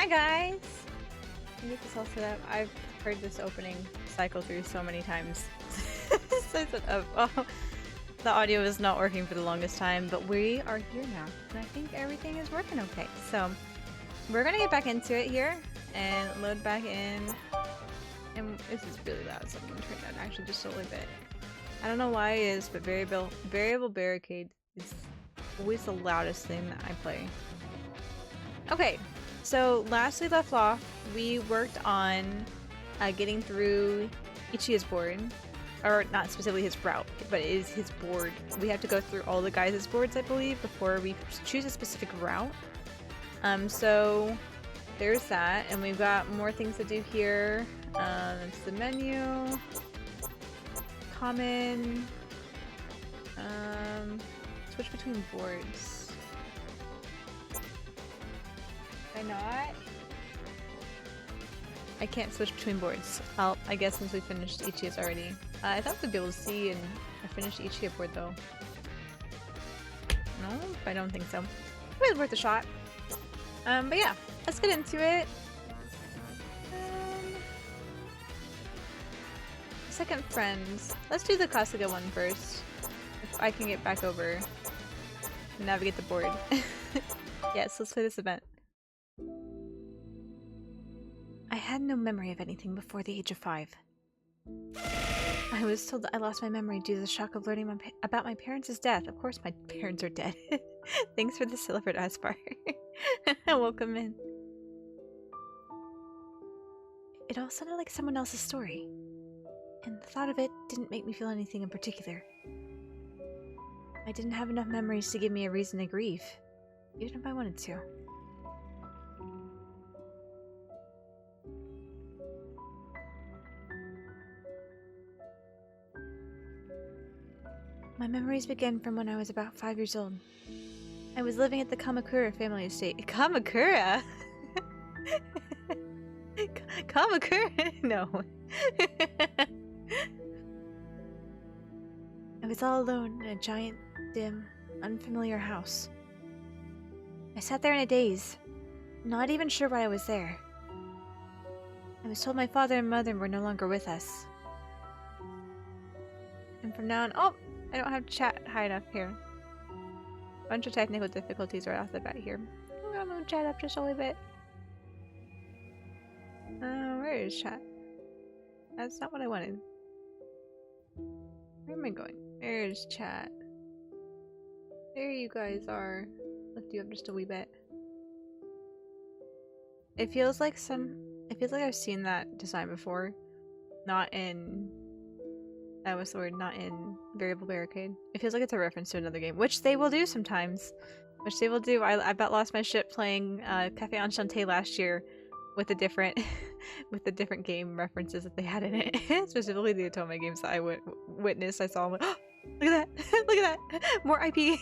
Hi guys! I get this all set up. I've heard this opening cycle through so many times. Oh, the audio is not working for the longest time, but we are here now, and I think everything is working okay. So we're gonna get back into it here and load back in. And this is really loud, so I'm gonna turn it down actually just a little bit. I don't know why it is, but variable barricade is always the loudest thing that I play. Okay, so last we left off, we worked on getting through Ichi's board. Or not specifically his route, but it is his board. We have to go through all the guys' boards, I believe, before we choose a specific route. So there's that, and we've got more things to do here. It's the menu. Common. Switch between boards. Why not? I can't switch between boards. I guess since we finished Ichi's already. I thought we'd be able to see, and I finished Ichi board though. No, I don't think so. It was worth a shot. But yeah, let's get into it. Second friends. Let's do the Kasuga one first. If I can get back over and navigate the board. Yes, let's play this event. I had no memory of anything before the age of 5. I was told that I lost my memory due to the shock of learning about my parents' death. Of course my parents are dead. Thanks for the silvered Aspar. Welcome in. It all sounded like someone else's story, and the thought of it didn't make me feel anything in particular. I didn't have enough memories to give me a reason to grieve, even if I wanted to. My memories begin from when I was about 5 years old. I was living at the Kamakura family estate. Kamakura? Kamakura? No. I was all alone in a giant, dim, unfamiliar house. I sat there in a daze, not even sure why I was there. I was told my father and mother were no longer with us. And from now on— oh! I don't have chat high enough here. Bunch of technical difficulties right off the bat here. I'm gonna move chat up just a little bit. Where is chat? That's not what I wanted. Where am I going? There's chat. There you guys are. Lift you up just a wee bit. It feels like I've seen that design before. Not in... that was the word, not in Variable Barricade. It feels like it's a reference to another game, which they will do sometimes. Which they will do. I about lost my shit playing Café Enchanté last year with the different with the different game references that they had in it. Specifically the Otome games that I witnessed. I saw them like, oh, look at that! Look at that! More IP!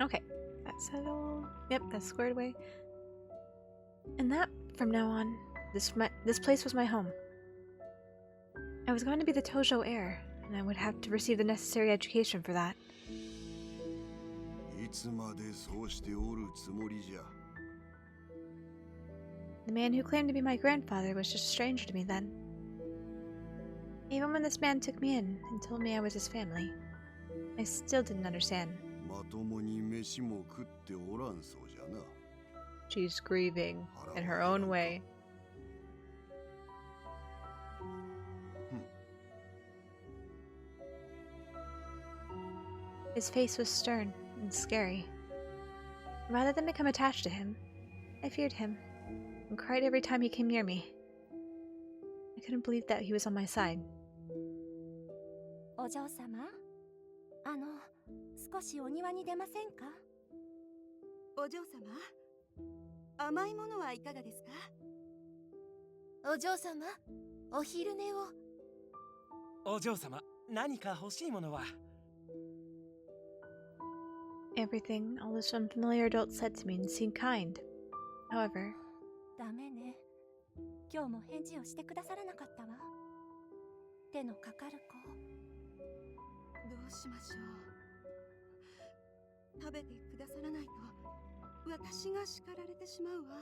Okay. That's settled. Yep, that's squared away. And that, from now on, this place was my home. I was going to be the Tojo heir, and I would have to receive the necessary education for that. The man who claimed to be my grandfather was just a stranger to me then. Even when this man took me in and told me I was his family, I still didn't understand. She's grieving in her own way. His face was stern and scary. Rather than become attached to him, I feared him and cried every time he came near me. I couldn't believe that he was on my side. お嬢様、少しお庭に出ませんか？お嬢様、甘いものはいかがですか？お嬢様、お昼寝を。お嬢様、何か欲しいものは？ Everything all this unfamiliar adult said to me seemed kind. However, ダメね。今日も返事をしてくださらなかったわ。手のかかる子。どうしましょう。食べてくださらないと私が叱られてしまうわ。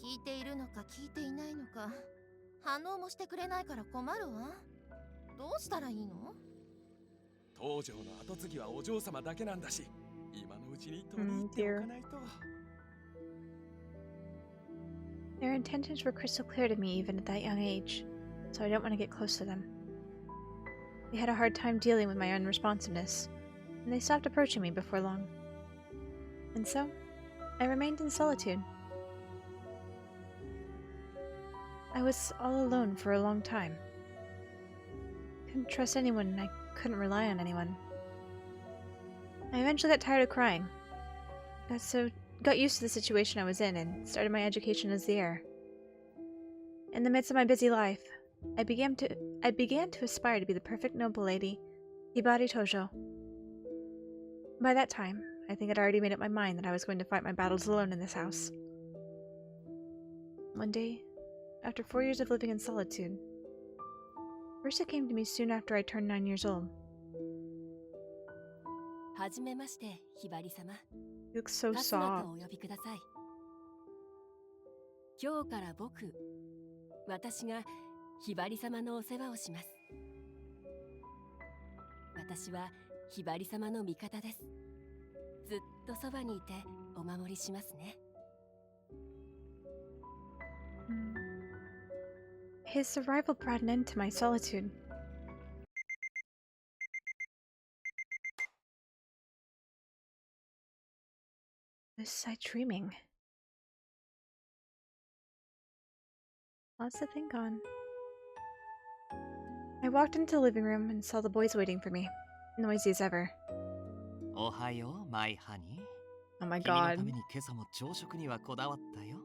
聞いているのか聞いていないのか反応もしてくれないから困るわ。どうしたらいいの？東条の跡継ぎはお嬢様だけなんだし、今のうちに取り入っておかないと。Their intentions were crystal clear to me even at that young age, so I don't want to get close to them. They had a hard time dealing with my unresponsiveness, and they stopped approaching me before long. And so, I remained in solitude. I was all alone for a long time. Couldn't trust anyone and I couldn't rely on anyone. I eventually got tired of crying. Got used to the situation I was in and started my education as the heir. In the midst of my busy life, I began to aspire to be the perfect noble lady, Hibari Tojo. By that time, I think I'd already made up my mind that I was going to fight my battles alone in this house. One day, after 4 years of living in solitude, Ursa came to me soon after I turned 9 years old. はじめまして、ひばり様。You look so カスナ soft. とお呼びください。今日から私がひばり様のお世話をします。私はひばり様の味方です。ずっとそばにいてお守りしますね。His arrival brought an end to my solitude. Was I dreaming? Lots to think on. I walked into the living room and saw the boys waiting for me, noisy as ever. おはよう、マイハニー。 Oh my 君の god. ために今朝も朝食にはこだわったよ。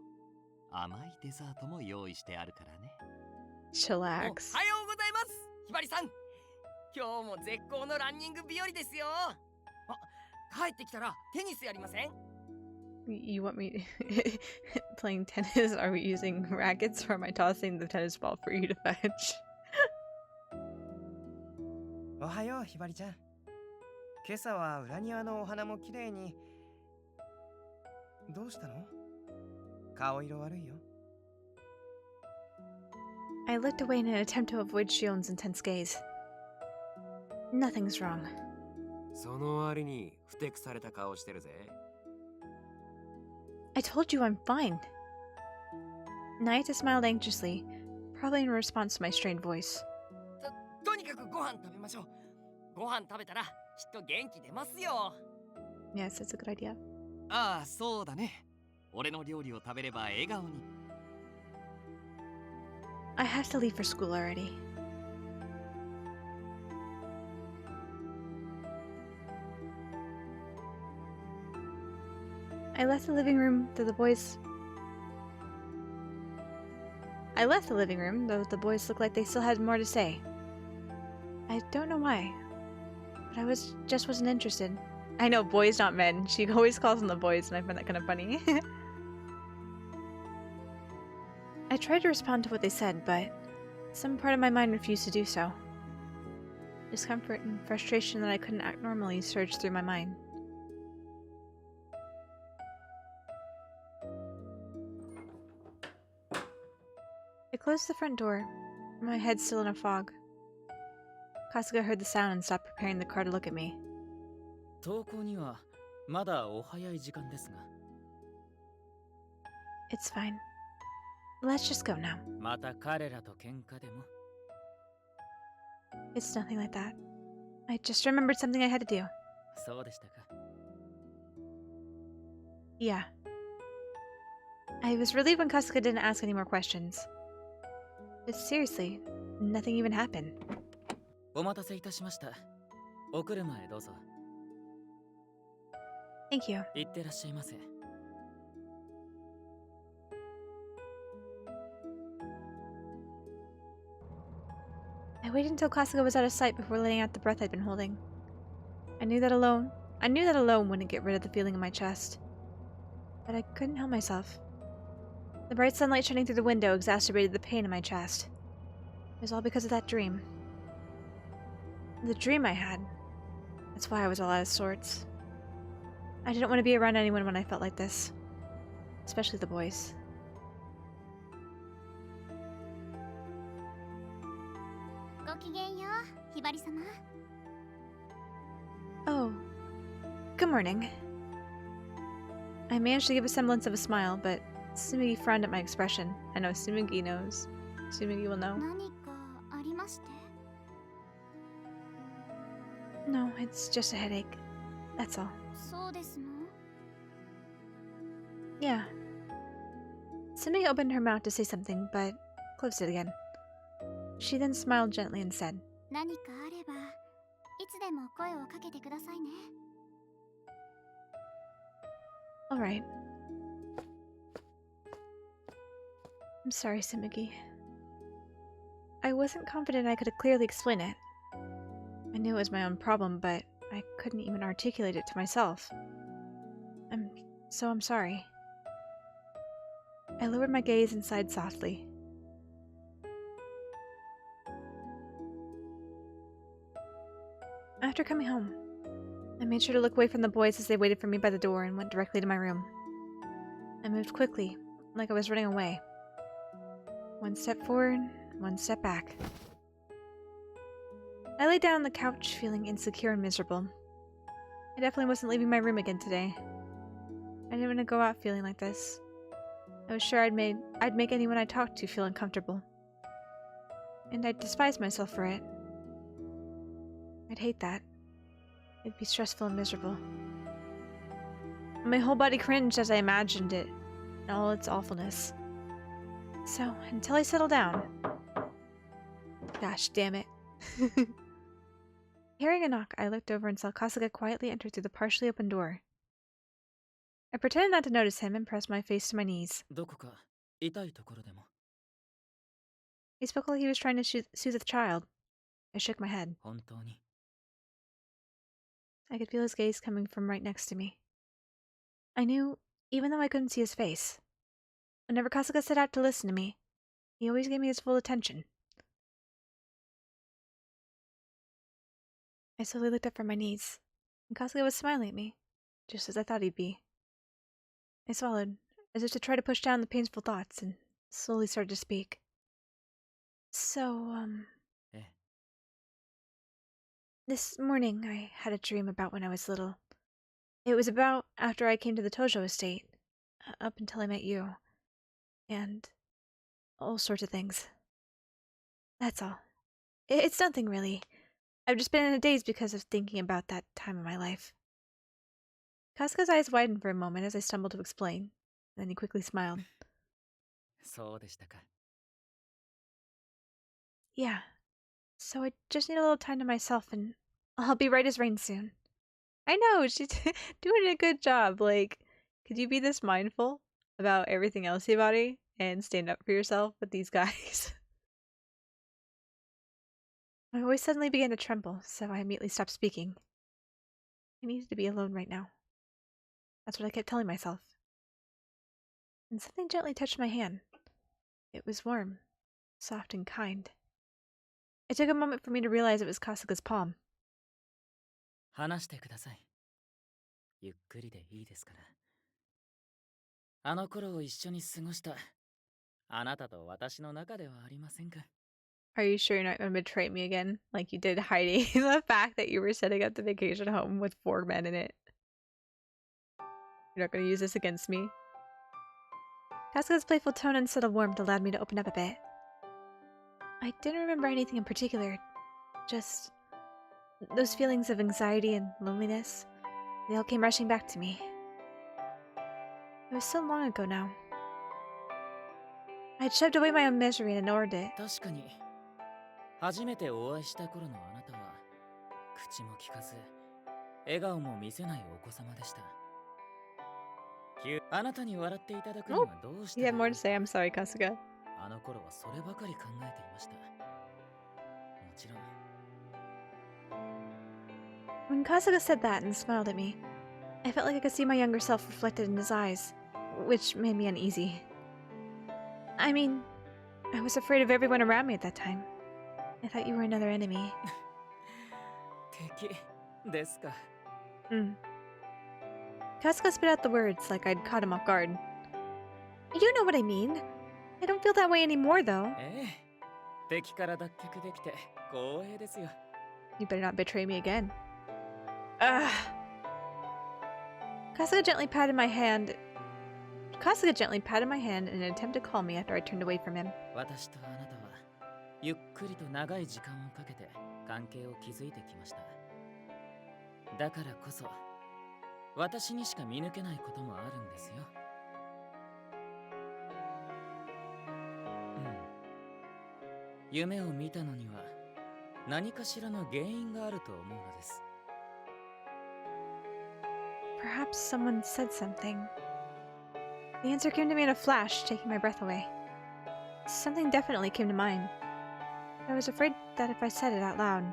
甘いデザートも用意してあるからね。Chillax. おはようございます、ひばりさん。今日も絶好のランニング日和ですよ。あ、帰ってきたらテニスやりません？ You want me playing tennis? Are we using rackets or am I tossing the tennis ball for you to fetch? おはよう、ひばりちゃん。今朝は裏庭のお花もきれいに。どうしたの？顔色悪いよ。I looked away in an attempt to avoid Shion's intense gaze. Nothing's wrong. その割にふてくされた顔してるぜ。I told you I'm fine. Naita smiled anxiously, probably in response to my strained voice. とにかくご飯食べましょう。ご飯食べたらきっと元気出ますよ。 Yes, that's a good idea. ああ、そうだね。俺の料理を食べれば笑顔に。I have to leave for school already. I left the living room, though the boys looked like they still had more to say. I don't know why, but I just wasn't interested. I know, boys not men. She always calls them the boys, and I find that kind of funny. I tried to respond to what they said, but some part of my mind refused to do so. Discomfort and frustration that I couldn't act normally surged through my mind. I closed the front door, my head still in a fog. Kasuga heard the sound and stopped preparing the car to look at me. 登校にはまだお早い時間ですが。 It's fine. Let's just go now. また彼らと喧嘩でも。 It's nothing like that. I just remembered something I had to do. そうでしたか。 Yeah. I was relieved when Kasuga didn't ask any more questions. But seriously, nothing even happened. お待たせいたしました。お車へどうぞ。 Thank you. 行ってらっしゃいませ。 I waited until Kasuga was out of sight before letting out the breath I'd been holding. I knew that alone wouldn't get rid of the feeling in my chest. But I couldn't help myself. The bright sunlight shining through the window exacerbated the pain in my chest. It was all because of that dream. The dream I had. That's why I was all out of sorts. I didn't want to be around anyone when I felt like this. Especially the boys. Oh. Good morning. I managed to give a semblance of a smile, but Tsumugi frowned at my expression. I know Tsumugi knows. Tsumugi will know. No, it's just a headache. That's all. Yeah. Tsumugi opened her mouth to say something, but closed it again. She then smiled gently and said, Alright. I'm sorry, Tsumugi. I wasn't confident I could clearly explain it. I knew it was my own problem, but I couldn't even articulate it to myself. I'm sorry. I lowered my gaze and sighed softly. After coming home, I made sure to look away from the boys as they waited for me by the door and went directly to my room. I moved quickly, like I was running away. One step forward, one step back. I lay down on the couch, feeling insecure and miserable. I definitely wasn't leaving my room again today. I didn't want to go out feeling like this. I was sure I'd make anyone I talked to feel uncomfortable. And I'd despise myself for it. I'd hate that. It'd be stressful and miserable. My whole body cringed as I imagined it, and all its awfulness. So, until I settle down... Gosh damn it. Hearing a knock, I looked over and saw Kasuga quietly enter through the partially open door. I pretended not to notice him and pressed my face to my knees. He spoke like he was trying to soothe a child. I shook my head. I could feel his gaze coming from right next to me. I knew, even though I couldn't see his face. Whenever Kasuga set out to listen to me, he always gave me his full attention. I slowly looked up from my knees, and Kasuga was smiling at me, just as I thought he'd be. I swallowed, as if to try to push down the painful thoughts, and slowly started to speak. So, this morning I had a dream about when I was little. It was about after I came to the Tojo estate, up until I met you, and all sorts of things. That's all. It's nothing really. I've just been in a daze because of thinking about that time of my life. Kasuga's eyes widened for a moment as I stumbled to explain. Then he quickly smiled. Yeah. So I just need a little time to myself and I'll be right as rain soon. I know, she's doing a good job. Like, could you be this mindful about everything else in your body and stand up for yourself with these guys? My voice suddenly began to tremble, so I immediately stopped speaking. I needed to be alone right now. That's what I kept telling myself. And something gently touched my hand. It was warm, soft and kind. It took a moment for me to realize it was Kasuga's palm. Are you sure you're not going to betray me again, like you did hiding the fact that you were setting up the vacation home with 4 men in it? You're not going to use this against me? Kasuga's playful tone and subtle warmth allowed me to open up a bit. I didn't remember anything in particular, just those feelings of anxiety and loneliness. They all came rushing back to me. It was so long ago now. I'd shoved away my own misery and ignored it. Oh, you have more to say. I'm sorry, Kasuga. When Kasuga said that and smiled at me, I felt like I could see my younger self reflected in his eyes, which made me uneasy. I mean, I was afraid of everyone around me at that time. I thought you were another enemy. Kasuga spit out the words like I'd caught him off guard. You know what I mean. I don't feel that way anymore, though. ええ、敵から脱却できて光栄ですよ。 You better not betray me again. Ugh. Kasuga gently patted my hand. Kasuga gently patted my hand in an attempt to calm me after I turned away from him. 私とあなたはゆっくりと長い時間をかけて関係を築いてきました。だからこそ私にしか見抜けないこともあるんですよ。夢を見たのには何かしらの原因があると思うのです。 Perhaps someone said something. The answer came to me in a flash, taking my breath away. Something definitely came to mind. I was afraid that if I said it out loud,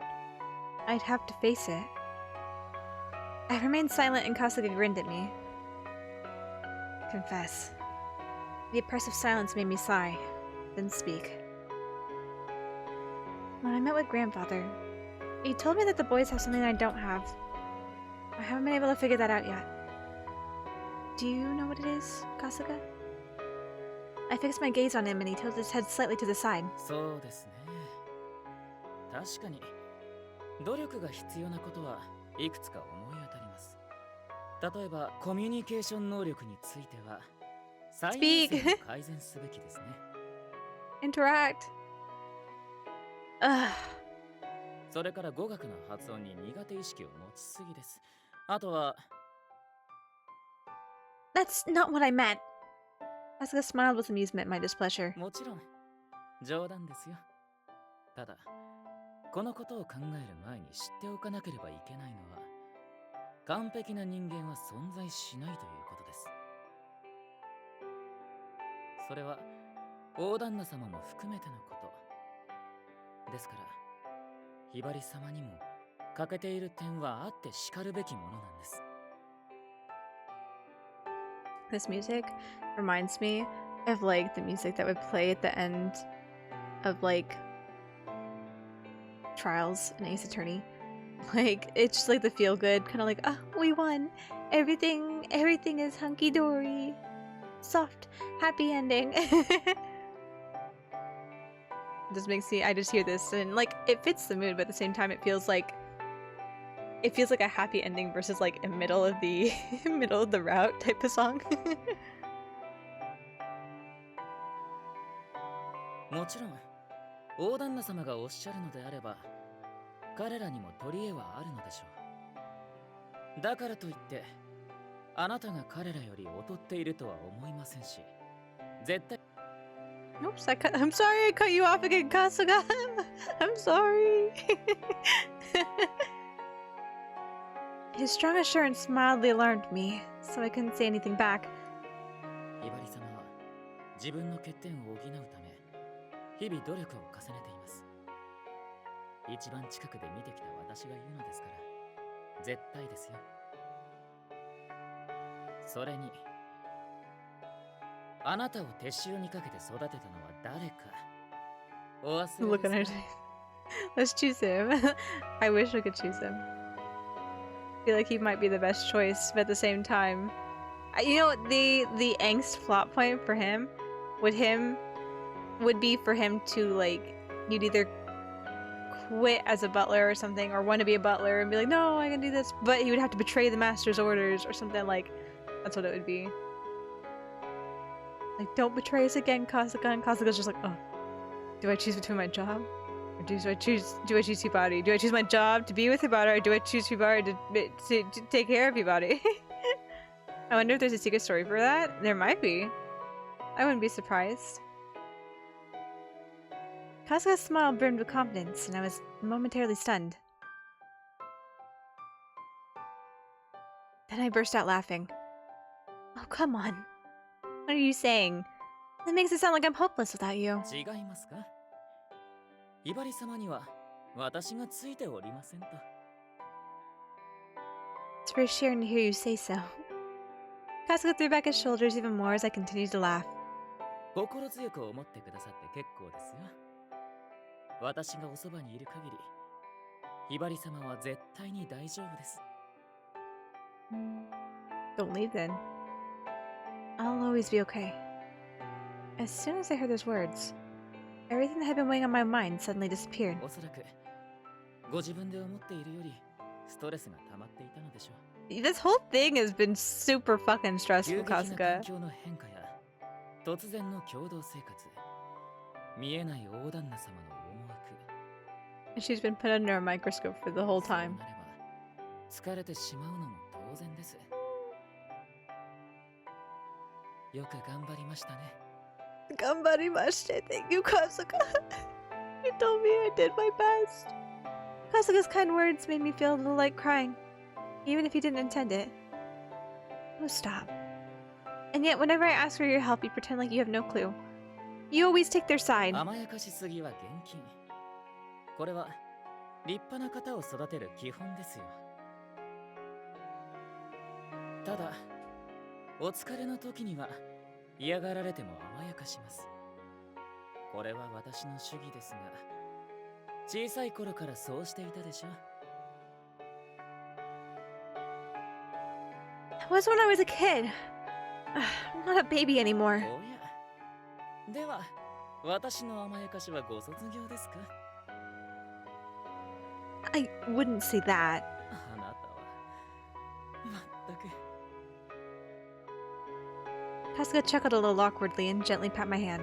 I'd have to face it. I remained silent and Kasuga grinned at me. Confess. The oppressive silence made me sigh, then speak. When I met with grandfather, he told me that the boys have something I don't have. I haven't been able to figure that out yet. Do you know what it is, Kasuga? I fixed my gaze on him and he tilted his head slightly to the side. そうですね。確かに努力が必要なことはいくつか思い当たります。例えばコミュニケーション能力については最優先に改善すべきですね。Interact. Ugh. それから語学の発音に苦手意識を持ちすぎです。あとは That's not what I meant. Kasuga smiled with amusement at my displeasure. もちろん冗談ですよ。ただこのことを考える前に知っておかなければいけないのは完璧な人間は存在しないということです。それは大旦那様も含めてのことですからひばり様にも欠けている点はあってしかるべきものなんです。 This music reminds me of like the music that would play at the end of like Trials and Ace Attorney. Like it's just like the feel good kind of like, oh, we won, everything is hunky-dory, soft happy ending. This makes me, I just hear this and like it fits the mood, but at the same time it feels like a happy ending versus like a middle of the middle of the route type of song. もちろん大旦那様がおっしゃるのであれば彼らにも取り柄はあるのでしょう。だからといってあなたが彼らより劣っているとは思いませんし絶対 Oops, I'm sorry I cut you off again, Kasuga. I'm sorry. His strong assurance mildly alarmed me, so I couldn't say anything back. ひばり様は自分の欠点を補うため日々努力を重ねています。一番近くで見てきた私が言うのですから絶対ですよ。それにあなたを手塩にかけて育てたのは誰かお忘 Look れ at です her. か？ Let's choose him. I wish we could choose him. I feel like he might be the best choice, but at the same time, you know, the angst plot point for him would be for him to like, you'd either quit as a butler or something, or want to be a butler and be like, no, I can do this, but he would have to betray the master's orders or something like. That's what it would be. Like, don't betray us again, Kasuga. And Kasuga's just like, oh, do I choose between my job? Or do I choose Hibari? Do I choose my job to be with Hibari, or do I choose Hibari to take care of Hibari? I wonder if there's a secret story for that? There might be. I wouldn't be surprised. Kasuga's smile brimmed with confidence, and I was momentarily stunned. Then I burst out laughing. Oh, come on. What are you saying? That makes it sound like I'm hopeless without you. 違いますか？ひばり様には私がついておりませんと。 It's reassuring to hear you say so. Kasuga threw back his shoulders even more as I continued to laugh. 心強く思ってくださって結構ですよ。私がおそばにいる限り、ひばり様は絶対に大丈夫です。The Don't leave then. I'll always be okay. As soon as I heard those words, everything that had been weighing on my mind suddenly disappeared. おそらくご自分で思っているよりストレスが溜まっていたのでしょう。 This whole thing has been super fucking 急 stressful, 激な環 Kasuga. 境の変化や突然の共同生活、見えない大旦那様の思惑。 She's been put under a microscope for the whole そうな time. れば疲れてしまうのも当然です。よく頑張りましたね。 Ganbarimashite. Thank you, Kasuga. You told me I did my best. Kasuga's kind words made me feel a little like crying, even if he didn't intend it. Oh, stop. And yet, whenever I ask for your help, you pretend like you have no clue. You always take their side. 甘やかしすぎは厳禁。これは立派な方を育てる基本ですよ。ただ、お疲れの時には嫌がられても甘やかします。これは私の主義ですが、小さい頃からそうしていたでしょ。 That was when I was a kid. I'm not a baby anymore. おや。では、私の甘やかしはご卒業ですか？ I wouldn't say that. あなたは全く。 Kasuga chuckled a little awkwardly and gently pat my hand.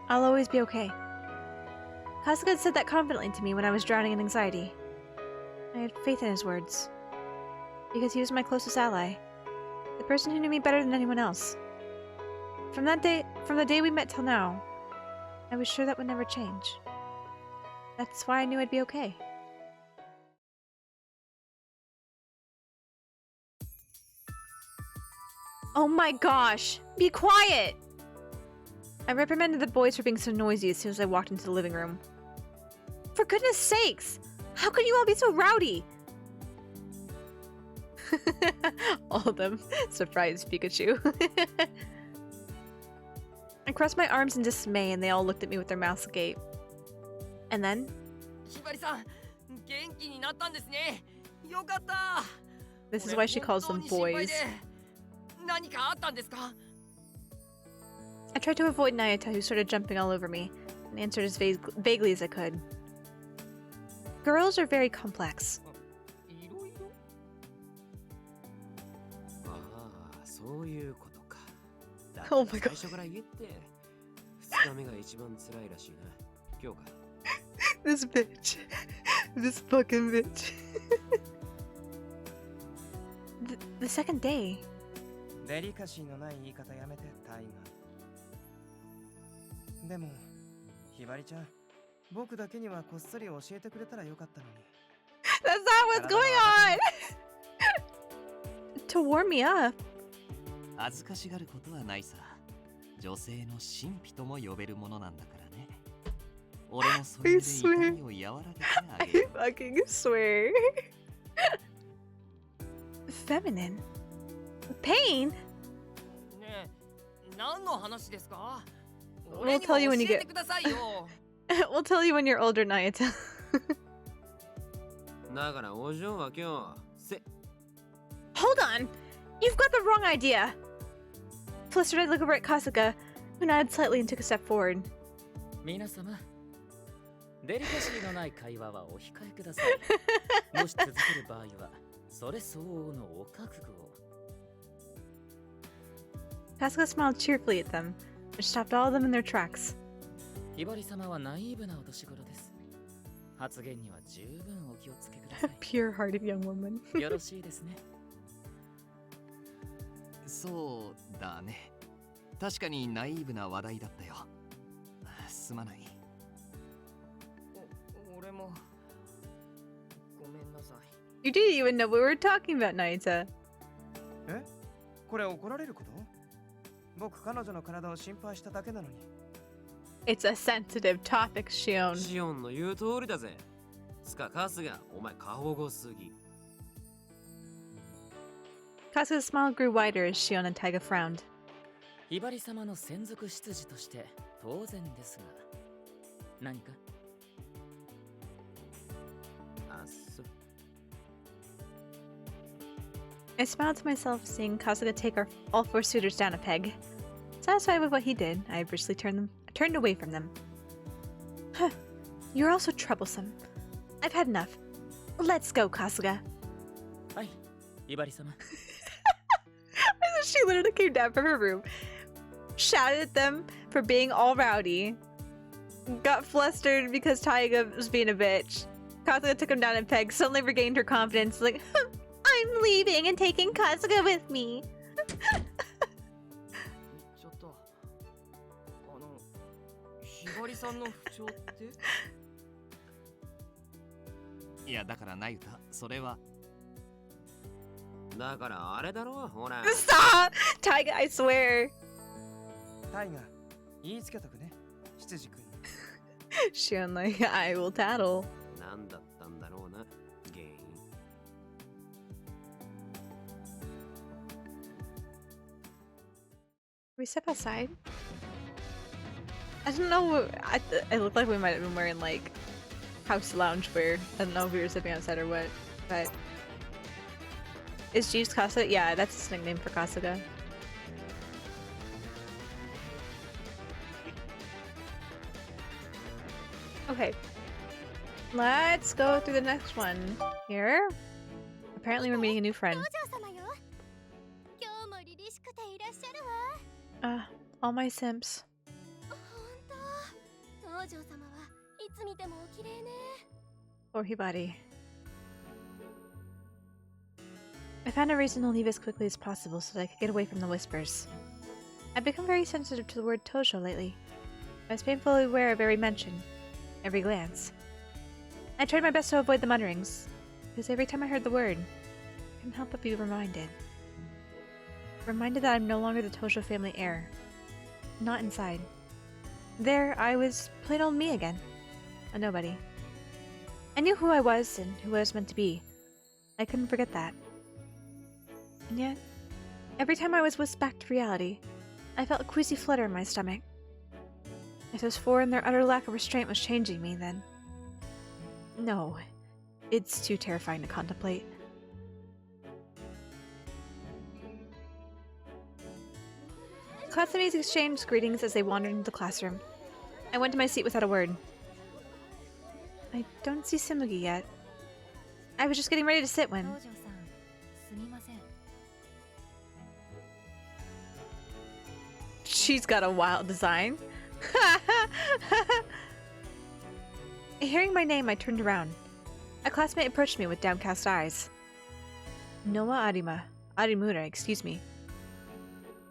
I'll always be okay. Kasuga had said that confidently to me when I was drowning in anxiety. I had faith in his words. Because he was my closest ally. The person who knew me better than anyone else. From the day we met till now, I was sure that would never change. That's why I knew I'd be okay. Oh my gosh! Be quiet! I reprimanded the boys for being so noisy as soon as I walked into the living room. For goodness sakes! How could you all be so rowdy? All of them. Surprised Pikachu. I crossed my arms in dismay and they all looked at me with their mouths agape. And then... ひばりさん、元気になったんですね。よかった。 This is why she calls them boys. 何かあったんですか？ I tried to avoid Nayata, who started jumping all over me, and answered as vaguely as I could. Girls are very complex. いろいろ。ああ、そういうことか。 Oh my god. 最初から言って。2日目が一番辛いらしいな。今日か。 This bitch. This fucking bitch. the second day. デリカシーのない言い方やめて、タイガー。でも、ひばりちゃん、僕だけにはこっそり教えてくれたらよかったのに。That's not what's going on! To warm me up. 恥ずかしがることはないさ。女性の神秘とも呼べるものなんだからね。俺もそれで痛みを和らげてあげる。I fucking swear. Feminine? Pain? ねえ、何の話ですか？ We'll tell you when you 教え get... てくださいよ。 We'll tell you when you're older, Nayata. だからお嬢は今日、Hold on! You've got the wrong idea! Flustered, I looked over at Kasuga, who nodded slightly and took a step forward. 皆様、デリカシーのない会話はお控えください。もし続ける場合は、それ相応のお覚悟を。 Kasuga smiled cheerfully at them, which stopped all of them in their tracks. ひばり様はナイーブなお年頃です。発言には十分お気をつけください。 Pure-hearted young woman. よろしいですね。そうだね。確かにナイーブな話題だったよ。すまない。俺もごめんなさい。 You didn't even know what we were talking about, Naita. え？これ怒られること？僕彼女の体を心配しただけなのに。 It's a sensitive topic, Shion. シオンの言う通りだぜ。つかカスがお前過保護すぎ。 Kasuga's smile grew wider as Shion and Taiga frowned. ひばり様の専属執事として当然ですが、何か？あっそ。I smiled to myself, seeing Kasuga take all four suitors down a peg. Satisfied with what he did, I briskly turned away from them. Huh. You're also troublesome. I've had enough. Let's go, Kasuga. Hi, Ibari-sama. She literally came down from her room, shouted at them for being all rowdy, got flustered because Taiga was being a bitch. Kasuga took him down a peg, suddenly regained her confidence, like, I'm leaving and taking Kasuga with me. ちょっとひばりさんの不調って？いやだからなゆた、それは。だからあれだろ、ほら。Stop! Taiga, I swear. タイガ、言いつけとくね。執事君に。Shion like, I will tattle. なんだったんだろうな、原因。We step outside? I don't know. It looked like we might have been wearing like house lounge wear. I don't know if we were stepping outside or what, but is Jeeves Kasuga? Yeah, that's his nickname for Kasuga. Okay, let's go through the next one here. Apparently, we're meeting a new friend. All my simps. Poor Hibari. I found a reason to leave as quickly as possible so that I could get away from the whispers. I've become very sensitive to the word Tojo lately. I was painfully aware of every mention, every glance. I tried my best to avoid the mutterings, because every time I heard the word, I couldn't help but be reminded. Reminded that I'm no longer the Tojo family heir. Not inside. There, I was plain old me again. A nobody. I knew who I was and who I was meant to be. I couldn't forget that. And yet, every time I was whisked back to reality, I felt a queasy flutter in my stomach. If those four and their utter lack of restraint was changing me, then... No. It's too terrifying to contemplate. Classmates exchanged greetings as they wandered into the classroom. I went to my seat without a word. I don't see Simugi yet. I was just getting ready to sit when... She's got a wild design. Hearing my name, I turned around. A classmate approached me with downcast eyes. Noa Arimura, excuse me.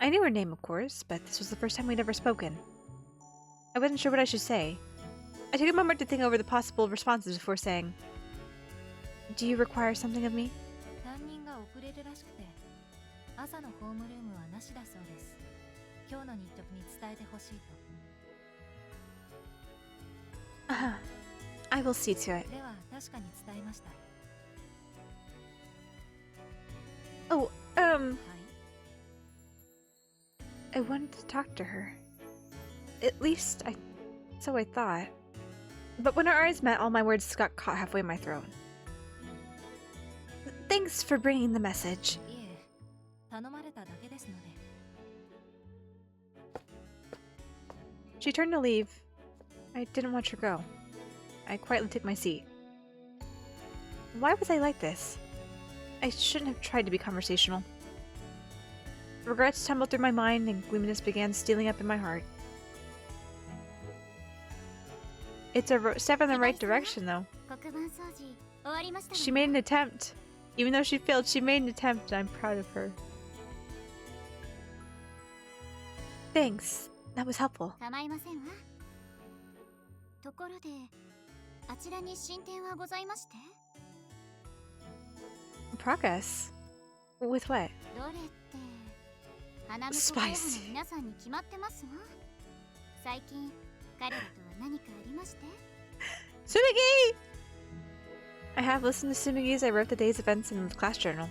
I knew her name, of course, but this was the first time we'd ever spoken. I wasn't sure what I should say. I took a moment to think over the possible responses before saying, Do you require something of me? I will see to it. Oh, I wanted to talk to her. At least, so I thought. But when our eyes met, all my words got caught halfway in my throat. Thanks for bringing the message. She turned to leave. I didn't watch her go. I quietly took my seat. Why was I like this? I shouldn't have tried to be conversational. Regrets tumbled through my mind and gloominess began stealing up in my heart. It's a step in the right direction, though. She made an attempt. Even though she failed, she made an attempt, and I'm proud of her. Thanks. That was helpful. Progress? With what? Spicy. Sumigi! I have listened to Sumigi's I wrote the day's events in the class journal.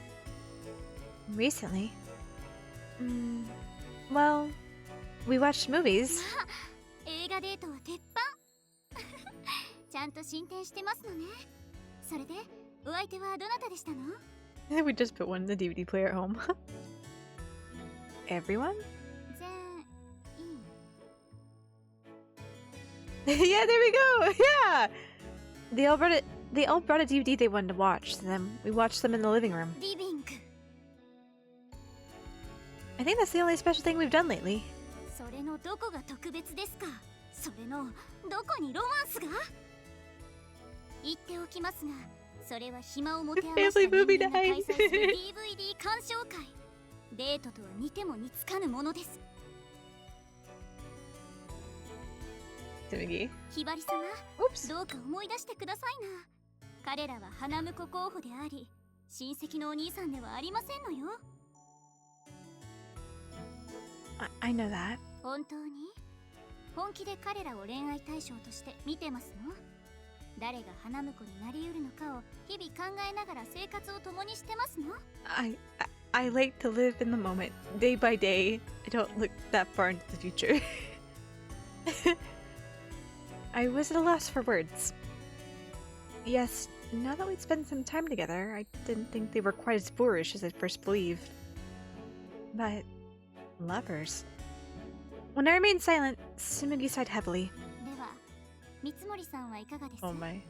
Recently? Well, we watched movies. We just put one in the DVD player at home. Everyone? 全員 Yeah, there we go. Yeah. They all brought it. They all brought a DVD they wanted to watch. So then we watched them in the living room. リビング I think that's the only special thing we've done lately. それのどこが特別ですか？それのどこにロマンスが？言っておきますが、それは暇を持て余した人間が開催する DVD 鑑賞会。デートとは似ても似つかぬものです。 Timothy. ひばり様、 Oops. どうか思い出してくださいな。彼らは花婿候補であり、親戚のお兄さんではありませんのよ。 I know that. 本当に本気で彼らを恋愛対象として見てますの？誰が花婿になりうるのかを日々考えながら生活を共にしてますの？ I like to live in the moment, day by day. I don't look that far into the future. I was at a loss for words. Yes, now that we'd spent some time together, I didn't think they were quite as boorish as I first believed. But lovers. When I remained silent, Tsumugi sighed heavily. では、三森さんはいかがです？ Oh my.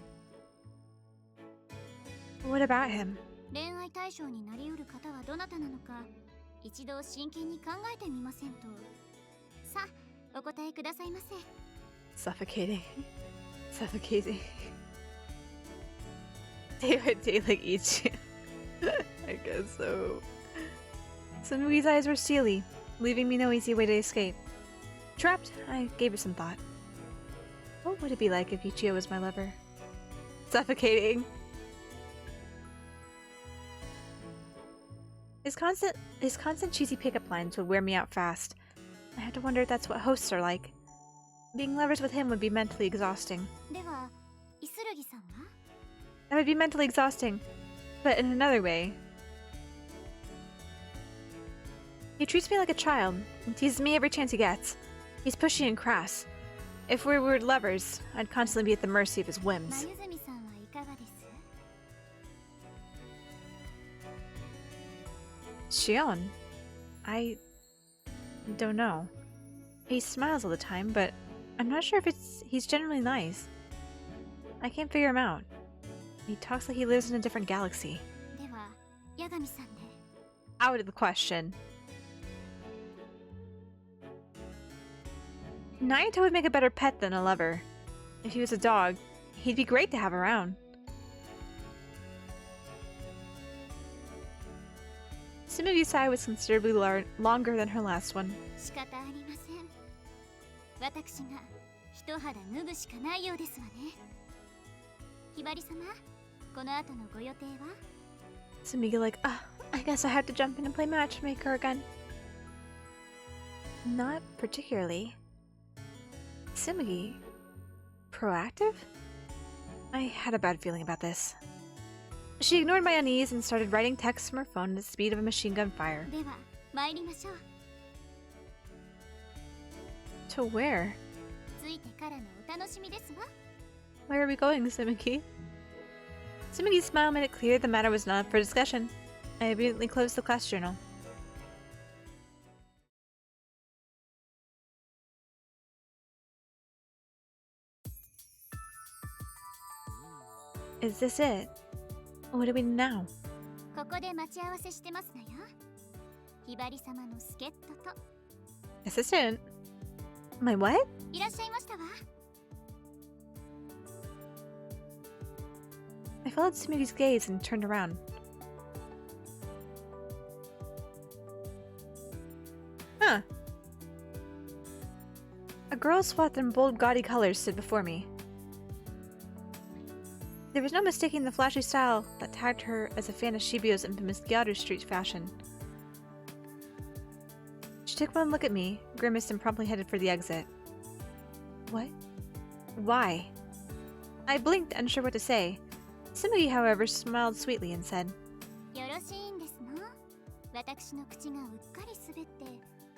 What about him? 恋愛対象になりうる方はどなたなのか、一度真剣に考えてみませんと。さあ、お答えくださいませ。 Suffocating. Suffocating. Day by day, like each. I guess so. Tsumugi's eyes were steely, leaving me no easy way to escape. Trapped, I gave it some thought. What would it be like if Ichio was my lover? Suffocating. His constant cheesy pickup lines would wear me out fast. I had to wonder if that's what hosts are like. Being lovers with him would be mentally exhausting. では、イスルギさんは？ That would be mentally exhausting, but in another way. He treats me like a child and teases me every chance he gets. He's pushy and crass. If we were lovers, I'd constantly be at the mercy of his ま whims. ゆずみさんはいかがです？ Shion? I don't know. He smiles all the time, but I'm not sure if he's generally nice. I can't figure him out. He talks like he lives in a different galaxy. では、八神さんで。 Out of the question. Naito would make a better pet than a lover. If he was a dog, he'd be great to have around. Tsumugi's sigh was considerably longer than her last one. 仕方ありません。私が一肌脱ぐしかないようですわね。ひばり様、この後のご予定は？ Tsumugi like, I guess I have to jump in and play matchmaker again. Not particularly. Tsumugi? Proactive? I had a bad feeling about this. She ignored my unease and started writing texts from her phone at the speed of a machine gun fire. では、参りましょう。 To where? 着いてからのお楽しみですわ。 Where are we going, Tsumugi? Tsumugi's smile made it clear the matter was not up for discussion. I immediately closed the class journal. Is this it? What do we do now? ここで待ち合わせしてますのよ。ひばり様の助っ人と。 Assistant? My what? いらっしゃいましたわ。 I followed Tsumugi's gaze and turned around. Huh. A girl swathed in bold, gaudy colors stood before me. There was no mistaking the flashy style that tagged her as a fan of Shibio's infamous Gyaru Street fashion. She took one look at me, grimaced, and promptly headed for the exit. What? Why? I blinked, unsure what to say. Tsumugi, however, smiled sweetly and said, よろしいんですの？私の口がうっかり滑って、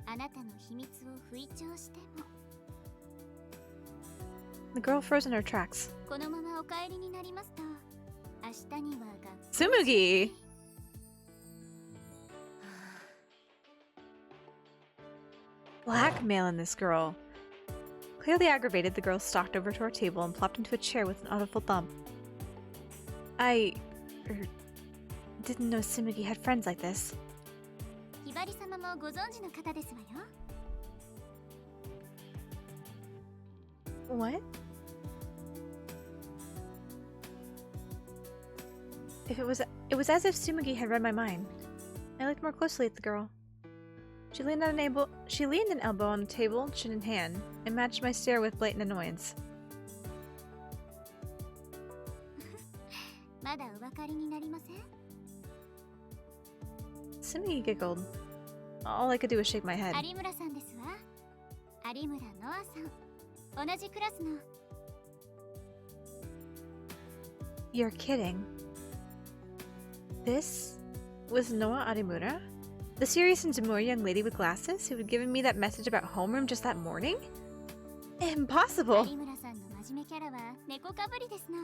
あなたの秘密を吹聴しても。 The girl froze in her tracks. このままお帰りになりますと、明日には学校。 Tsumugi! Blackmailing this girl. Clearly aggravated, the girl stalked over to our table and plopped into a chair with an audible thump. I didn't know Tsumugi had friends like this. ひばり様もご存知の方ですわよ。 What? If it was as if Tsumugi had read my mind. I looked more closely at the girl. She leaned an elbow on the table, chin in hand, and matched my stare with blatant annoyance. まだお分かりになりません？ Tsumugi giggled. All I could do was shake my head. 有村さんですわ。有村ノアさん。同じクラスの。 You're kidding. This was Noa Arimura? The serious and demure young lady with glasses who had given me that message about homeroom just that morning? Impossible! 有村さんの真面目キャラは猫かぶりですな。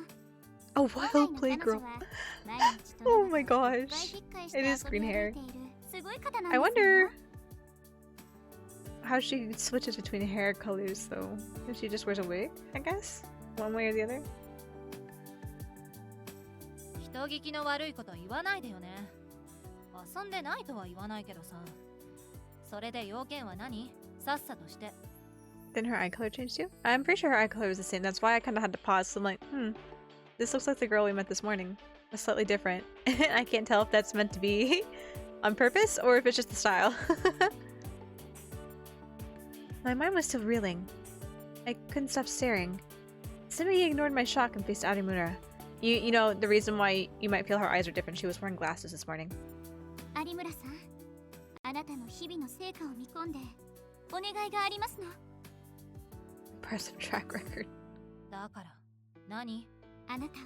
A wild playgirl. Oh my gosh. It is green hair. I wonder how she switches between hair colors though. If she just wears a wig, I guess? One way or the other? 人聞きの悪いこと言わないでよね。遊んでないとは言わないけどさ。それで要件は何？さっさとして。 Then her eye color changed too? I'm pretty sure her eye color was the same. That's why I kind of had to pause. So I'm like, this looks like the girl we met this morning. It's slightly different. I can't tell if that's meant to be on purpose or if it's just the style. My mind was still reeling. I couldn't stop staring. Tsumugi ignored my shock and faced Arimura. You know, the reason why you might feel her eyes are different, she was wearing glasses this morning. 有村さん、あなたの日々の成果を見込んでお願いがありますの。 Impressive track record. だから、何？あなたを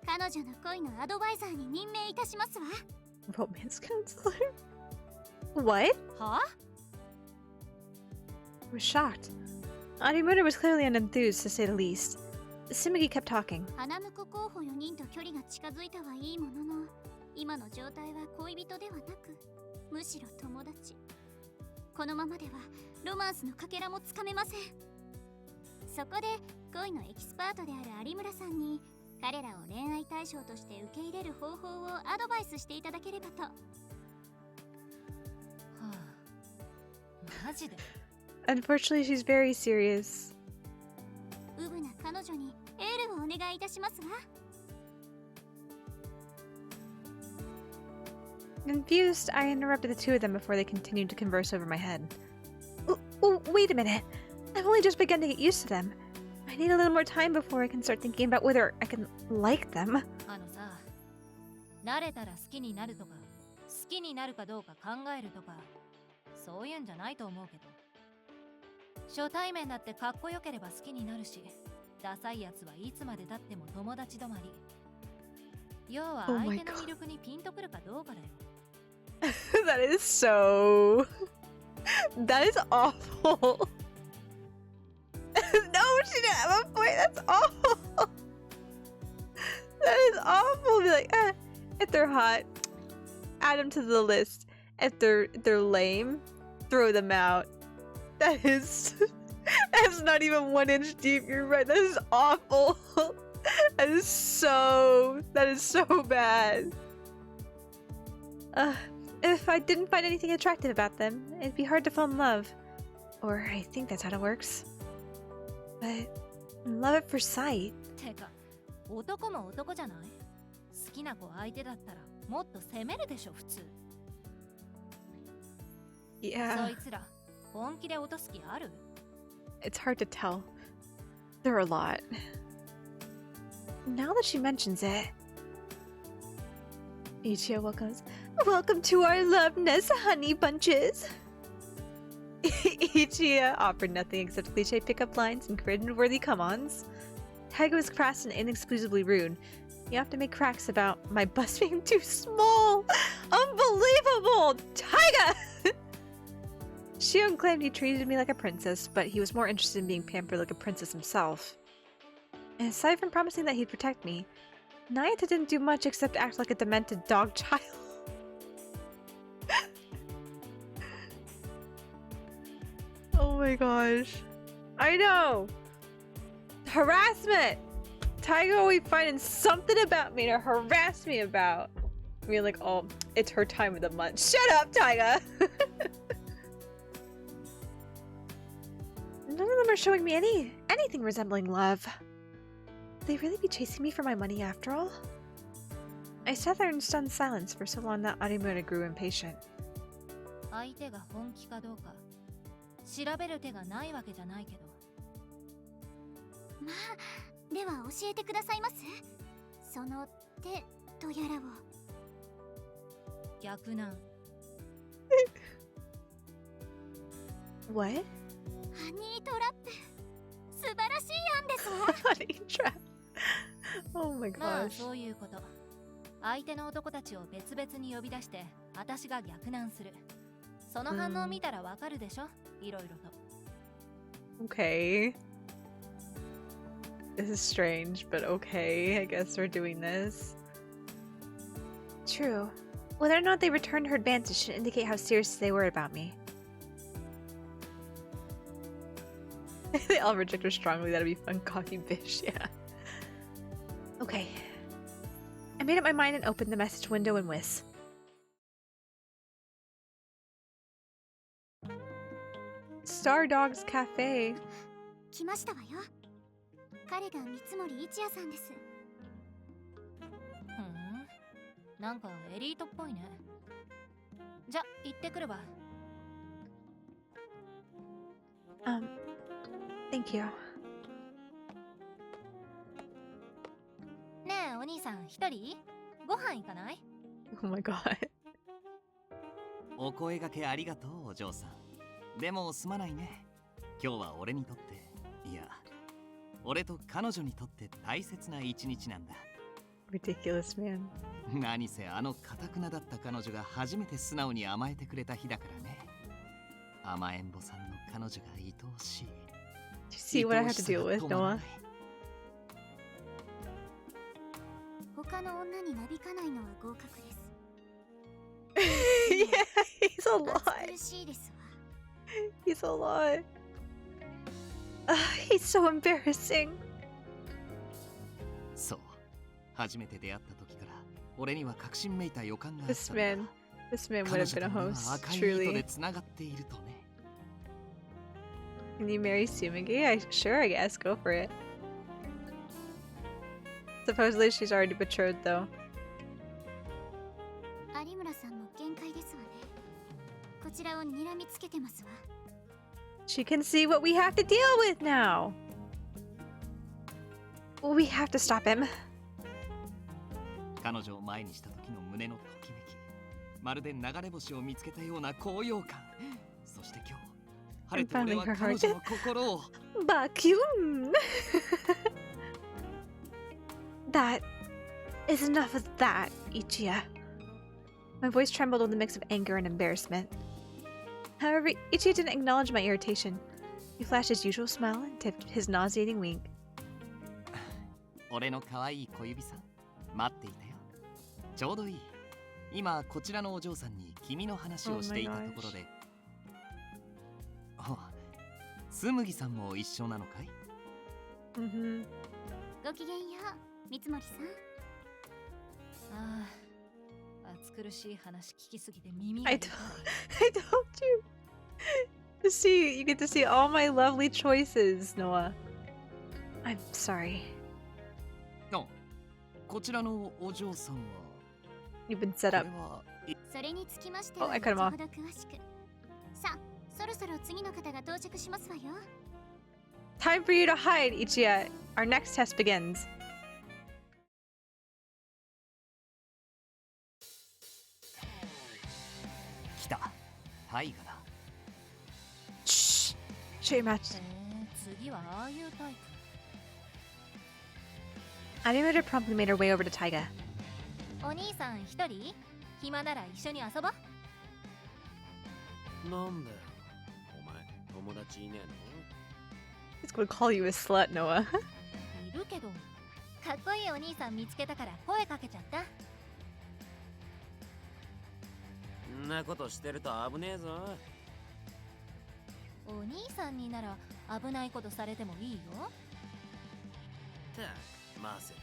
彼女の恋のアドバイザーに任命いたしますわ。 Romance counselor? What? は？ I was shocked. Arimura was clearly unenthused, to say the least. Tsumugi kept talking. 花婿候補4人と距離が近づいたはいいものの、今の状態は恋人ではなく、むしろ友達。このままではロマンスのかけらもつかめません。そこで恋のエキスパートである有村さんに彼らを恋愛対象として受け入れる方法をアドバイスしていただければと。はあ、マジで？ Unfortunately, she's very serious. うぶな彼女にエールをお願いいたしますわ。 Confused, I interrupted the two of them before they continued to converse over my head. Oh, wait a minute. I've only just begun to get used to them. I need a little more time before I can start thinking about whether I can like them. あのさ、慣れたら好きになるとか、好きになるかどうか考えるとか、そういうんじゃないと思うけど。初対面だってかっこよければ好きになるし、ダサいやつはいつまで経っても友達止まり。要は相手の魅力にピンとくるかどうかだよ。That is so... That is awful. No, she didn't have a point. That's awful. That is awful. Be like, if they're hot, add them to the list. If they're lame, throw them out. That is... That's not even 1 inch deep. You're right. That is awful. That is so bad. If I didn't find anything attractive about them, it'd be hard to fall in love. Or I think that's how it works. But love at first sight. てか、男も男じゃない？好きな子相手だったらもっと攻めるでしょ普通。Yeah. そいつら本気で落とす気ある？ It's hard to tell. There are a lot. Now that she mentions it, Ichiya welcomes. Welcome to our love nest, honey bunches. Ichiya offered nothing except cliche pickup lines and cringe-worthy come-ons. Taiga was crass and inexcusably rude. You have to make cracks about my bust being too small. Unbelievable! Taiga! Shion claimed he treated me like a princess, but he was more interested in being pampered like a princess himself. And aside from promising that he'd protect me, Nayata didn't do much except act like a demented dog child. my gosh. I know! Harassment! Taiga always finding something about me to harass me about. I mean, like, oh, it's her time of the month. Shut up, Taiga! None of them are showing me anything resembling love. Will they really be chasing me for my money after all? I sat there in stunned silence for so long that Arimura grew impatient. 相手が本気かどうか調べる手がないわけじゃないけど。まあ、では教えてくださいます。その手とやらを。逆難。What? ハニートラップ。素晴らしい案ですわ。Honey trap. Oh my まあ gosh. そういうこと。相手の男たちを別々に呼び出して私が逆難する。その反応を見たらわかるでしょ、いろいろと。Okay. This is strange, but okay. I guess we're doing this. True. Whether or not they returned her advances should indicate how serious they were about me. They all reject her strongly. That'd be fun. Cocky bitch, yeah. Okay. I made up my mind and opened the message window and whiz. Star Dogs Cafe. 来ましたわよ。彼が三森一也さんです。ふん。なんかエリートっぽいね。じゃ、行ってくるわ。Thank you. ねえ、お兄さん一人ご飯行かない？ Oh my god. お声掛けありがとう、お嬢さん。でもすまないね。今日は俺にとって、いや、俺と彼女にとって大切な一日なんだ。Ridiculous, man. 何せあの堅くなだった彼女が初めて素直に甘えてくれた日だからね。甘えん坊さんの彼女が愛おしい。Do you see what I have to deal with, Noah? 他の女になびかないのは合格です。Yeah, he's a 暑 lot. 苦しいですわ。He's a lot. He's so embarrassing. そう。初めて出会った時から俺には確信めいた予感があっ This たんだ。 man would 彼 have 女 been a と俺は host, 赤い糸で truly. つながっているとね。Can you marry Sumigi? Sure, I guess. Go for it. Supposedly she's already betrothed, though. 有村さんも限界ですわね。こちらを睨みつけてますわ。She can see what we have to deal with now. We have to stop him. 彼女を前にした時の胸のときめき、まるで流れ星を見つけたような高揚感。そして今日、晴れて俺は彼女の心を。Vacuum! That is enough of that, Ichiya. My voice trembled with a mix of anger and embarrassment. However, Ichiya didn't acknowledge my irritation. He flashed his usual smile and tipped his nauseating wink. 俺の可愛い小指さん、待っていたよ。ちょうどいい。今こちらのお嬢さんに君の話をしていたところで。あ、つむぎさんも一緒なのかい？ごきげんよう、三森さん。ああ、暑苦しい話聞きすぎて耳 I が痛い。 told you. You get to see all my lovely choices, Noah. I'm sorry. こちらのお嬢さんは。You've been set up. それにつきまして Oh, は I 後 cut him ほ off. ど詳しく。さあ、そろそろ次の方が到着しますわよ。Time for you to hide, Ichiya. Our next test begins. 来た。タイガだ。Shh. Shut your mouth. 次はああいうタイプ。Animator promptly made her way over to Taiga. お兄さん一人暇なら一緒に遊ぼう。なんだよ。お前、友達いねえ He's gonna call you a slut, Noah. いるけど、かっこいいお兄さん見つけたから声かけちゃった。の？んなことしてると危ねえぞ。お兄さんになら危ないことされてもいいよ。たませて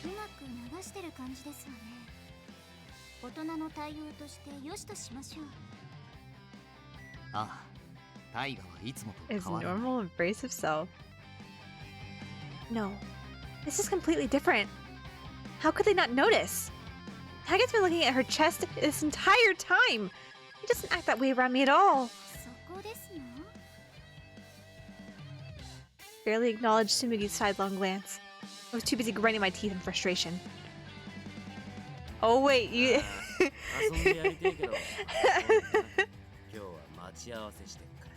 うまく流してる感じですわね。大人の対応として良しとしましょう。ああ、タイガはいつもと His 変わらない。 normal abrasive self. No, this is completely different. How could they not notice? Taiga's been looking at her chest this entire time. He doesn't act that way around me at all. そこですの？ Barely acknowledged Sumugi's sidelong glance. I was too busy grinding my teeth in frustration. Oh wait, you. 遊んでやりてえけど今日は待ち合わせしてっか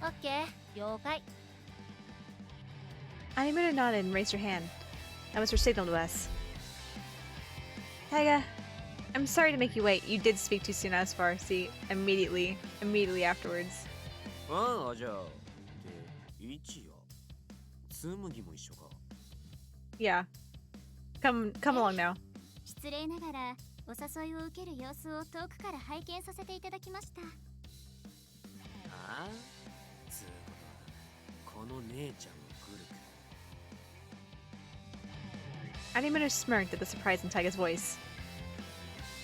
ら。オッケー、了解。Animator nodded and raised her hand. That was her signal to us. Taiga, I'm sorry to make you wait. You did speak too soon as far. See, immediately afterwards. ああ、じゃあで一夜つむぎも一緒か。 Yeah. Come along now. 失礼ながらお誘いを受ける様子を遠くから拝見させていただきました。ああ、つうことはこの姉ちゃんも来るか。 Animator smirked at the surprise in Taiga's voice.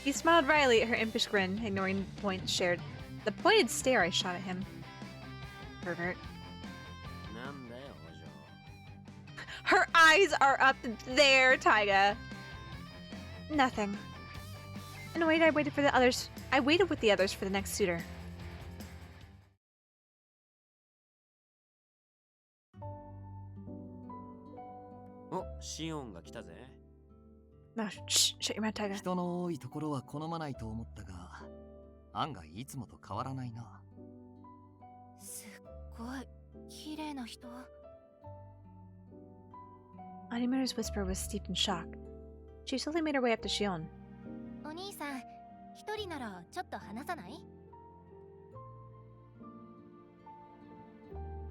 He smiled wryly at her impish grin, ignoring the pointed stare I shot at him. Pervert. なんだよ、お嬢。 Her eyes are up there, Taiga. Nothing. Annoyed, I waited with the others for the next suitor. お、シオンが来たぜ。 No, shh, shut your mouth, Taiga. 人の多いところは好まないと思ったが、案外いつもと変わらないな。すっごい綺麗な人。Animator's whisper was steeped in shock. She slowly made her way up to Shion. お兄さん、一人ならちょっと話さない？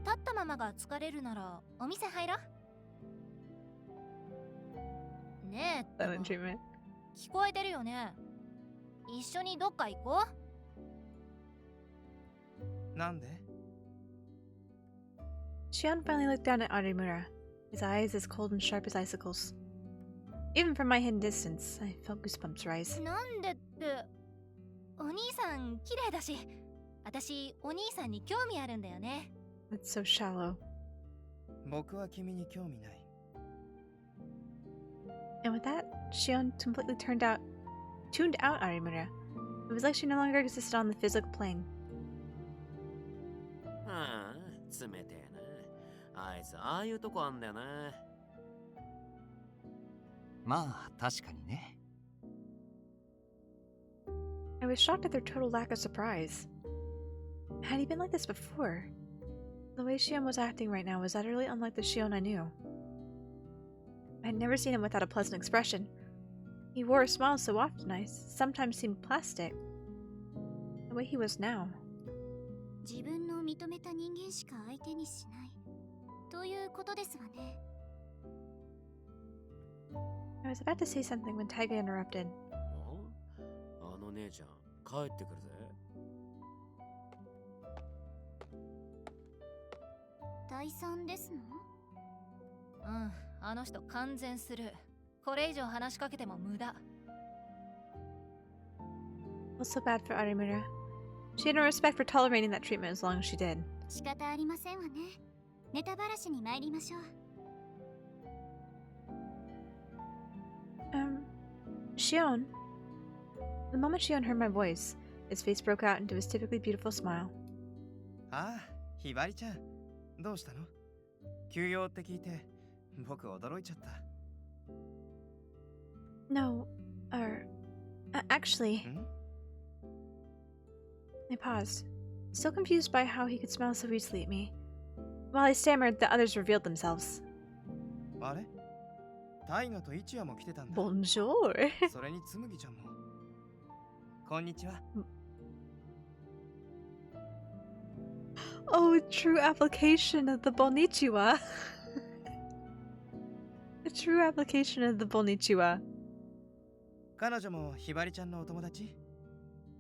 立ったままが疲れるならお店入ら？ねえ、 Silent treatment. 聞こえてるよね。一緒にどっか行こう。なんで？ Shion finally looked down at Arimura, his eyes as cold and sharp as icicles. Even from my hidden distance, I felt goosebumps rise. なんでって、お兄さん綺麗だし、私お兄さんに興味あるんだよね。That's so shallow. 僕は君に興味ない。 And with that, Shion completely tuned out Arimura. It was like she no longer existed on the physical plane. ああ、冷てえな。あいつああいうとこあんだよな。まあ確かにね。 I was shocked at their total lack of surprise. Had he been like this before? The way Shion was acting right now was utterly unlike the Shion I knew. I'd never seen him without a pleasant expression. He wore a smile so often I sometimes seemed plastic. The way he was now. 自分の認めた人間しか相手にしないということですわね。 I was about to say something when Taiga interrupted. あの姉ちゃん帰ってくるぜ。第三ですの？うん、あの人完全する。これ以上話しかけても無駄。I felt so bad for Arimura. She had no respect for tolerating that treatment as long as she did. 仕方ありませんわね。ネタばらしに参りましょう。Shion. The moment Shion heard my voice, his face broke out into his typically beautiful smile. ああ、ひばりちゃん。どうしたの？休養って聞いて、僕驚いちゃった。No, actually... ん？ I paused, still confused by how he could smile so easily at me. While I stammered, the others revealed themselves. あれ？タイガと一夜も来てたんだ。 Bonjour! それにつむぎちゃんも。こんにちは。 Oh, true application of the Bonichiwa. A true application of the Bonnichiwa. 彼女もひばりちゃんのお友達？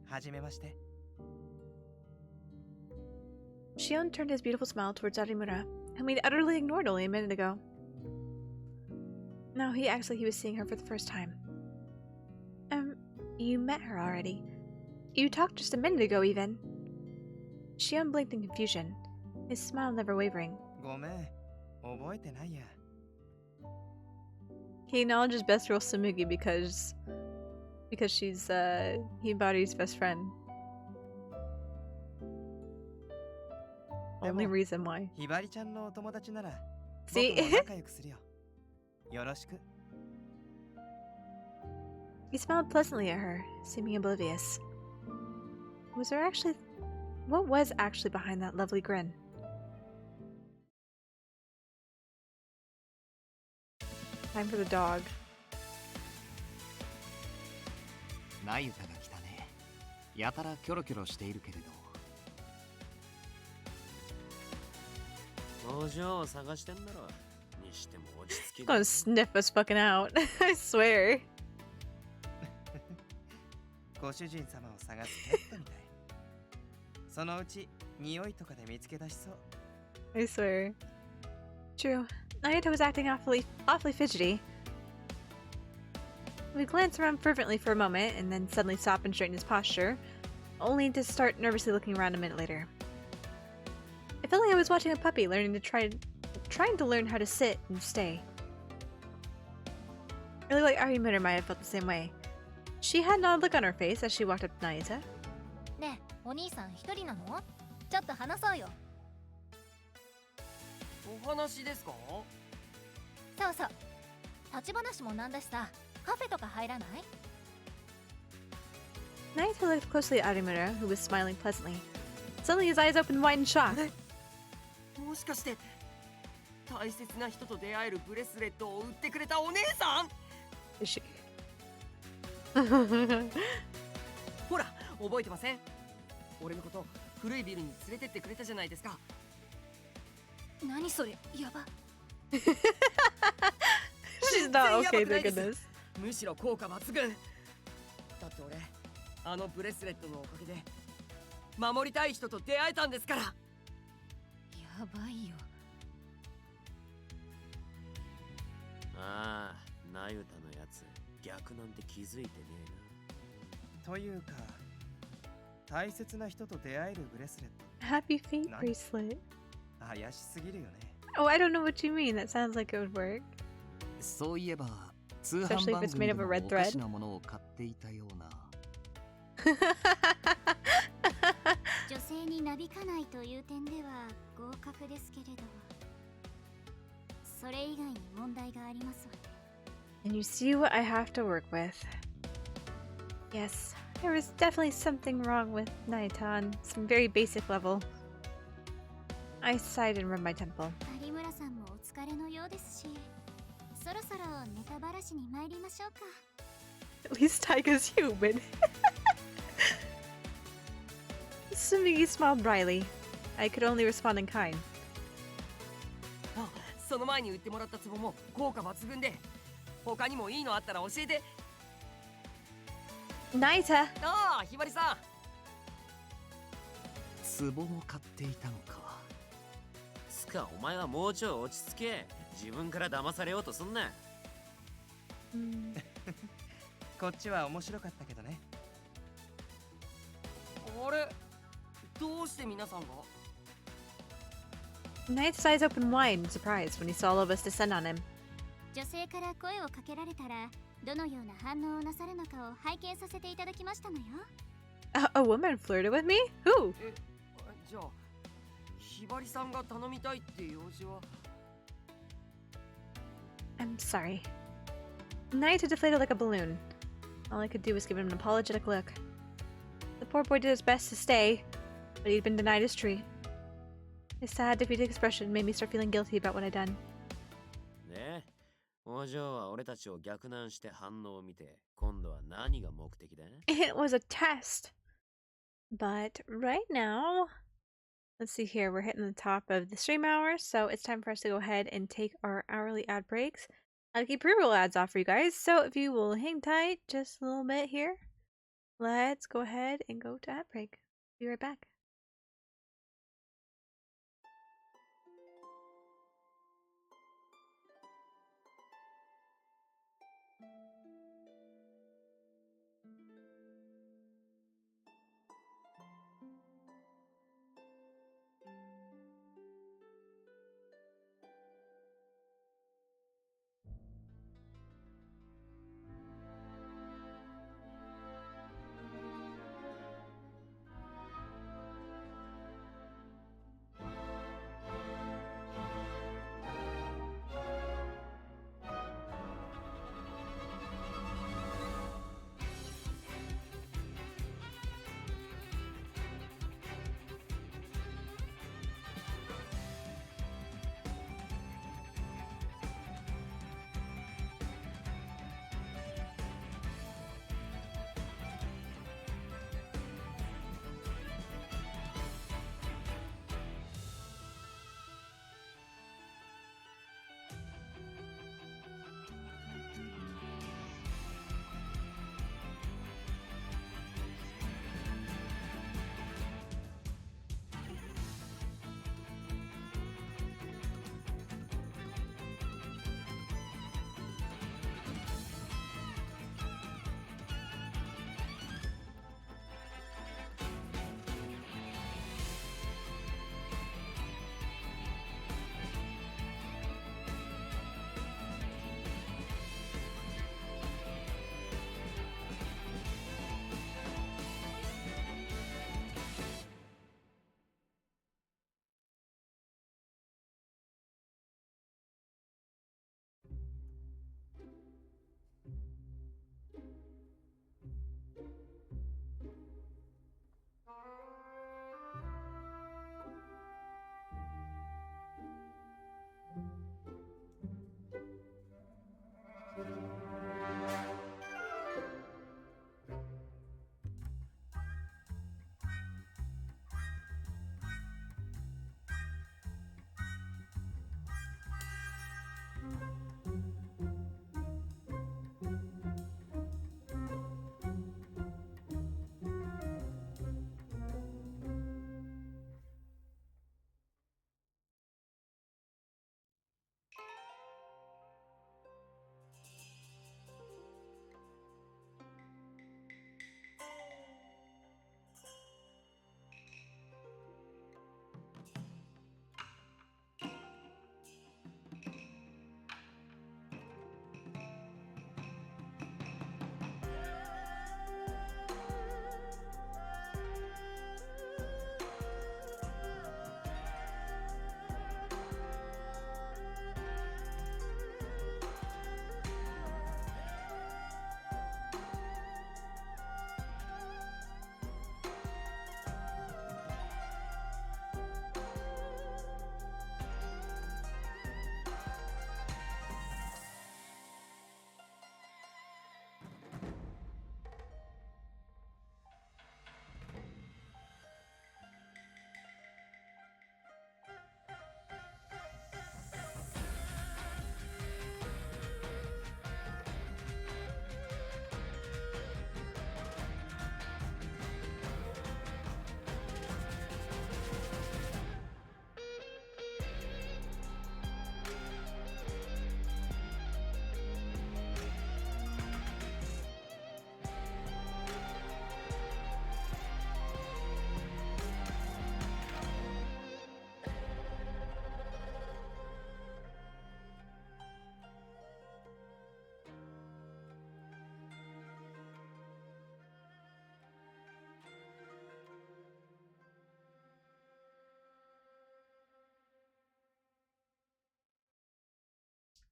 はじめまして。Shion turned his beautiful smile towards Arimura, whom he'd utterly ignored only a minute ago. Now he acts like he was seeing her for the first time. You met her already. You talked just a minute ago, even. Shion blinked in confusion, his smile never wavering. ごめん、覚えてないや。He acknowledges best girl Sumugi because she's Hibari's best friend. Only reason why. ひばりちゃんのお友達なら、 See? 僕も仲良くするよ。よろしく。 He smiled pleasantly at her, seeming oblivious. What was actually behind that lovely grin? Time for the dog. ナユタが来たね。やたらキョロキョロしているけれど。お嬢を探してんだろ。にしても落ち着き Gonna sniff us fucking out. I swear. ご主人様を探すペットみたい。そのうち匂いとかで見つけ出しそう。I swear. True. Nayuta was acting awfully fidgety. We glanced around fervently for a moment and then suddenly stopped and straightened his posture, only to start nervously looking around a minute later. I felt like I was watching a puppy trying to learn how to sit and stay. Really like Arimura might have felt the same way. She had an odd look on her face as she walked up to Nayuta. ねえ、お兄さん一人なの？ちょっと話そうよ。お話ですか？そうそう。立ち話もなんだしさ、カフェとか入らない？ Nayuta looked closely at Arimura, who was smiling pleasantly. Suddenly his eyes opened wide in shock. もしかして大切な人と出会えるブレスレットを売ってくれたお姉さん？ Is she? ほら、覚えてません？俺のこと古いビルに連れてってくれたじゃないですか。何それ、やば。She's not okay, thank goodness. むしろ効果抜群。だって俺、あのブレスレットのおかげで守りたい人と出会えたんですから。やばいよ。ああ、ナユタのやつ逆なんて気づいてねえな。というか、大切な人と出会えるブレスレット。Happy Fate bracelet. 怪しすぎるよね。Oh, I don't know what you mean. That sounds like it would work. そういえば、通販番組でもおかしなものを買っていたような。女性になびかないという点では合格ですけれど、それ以外に問題がありますわね。And you see what I have to work with. Yes, there was definitely something wrong with Nayuta on some very basic level. I sighed and rubbed my temple. 有村さんもお疲れのようですし、そろそろネタばらしに参りましょうか。At least Taiga's human. Sumigi smiled wryly. I could only respond in kind. あ、その前に売ってもらった壺も効果抜群で、他にもいいのあったら教えて。Nayuta! ああ、ひばりさん。壺も買っていたのか。つか、お前はもうちょい落ち着け。自分から騙されようとすんな。こっちは面白かったけどね。あれ、どうして皆さんが？ Nayuta's eyes opened wide in surprise when he saw all of us descend on him. 女性から声をかけられたらどのような反応をなさるのかを拝見させていただきましたのよ。A woman flirted with me? Who? じゃあ、ひばりさんが頼みたいって用事は？ I'm sorry. Nayuta deflated like a balloon. All I could do was give him an apologetic look. The poor boy did his best to stay, but he'd been denied his treat. His sad, defeated expression made me start feeling guilty about what I'd done. ねえ、お嬢は俺たちを逆難して反応を見て、今度は何が目的だ？ It was a test. But right now, let's see here, we're hitting the top of the stream hour, so it's time for us to go ahead and take our hourly ad breaks. I'll keep pre-roll ads off for you guys, so if you will hang tight just a little bit here, let's go ahead and go to ad break. Be right back.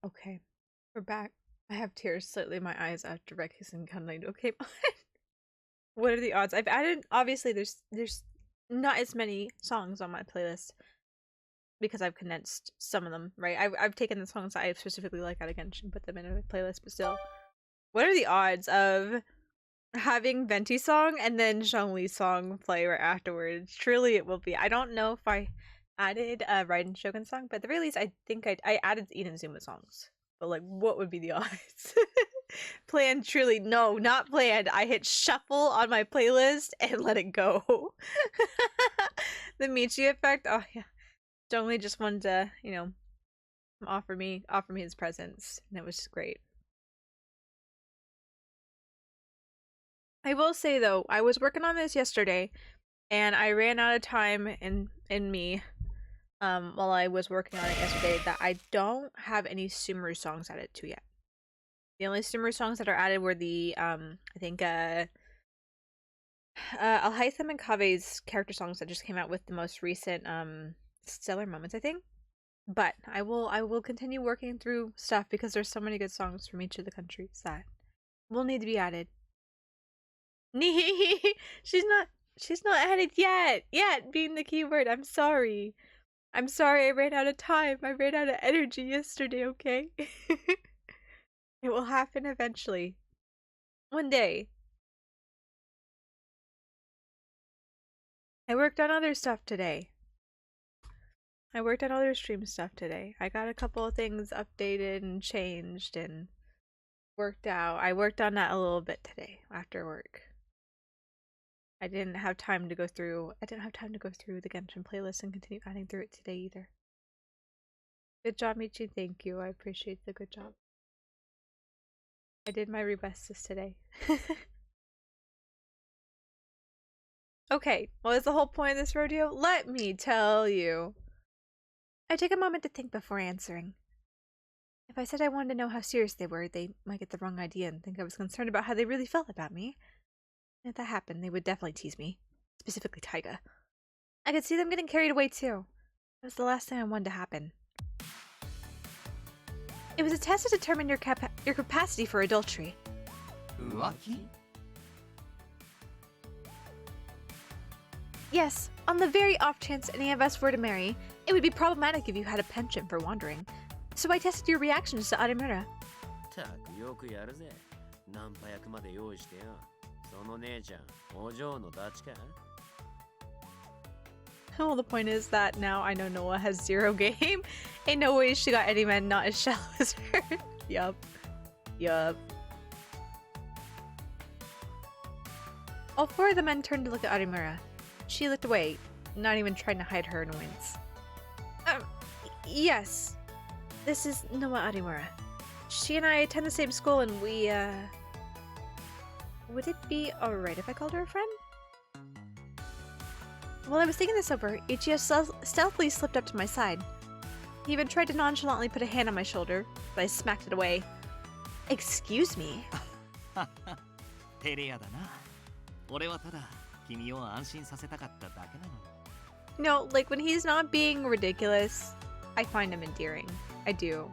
Okay, we're back. I have tears slightly in my eyes after Rex and Kunlado came on. What are the odds? I've added, obviously there's not as many songs on my playlist because I've condensed some of them, right? I've taken the songs that I specifically like out of Genshin and put them in a playlist, but still. What are the odds of having Venti song and then Zhongli's song play right afterwards? Truly it will be. I don't know if I added Raiden Shogun song, but at the very least I think I added Inazuma songs. but like, what would be the odds? Planned, truly, no, not planned. I hit shuffle on my playlist and let it go. The Michi effect. Oh yeah, Dongli just wanted to, you know, offer me his presence, and it was great. I will say though, I was working on this yesterday, and I ran out of time in me. While I was working on it yesterday, that I don't have any Sumeru songs added to yet. The only Sumeru songs that are added were the I think Alhaitham and Kave's character songs that just came out with the most recent Stellar Moments, I think. But I will continue working through stuff because there's so many good songs from each of the countries that will need to be added. she's not added yet being the keyword. I'm sorry I ran out of time. I ran out of energy yesterday, okay? It will happen eventually. One day. I worked on other stuff today. I worked on other stream stuff today. I got a couple of things updated and changed and worked out. I worked on that a little bit today after work. I didn't have time to go through the Genshin playlist and continue adding through it today either. Good job, Michi. Thank you. I appreciate the good job. I did my rebestus today. Okay, what is the whole point of this rodeo? Let me tell you. I took a moment to think before answering. If I said I wanted to know how serious they were, they might get the wrong idea and think I was concerned about how they really felt about me. And if that happened, they would definitely tease me. Specifically Taiga. I could see them getting carried away too. It was the last thing I wanted to happen. It was a test to determine your capacity for adultery. Uwaki? Yes, on the very off chance any of us were to marry, it would be problematic if you had a penchant for wandering. So I tested your reactions to Arimura. たくよくやるぜ。ナンパ役まで用意してよ。その姉ちゃん、お嬢のダチか? Well, the point is that now I know Noah has 0 game. Ain't no way she got any men not as shallow as her. Yup. All 4 of the men turned to look at Arimura. She looked away, not even trying to hide her annoyance. Yes. This is Noah Arimura. She and I attend the same school and we, Would it be alright if I called her a friend? While I was thinking this over, Ichigo stealthily slipped up to my side. He even tried to nonchalantly put a hand on my shoulder, but I smacked it away. Excuse me? 照れ屋だな。俺はただ君を安心させたかっただけなの。 No, like when he's not being ridiculous, I find him endearing. I do.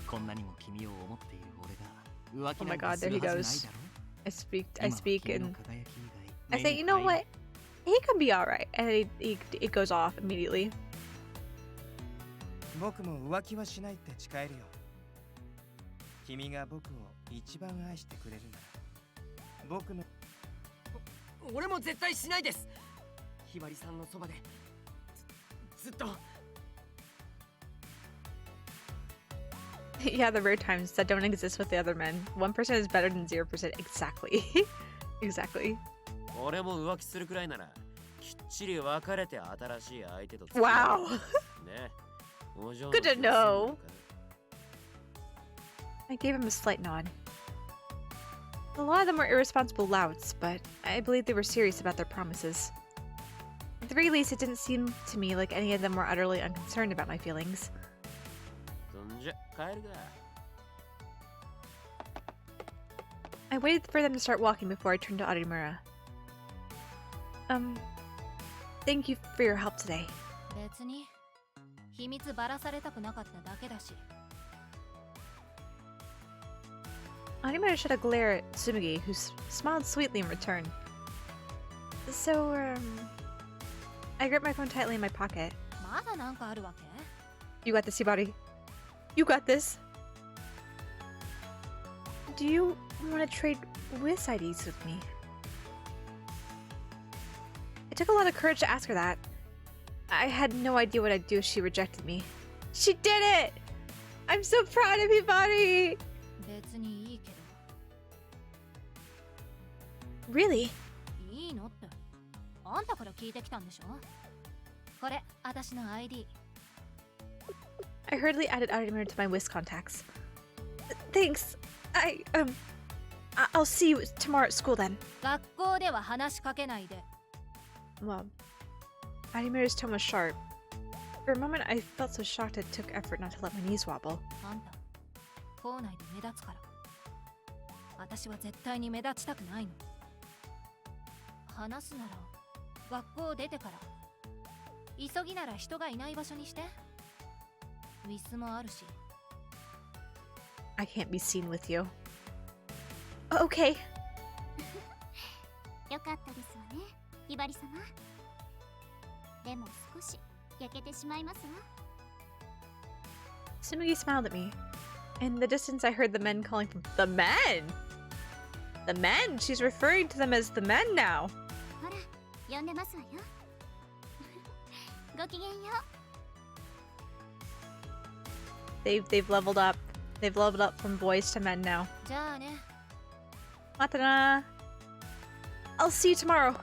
こんなにも君を思っている俺が浮 Oh 気 my なん god, て there す he るはずない goes. だろ。 I speak and 今は君の輝き以 I 外 say, you know what? He could be alright. And it goes off immediately. 僕も浮気はしないって誓えるよ。君が僕を一番愛してくれるなら、僕の俺も絶対しないです。ひばりさんのそばでずっと。Yeah, the rare times that don't exist with the other men. 1% is better than 0%. Exactly. Exactly. 俺も浮気するくらいならきっちり別れて新しい相手と Wow. ね。Good Good to know. I gave him a slight nod. A lot of them were irresponsible louts, but I believe they were serious about their promises. At the very least, it didn't seem to me like any of them were utterly unconcerned about my feelings. そんじゃ帰るか。 I waited for them to start walking before I turned to Arimura. Thank you for your help today. 別に秘密ばらされたくなかっただけだし。 Arimura shot a glare at Tsumugi, who smiled sweetly in return. So, I gripped my phone tightly in my pocket. まだなんかあるわけ? You got this, Hibari. You got this. Do you want to trade whiz IDs with me? It took a lot of courage to ask her that. I had no idea what I'd do if she rejected me. She did it! I'm so proud of you, buddy! 別にいいけど。 Really? いいのって。あんたから聞いてきたんでしょ。これ、私の ID。 I hurriedly added Arimer to my Whisk contacts. Thanks. I'll see you tomorrow at school then. 学校では話しかけないで。 Well, Arimer's tone was sharp. For a moment, I felt so shocked it took effort not to let my knees wobble. あんた、校内で目立つから。私は絶対に目立ちたくないの。話すなら、学校出てから。急ぎなら人がいない場所にして。ウィスもあるし。I can't be seen with you. Okay. よかったですわね、ひばり様。でも少し焼けてしまいますわ。 Tsumugi smiled at me. In the distance, I heard the men calling from the men. The men. She's referring to them as the men now. ほら、呼んでますわよ。ごきげんよう。 They've leveled up. They've leveled up from boys to men now. じゃあね。 Matana. I'll see you tomorrow.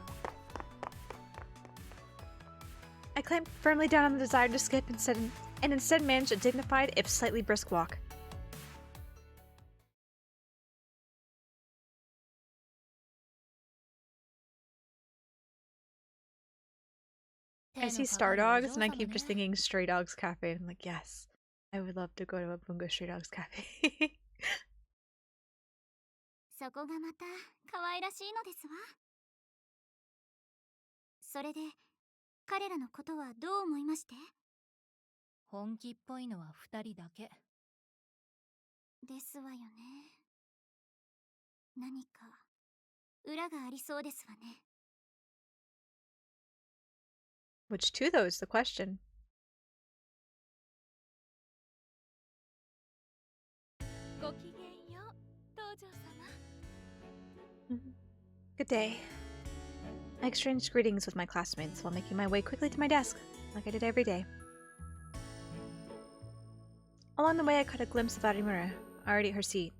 I clamped firmly down on the desire to skip and instead managed a dignified, if slightly brisk walk. I see star dogs and I keep just thinking Stray Dogs Cafe. I'm like, yes, I would love to go to a Bungo Stray Dogs Cafe. そこがまた可愛らしいのですわ。それで彼らのことはどう思いまして？本気っぽいのは2人だけ。ですわよね。何か裏がありそうですわね。 Which two, though, is the question. ごきげんよう、道場様。 Good day. I exchanged greetings with my classmates while making my way quickly to my desk, like I did every day. Along the way, I caught a glimpse of Arimura, already at her seat.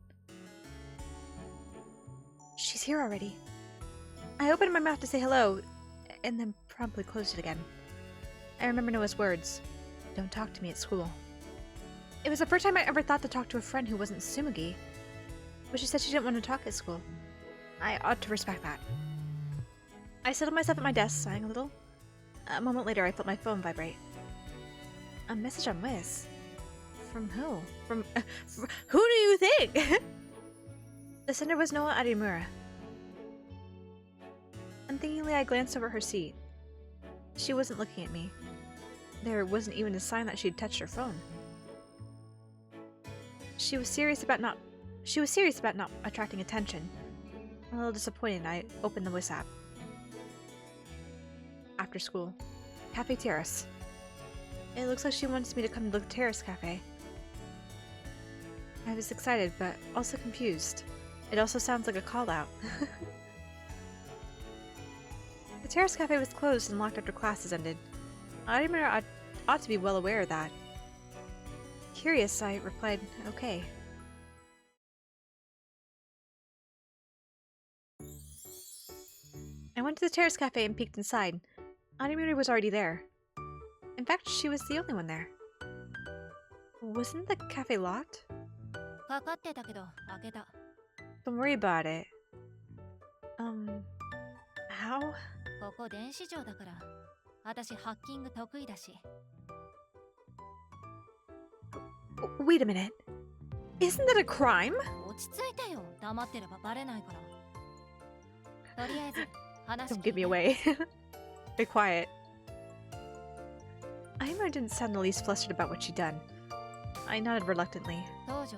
She's here already. I opened my mouth to say hello, and then promptly closed it again. I remember Noah's words, "Don't talk to me at school." It was the first time I ever thought to talk to a friend who wasn't Tsumugi, but she said she didn't want to talk at school. I ought to respect that. I settled myself at my desk, sighing a little. A moment later, I felt my phone vibrate. A message on Wiz. From who? From who do you think? The sender was Noah Arimura. Unthinkingly, I glanced over her seat. She wasn't looking at me. There wasn't even a sign that she'd touched her phone. She was serious about not attracting attention. A little disappointed, I opened the Wiz app. After school. Cafe Terrace. It looks like she wants me to come to the Terrace Cafe. I was excited, but also confused. It also sounds like a call-out. The Terrace Cafe was closed and locked after classes ended. Arimura ought to be well aware of that. Curious, I replied, okay. I went to the Terrace Cafe and peeked inside. Arimura was already there. In fact, she was the only one there. Wasn't the cafe locked? かかってたけど開けた。 Don't worry about it. How? ここ電子錠だから。私ハッキング得意だし。 Wait a minute. Isn't that a crime? 落ち着いてよ。黙ってればバレないから。とりあえず話 Don't give me away. Be quiet. Aimara didn't sound the least flustered about what she'd done. I nodded reluctantly. 道場さ、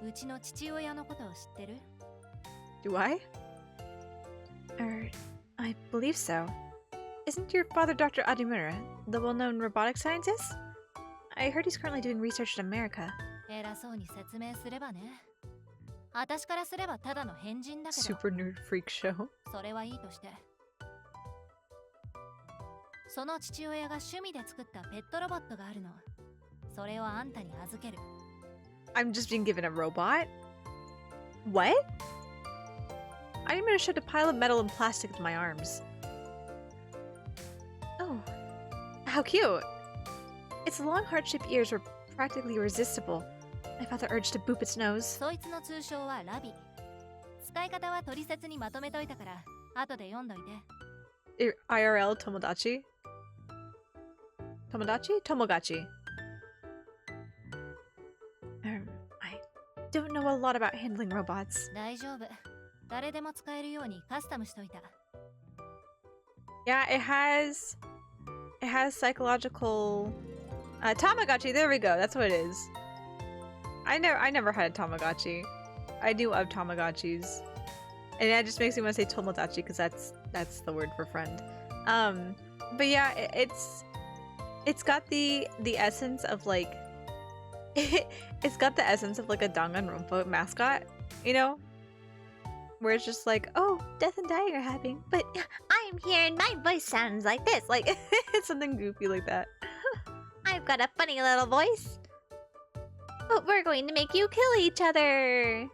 うちの父親のことを知ってる？ Do I? I believe so. Isn't your father Dr. Adimura, the well-known robotic scientist? I heard he's currently doing research in America. 偉そうに説明すればね。私からすればただの変人だけど。 Super nerd freak show. それはいいとして。その父親が趣味で作ったペットロボットがあるの。それをあんたに預ける。 I'm just being given a robot? What? I'm gonna shift a pile of metal and plastic with my arms. Oh, how cute! Its long heart-shaped ears were practically irresistible. I felt the urge to boop its nose. そいつの通称はラビ。使い方は取説にまとめといたから後で読んどいて。 IRL Tomodachi? Tomodachi? Tomogachi. I don't know a lot about handling robots. 大丈夫。誰でも使えるようにカスタムしといた。 Yeah, it has psychological Tamagotchi, there we go, that's what it is. I never had a Tamagotchi. I knew of Tamagotchis. And that just makes me want to say Tomodachi because that's the word for friend. But yeah, it's got the essence of like it's got the essence of like a Danganronpa mascot, you know? Where it's just like, oh, death and dying are happening, but I'm here and my voice sounds like this. Like, it's something goofy like that. I've got a funny little voice. But we're going to make you kill each other.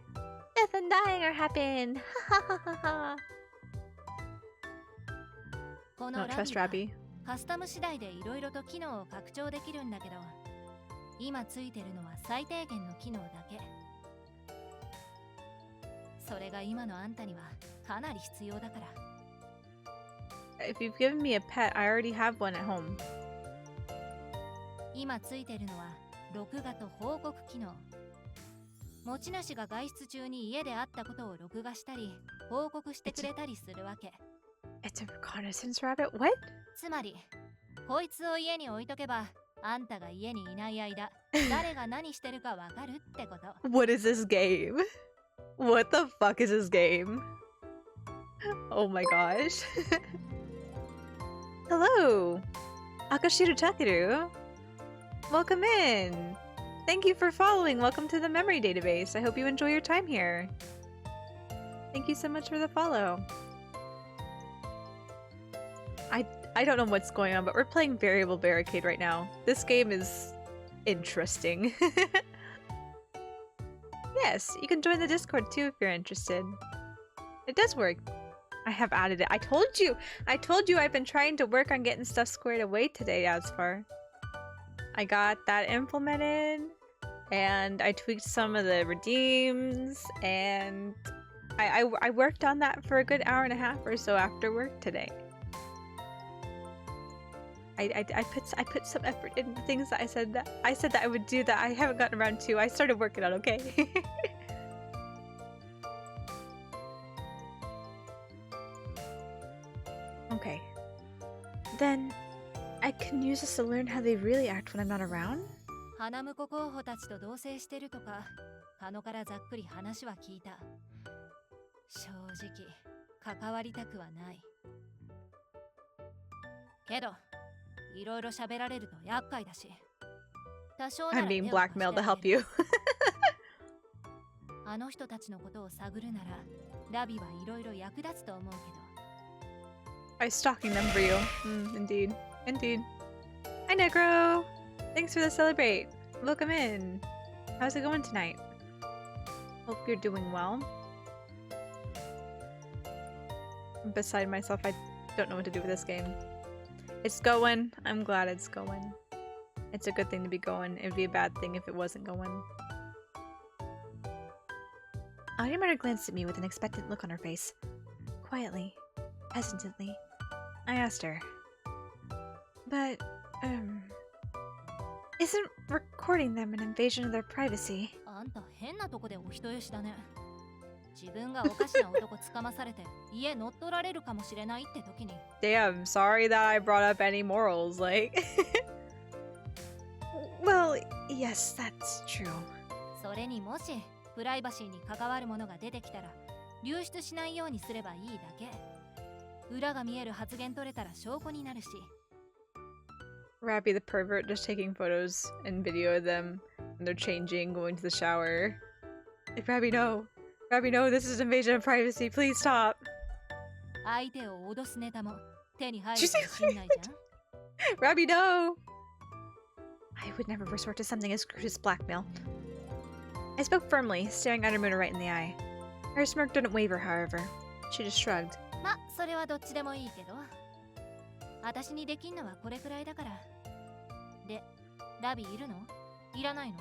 Death and dying are happening. Ha ha ha ha. この Don't ラ trust ビ Rabby. はカスタム次第でいろいろと機能を拡張できるんだけど、今ついてるのは最低限の機能だけ。それが今のあんたにはかなり必要だから。 If you've given me a pet, I already have one at home. 今ついてるのは録画と報告機能。持ち主が外出中に家であったことを録画したり報告してくれたりするわけ。 It's a reconnaissance rabbit? What? つまりこいつを家に置いとけばあんたが家にいない間誰が何してるかわかるってこと。 What is this game? What the fuck is this game? Oh my gosh. Hello! Akashiro Takeru! Welcome in! Thank you for following! Welcome to the memory database! I hope you enjoy your time here! Thank you so much for the follow! I don't know what's going on, but we're playing Variable Barricade right now. This game is interesting. Yes, you can join the Discord too if you're interested. It does work. I have added it. I told you I've been trying to work on getting stuff squared away today, Asfar. I got that implemented, and I tweaked some of the redeems, and I worked on that for a good hour and a half or so after work today. I put some effort into things that I said that I would do that I haven't gotten around to. I started working on, okay? Okay. Then I can use this to learn how they really act when I'm not around? 花婿候補たちと同棲してるとか、カノからざっくり話は聞いた。正直、関わりたくはない。けど、いろいろ喋られると厄介だし。多少なら I'm 手 being を貸して blackmailed to あ help げる。 you. あの人たちのことを探るなら、ラビはいろいろ役立つと思うけど。By stalking them for you. Indeed. Indeed. Hi, Negro! Thanks for the celebrate. Welcome in. How's it going tonight? Hope you're doing well. I'm beside myself. I don't know what to do with this game. It's going. I'm glad it's going. It's a good thing to be going. It'd be a bad thing if it wasn't going. Audemars glanced at me with an expectant look on her face. Quietly, hesitantly, I asked her. But, isn't recording them an invasion of their privacy? あんた変なとこでお人よしだね。自分がおかしな男つかまされて家乗っ取られるかもしれないって時に。Damn, sorry that I brought up any morals, like... Well, yes, that's true. それにもしプライバシーに関わるものが出てきたら流出しないようにすればいいだけ。裏が見える発言取れたら証拠になるし。Rappy the pervert just taking photos and video of them and they're changing, going to the shower. Like, Rappy, no! Rappy, no, this is an invasion of privacy, please stop! 相手を脅すネタも手に入るかもしんないじゃん。Rappy, no! I would never resort to something as crude as blackmail. I spoke firmly, staring Arimura right in the eye. Her smirk didn't waver, however. She just shrugged. ま、それはどっちでもいいけど。私にできんのはこれくらいだから。で、ラビいるの？いらないの？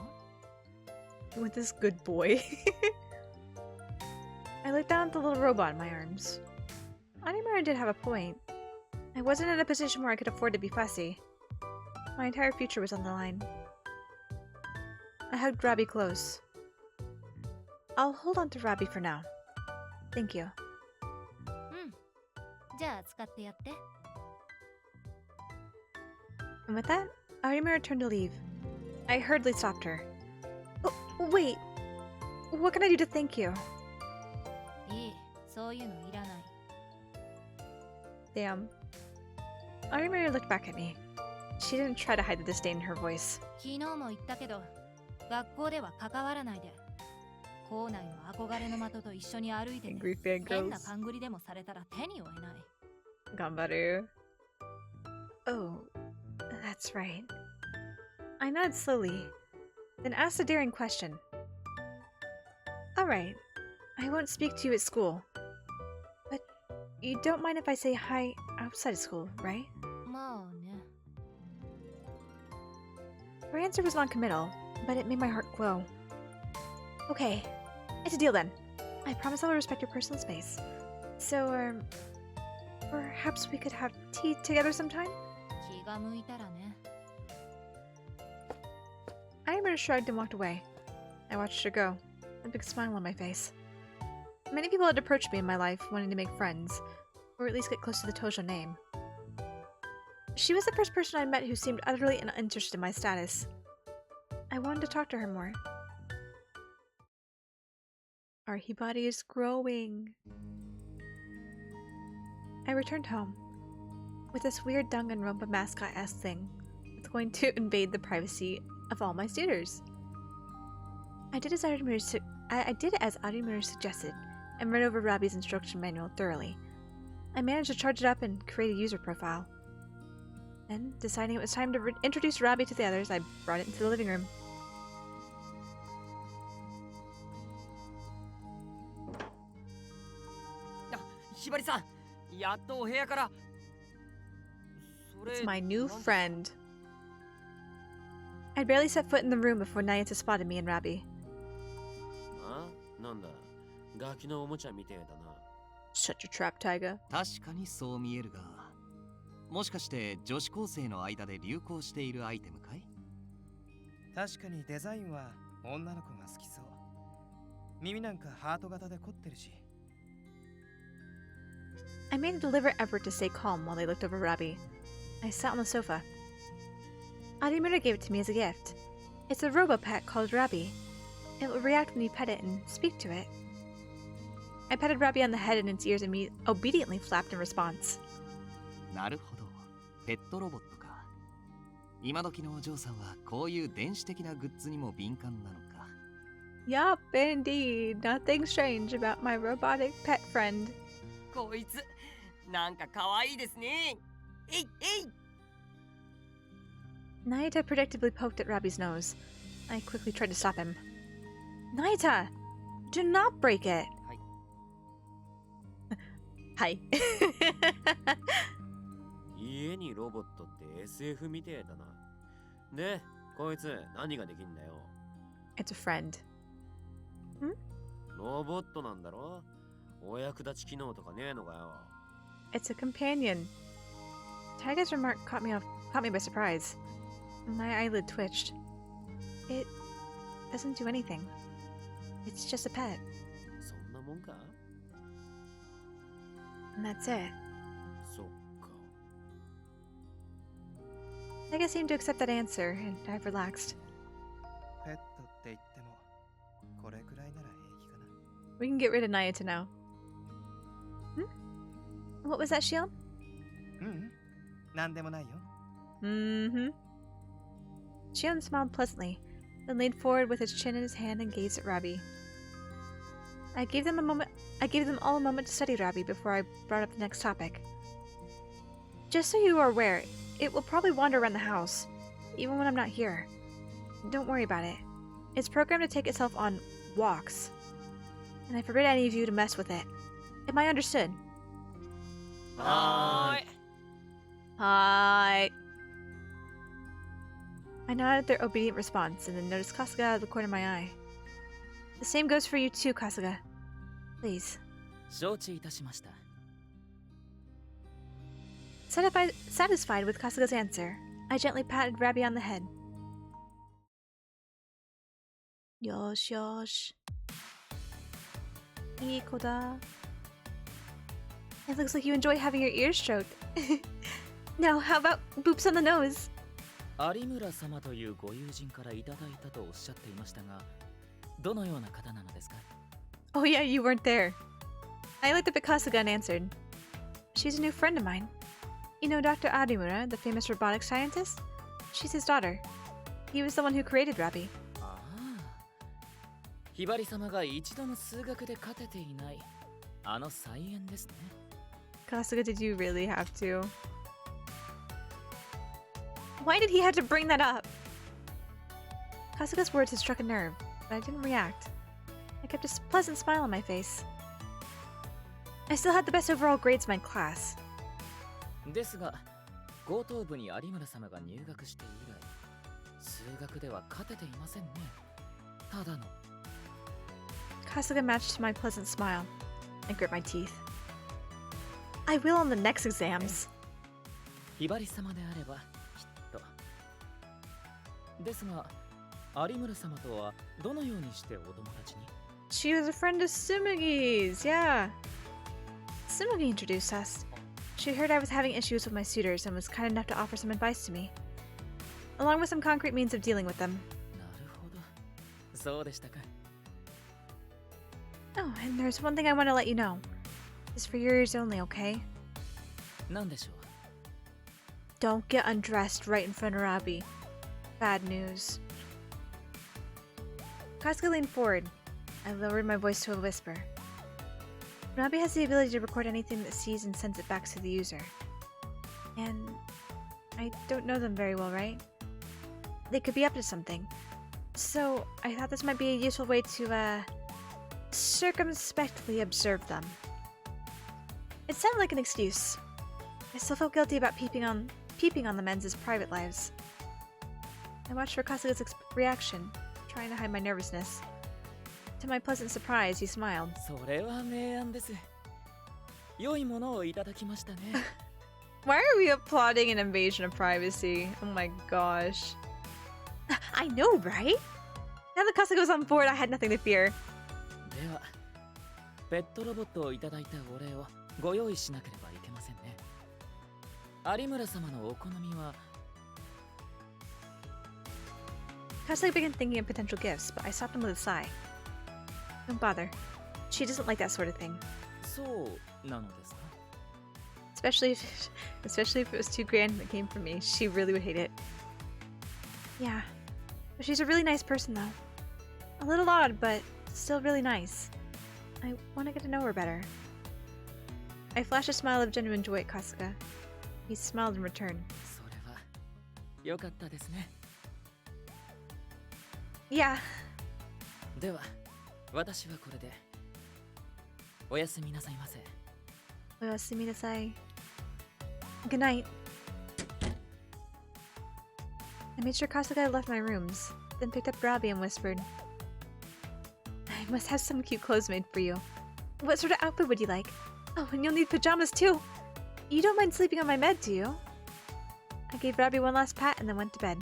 With this good boy. I looked down at the little robot in my arms. Arimura did have a point. I wasn't in a position where I could afford to be fussy. My entire future was on the line. I hugged Robbie close. I'll hold on to Robbie for now. Thank you. うん。じゃあ使ってやって。 And with that, Arimura turned to leave. I hurriedly stopped her. Oh, wait! What can I do to thank you? いい、そういうのいらない。 Damn. Arimura looked back at me. She didn't try to hide the disdain in her voice. 昨日も言ったけど、学校では関わらないで。校内の憧れの的と一緒に歩いてて、 Angry 変な fangirls. 勘繰りでもされたら手に負えない。 Gambaru. Oh, that's right. I nodded slowly, then asked a daring question. Alright, I won't speak to you at school. But you don't mind if I say hi outside of school, right? まあね。 Her answer was non-committal, but it made my heart glow. Okay, it's a deal then. I promise I will respect your personal space. So, perhaps we could have tea together sometime? 気が向いたらね。 Arimura shrugged and walked away. I watched her go, a big smile on my face. Many people had approached me in my life wanting to make friends, or at least get close to the Tojo name. She was the first person I met who seemed utterly uninterested in my status. I wanted to talk to her more. Our Hibari is growing. I returned home with this weird Danganronpa mascot-esque thing that's going to invade the privacy of all my suitors. I did as Arimura suggested and read over Robbie's instruction manual thoroughly. I managed to charge it up and create a user profile. Then, deciding it was time to introduce Robbie to the others, I brought it into the living room. Hibari-san, やっとお部屋から。それ It's my new friend. I'd barely set foot in the room before Nayata spotted me and Robbie. あ、なんだ。ガキのおもちゃみてえだな。 Shut your trap, Taiga. 確かにそう見えるが、もしかして女子高生の間で流行しているアイテムかい？確かにデザインは女の子が好きそう。耳なんかハート型で凝ってるし。I made a deliberate effort to stay calm while they looked over Robbie. I sat on the sofa. Arimura gave it to me as a gift. It's a robo-pet called Robbie. It will react when you pet it and speak to it. I patted Robbie on the head and its ears obediently flapped in response. なるほど、ペットロボットか。今時のお嬢さんはこういう電子的なグッズにも敏感なのか。Yup, indeed. Nothing strange about my robotic pet friend. こいつ、なんか可愛いですね。えいえい。Nayata predictably poked at Robbie's nose. I quickly tried to stop him. Nayata! Do not break it! Hi. 家にロボットって SF みてえだな。で、こいつ何ができんだよ。 It's a friend. ロボットなんだろ？お役立ち機能とかねえのかよ。 It's a companion. Taiga's remark caught me by surprise. My eyelid twitched. It doesn't do anything. It's just a pet. そんなもんか？ And that's it. そっか。 Taiga seemed to accept that answer, and I've relaxed. ペットって言ってもこれくらいなら平気かな。 We can get rid of Nayata now. What was that, Shion? なんでもないよ。Mm-hmm. Shion smiled pleasantly, then leaned forward with his chin in his hand and gazed at Robbie. I gave them all a moment to study Robbie before I brought up the next topic. Just so you are aware, it will probably wander around the house. even when I'm not here. Don't worry about it. It's programmed to take itself on walks. And I forbid any of you to mess with it. Am I understood? Hi. Hi. I nodded their obedient response and then noticed Kasuga out of the corner of my eye. The same goes for you too, Kasuga. Please. 承知いたしました。 Satisfied with Kasuga's answer, I gently patted Rabi on the head. Yosh yosh. Ikoda. It looks like you enjoy having your ears stroked. Now, how about boops on the nose? 有村様というご友人からいただいたとおっしゃっていましたが、どのような方なのですか? Oh yeah, you weren't there. I looked up at Kasuga and answered. She's a new friend of mine. You know Dr. Arimura, the famous robotics scientist? She's his daughter. He was the one who created Rabi. ああ、ひばり様が一度も数学で勝てていないあの菜園ですね。 Kasuga, did you really have to? Why did he have to bring that up? Kasuga's words had struck a nerve, but I didn't react. I kept a pleasant smile on my face. I still had the best overall grades in my class. ですが、高等部に有村様が入学して以来、数学では勝てていませんね。ただの。 Kasuga matched my pleasant smile. I grit my teeth. I will on the next exams. ひばり様であればきっと。ですが、有村様とはどのようにしてお友達に? She was a friend of Tsumugi's, yeah. Tsumugi introduced us. She heard I was having issues with my suitors and was kind enough to offer some advice to me, along with some concrete means of dealing with them. なるほど。そうでしたか。 Oh, and there's one thing I want to let you know. It's for your ears only, okay? なんでしょう? Don't get undressed right in front of Rabi. Bad news. Kasuga leaned forward. I lowered my voice to a whisper. Rabi has the ability to record anything that sees and sends it back to the user. And I don't know them very well, right? They could be up to something. So I thought this might be a useful way to, circumspectly observe them. It sounded like an excuse. I still felt guilty about peeping on the men's private lives. I watched for Kasuga's reaction, trying to hide my nervousness. To my pleasant surprise, he smiled. それは明暗です。良いものをいただきましたね。 Why are we applauding an invasion of privacy? Oh my gosh. I know, right? Now that Kasuga's on board, I had nothing to fear. では、ペットロボットをいただいたお礼をご用意しなければいけませんね。有村様のお好みは Kasuga began thinking of potential gifts, but I stopped him with a sigh. Don't bother. She doesn't like that sort of thing. そうなのですか? Especially if it was too grand and it came from me. She really would hate it. Yeah. But she's a really nice person, though. A little odd, but still really nice. I want to get to know her better. I flashed a smile of genuine joy at Kasuga. He smiled in return. それは良かったですね。 Yeah. では、私はこれで。おやすみなさいませ。 Oyasumi nasai. Good night. I made sure Kasuga had left my rooms, then picked up Rabi and whispered, I must have some cute clothes made for you. What sort of outfit would you like? Oh, and you'll need pajamas too. You don't mind sleeping on my bed, do you? I gave Rabi one last pat and then went to bed.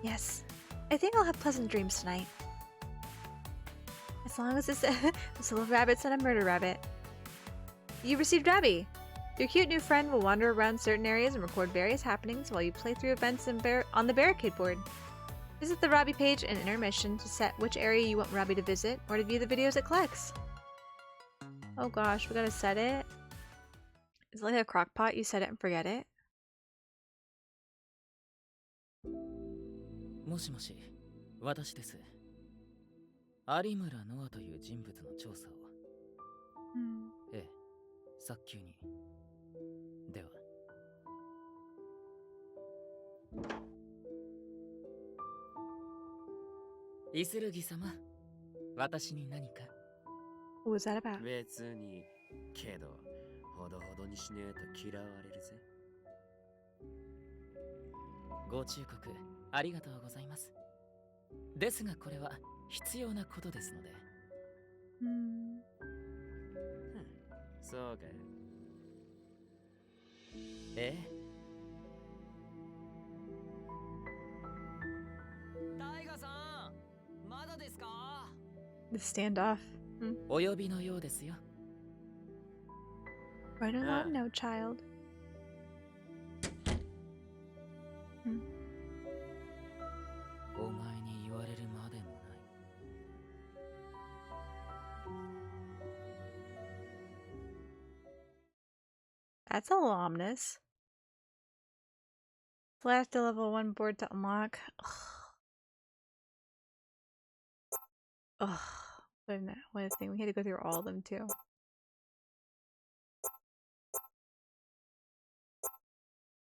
Yes, I think I'll have pleasant dreams tonight. As long as this little rabbit's not a murder rabbit. You received Rabi! Your cute new friend will wander around certain areas and record various happenings while you play through events on the Barricade board. Visit the Rabi page in intermission to set which area you want Rabi to visit or to view the videos it collects. Oh gosh, we gotta set it? Is it like a crock pot? You set it and forget it? もしもし、私です。有村ノアという人物の調査を。ええ、早急に。では。イスルギ様、私に何か。 What was that about? 別に、けど、ほどほどにしねえと嫌われるぜ。ご忠告ありがとうございます。ですがこれは必要なことですので。そうかよ。ええ。タイガさん、まだですか？ The standoff. お呼びのようですよ。 Right along now, child. お前に言われるまでもない。That's a little ominous. Select a level 1 board to unlock. Ugh. What a thing. We had to go through all of them too.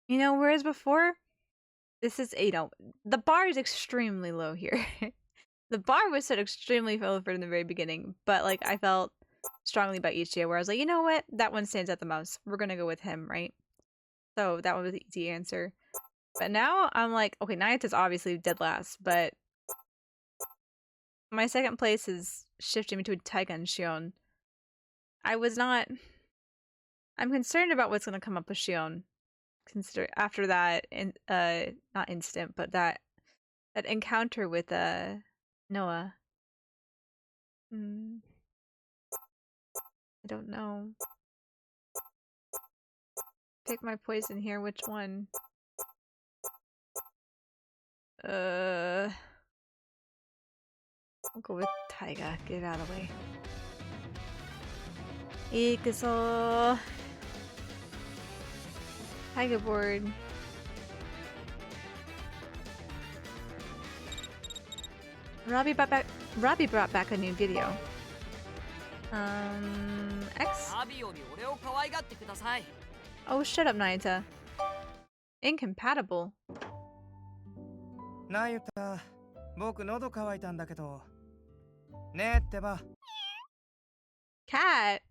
You know, whereas before, this is, you know, the bar is extremely low here. The bar was set extremely low for in the very beginning, but like I felt strongly about Ichigo where I was like, you know what? That one stands out the most. We're gonna go with him, right? So that one was the easy answer. But now I'm like, okay, Nayata's obviously dead last, but my second place is shifting between Taiga and Shion. I'm concerned about what's gonna come up with Shion. Consider after that not instant, but that encounter with Noah. I don't know. Pick my poison here, which one? I'll go with Taiga. Get it out of the way. Ikuso. Taiga board. Robbie brought back a new video. X? Oh, shut up, Naita. Incompatible. なゆた、僕喉乾いたんだけど。ねえってば。Cat?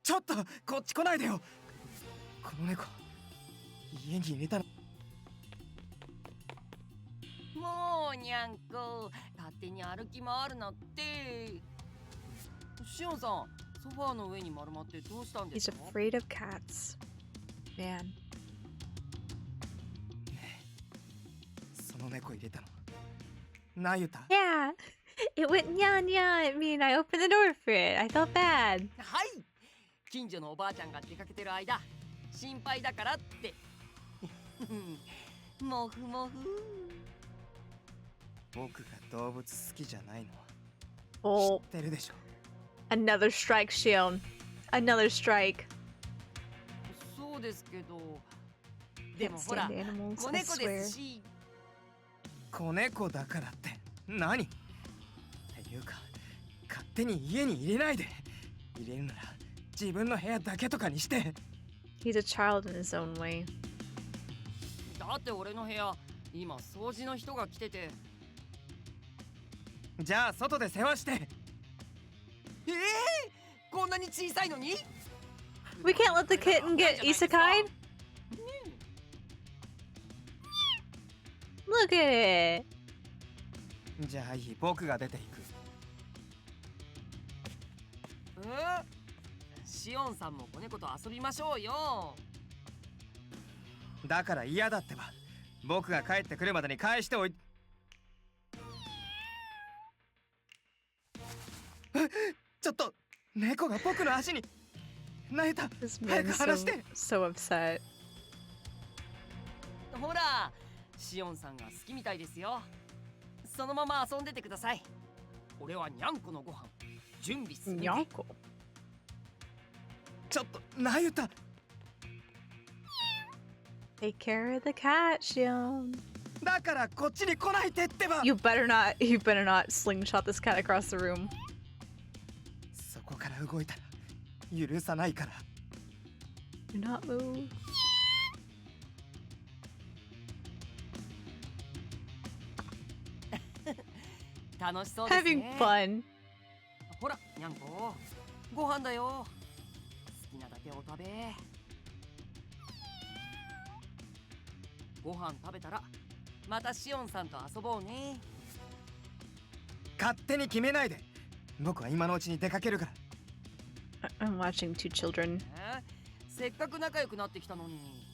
ちょっとこっち来ないでよ。この猫、家に入れたの。もうにゃんこ、勝手に歩き回るなって。シオンさん、ソファーの上に丸まってどうしたんです He's か？ afraid of cats. Man. その猫入れたの。なゆた。Yeah. It went nya nya. I mean, I opened the door for it. I felt bad. はい。近所のおばあちゃんが出かけてる間、心配だからって。もふもふ。僕が動物好きじゃないのは Oh, 知ってるでしょ。 another strike, Shion. Another strike. そうですけど。で Can't もほら、 stand animals, 子 I 猫で swear. すし。子猫だからって何？っていうか、勝手に家に入れないで。入れるなら自分の部屋だけとかにして。 He's a child in his own way. だって俺の部屋、今掃除の人が来てて。じゃあ外で世話して。こんなに小さいのに？ We can't let the kitten get isekai'd? Look at it. じゃあいい、僕が出ていく。シオンさんも子猫と遊びましょうよ。だから嫌だってば。僕が帰ってくるまでに返しておい。ちょっと猫が僕の足に。なえた。 This 早く man's 離して。 so upset. ほら、シオンさんが好きみたいですよ。そのまま遊んでてください。俺はニャンコのご飯準備するね。 Nyako. ちょっとなゆた。 Take care of the cat, Shion. だからこっちに来ないでってば。 You better not slingshot this cat across the room. そこから動いたら許さないから。 Do not move. 楽しそうです Having ね。 fun. ほら、にゃんこ、ご飯だよ。好きなだけお食べ。ご飯食べたら、またシオンさんと遊ぼうね。勝手に決めないで。僕は今のうちに出かけるから。I'm watching two children. せっかく仲良くなってきたのに。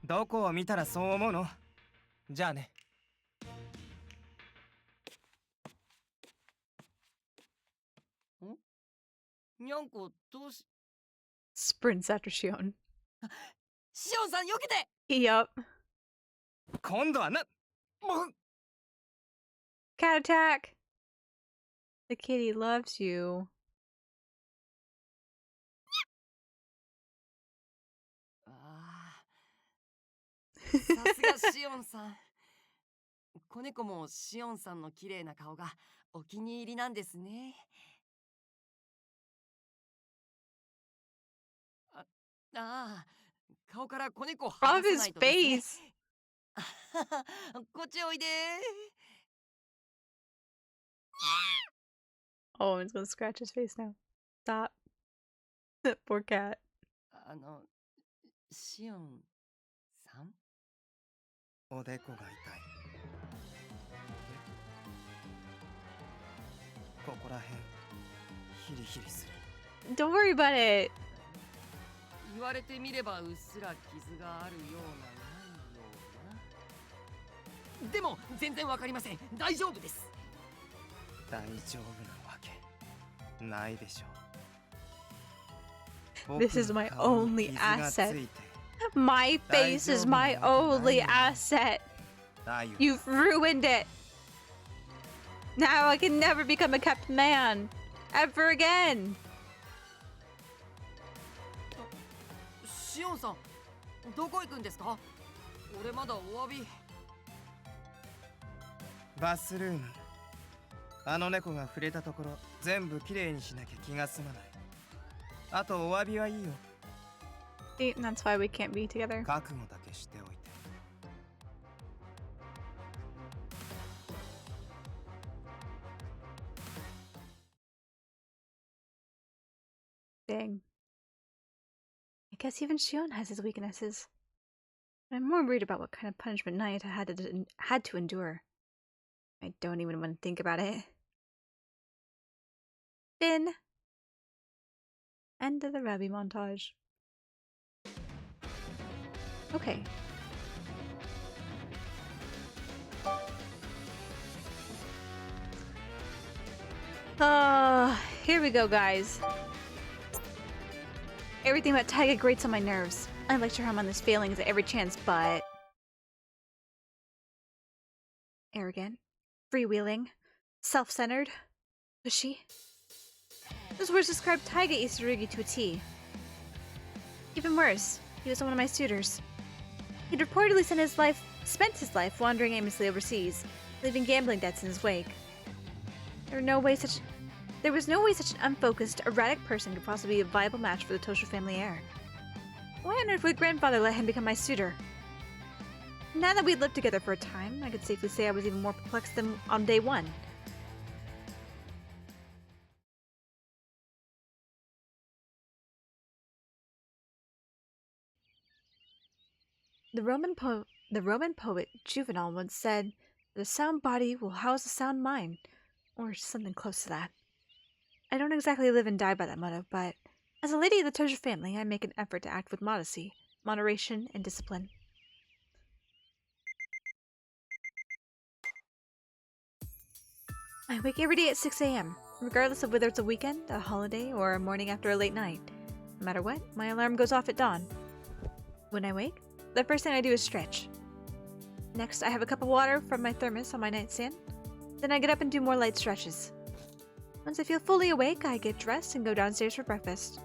どこを見たらそう思うの？じゃあね。にゃんこ、どうし。 Sprints after Shion. シオンさん、避けて。 Yup. 今度はな。Cat attack. The kitty loves you. さすがシオンさん。子猫もシオンさんの綺麗な顔がお気に入りなんですね。ああ、顔から子猫を Off 離さな his いとですね。 face. こっちおいで。 Oh, it's gonna scratch his face now. Stop. Poor cat. シオンさん。おでこが痛い。ここらへんヒリヒリする。 Don't worry about it. 言われてみればうっすら傷があるようなないような。でも全然わかりません。大丈夫です。大丈夫なわけないでしょ。 This is my 僕の顔に only 傷がつ asset. いて My face is my only asset. だよ。 You've ruined it. Now I can never become a kept man. Ever again. シオンさん、どこ行くんですか？俺まだお詫び。バスルーム。あの猫が触れたところ全部きれいにしなきゃ気が済まない。あとお詫びはいいよ。 See, and that's why we can't be together. 覚悟だけしておいて。 Dang. I guess even Shion has his weaknesses. I'm more worried about what kind of punishment Nayata had to endure. I don't even want to think about it. Finn. End of the Rabbi montage. Okay. Here we go, guys. Everything about Taiga grates on my nerves. I lecture him on his failings at every chance, but... arrogant, freewheeling, self-centered, pushy. Those words describe Taiga Isarugi to a T. Even worse, he was one of my suitors. He'd reportedly spent his life wandering aimlessly overseas, leaving gambling debts in his wake. There was no way such an unfocused, erratic person could possibly be a viable match for the Tosho family heir. Why on earth would grandfather let him become my suitor? Now that we'd lived together for a time, I could safely say I was even more perplexed than on day one. The Roman poet Juvenal once said that a sound body will house a sound mind, or something close to that. I don't exactly live and die by that motto, but as a lady of the Tojo family, I make an effort to act with modesty, moderation, and discipline. I wake every day at 6 a.m., regardless of whether it's a weekend, a holiday, or a morning after a late night. No matter what, my alarm goes off at dawn. When I wake, the first thing I do is stretch. Next, I have a cup of water from my thermos on my nightstand. Then I get up and do more light stretches. Once I feel fully awake, I get dressed and go downstairs for breakfast.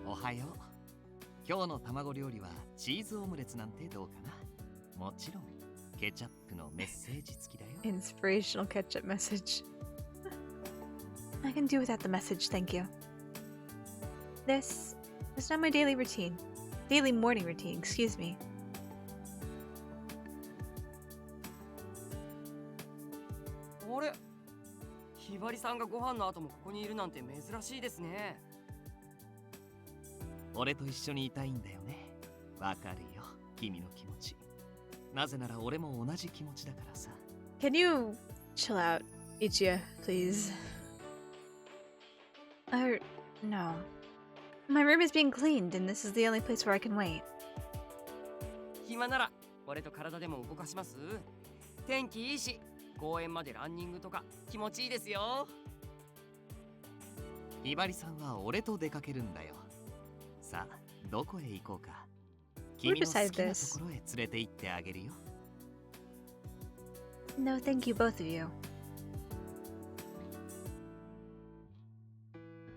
Ohayo. 今日の卵料理はチーズオムレツなんてどうかな。もちろんケチャップのメッセージ付きだよ。 Inspirational ketchup message. I can do without the message, thank you. This is not my daily routine. Daily morning routine, excuse me. あれ、ひばりさんがご飯の後もここにいるなんて珍しいですね。俺と一緒にいたいんだよね。わかるよ、君の気持ち。なぜなら俺も同じ気持ちだからさ。Can you chill out, Ichiya, please? No. My room is being cleaned, and this is the only place where I can wait. 暇なら俺と体でも動かします。天気いいし、公園までランニングとか気持ちいいですよ。ひばりさんは俺と出かけるんだよ。さあ、どこへ行こうか。君の好きなところへ連れて行ってあげるよ。No, thank you, both of you.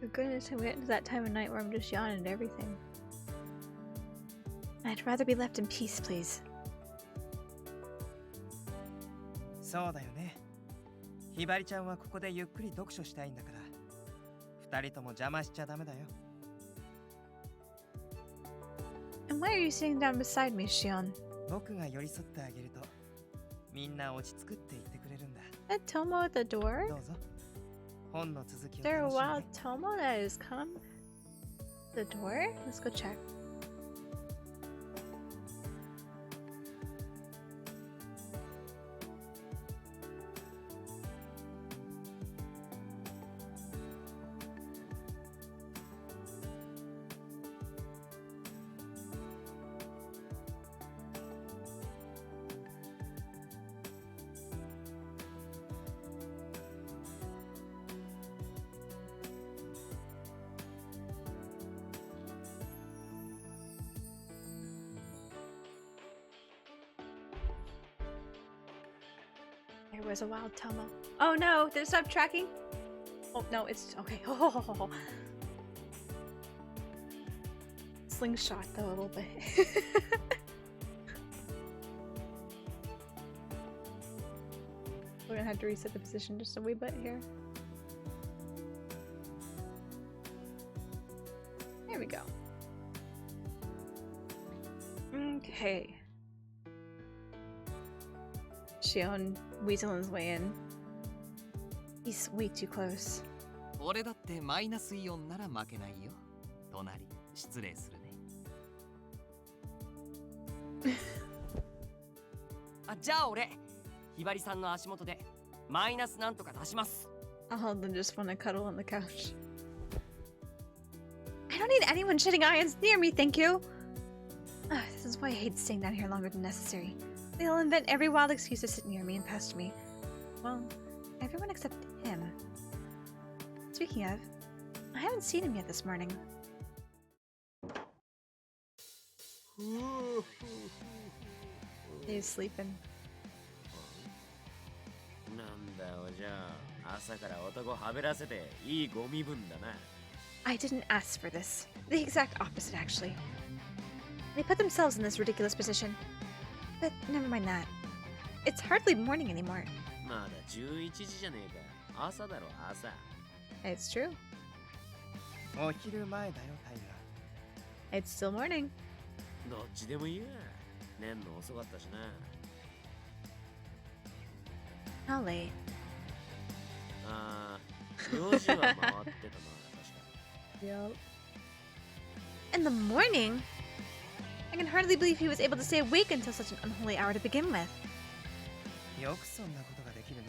For goodness, I'm getting to that time of night where I'm just yawning at everything. I'd rather be left in peace, please. そうだよね。ひばりちゃんはここでゆっくり読書したいんだから、二人とも邪魔しちゃダメだよ。And why are you sitting down beside me, Shion? 僕が寄り添ってあげると、みんな落ち着くって言ってくれるんだ。That Tomo at the door? どうぞ。本の続き Is を there a 楽しん wild で。 Tomo that has come? The door? Let's go check. There was a wild Tomo. Oh no! Did it stop tracking? Oh no, it's okay. Oh. Slingshot though a little bit. We're gonna have to reset the position just a wee bit here. There we go. Okay. Shion weaseling his way in. He's way too close. 俺だってマイナスイオンなら負けないよ。隣、失礼するね。あ、じゃあ俺、ひばりさんの足元でマイナスなんとか出します。I'll hold them just wanna cuddle on the couch. I don't need anyone shedding ions near me, thank you! This is why I hate staying down here longer than necessary. They'll invent every wild excuse to sit near me and pest me. Well, everyone except him. Speaking of, I haven't seen him yet this morning. He's sleeping. なんだよじゃあ、朝から男はべらせていいゴミ分だな。I didn't ask for this. The exact opposite, actually. They put themselves in this ridiculous position. But never mind that. It's hardly morning anymore. まだ11時じゃねえか。朝だろ、朝。It's true. お昼前だよ、タイガー。 It's still morning. どっちでもいいや。寝んの遅かったしな。How late? ああ、4時は回ってたな、確か。Yep. In the morning? I can hardly believe he was able to stay awake until such an unholy hour to begin with. よくそんなことができるね。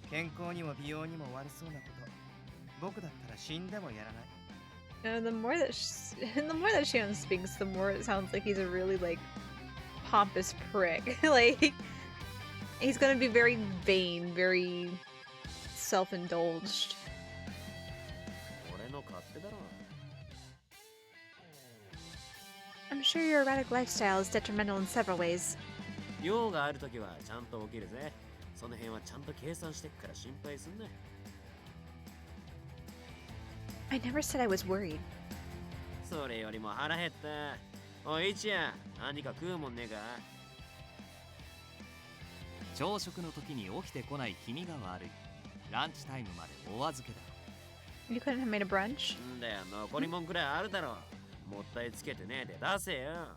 健康にも美容にも悪そうなこと。僕だったら死んでもやらない。The more that Shion speaks, the more it sounds like he's a really like pompous prick. Like he's gonna be very vain, very self-indulged. 俺の勝手だろ。I'm sure your erratic lifestyle is detrimental in several ways. 用があるときはちゃんと起きるぜ。その辺はちゃんと計算してっから心配すんな。I never said I was worried. それよりも腹減った。おい、一夜、何か食うもんねえか。朝食の時に起きてこない君が悪い。ランチタイムまでお預けだ。You couldn't have made a brunch? んだよ、残りもんくらいあるだろ。もったいつけてねえで出せよ。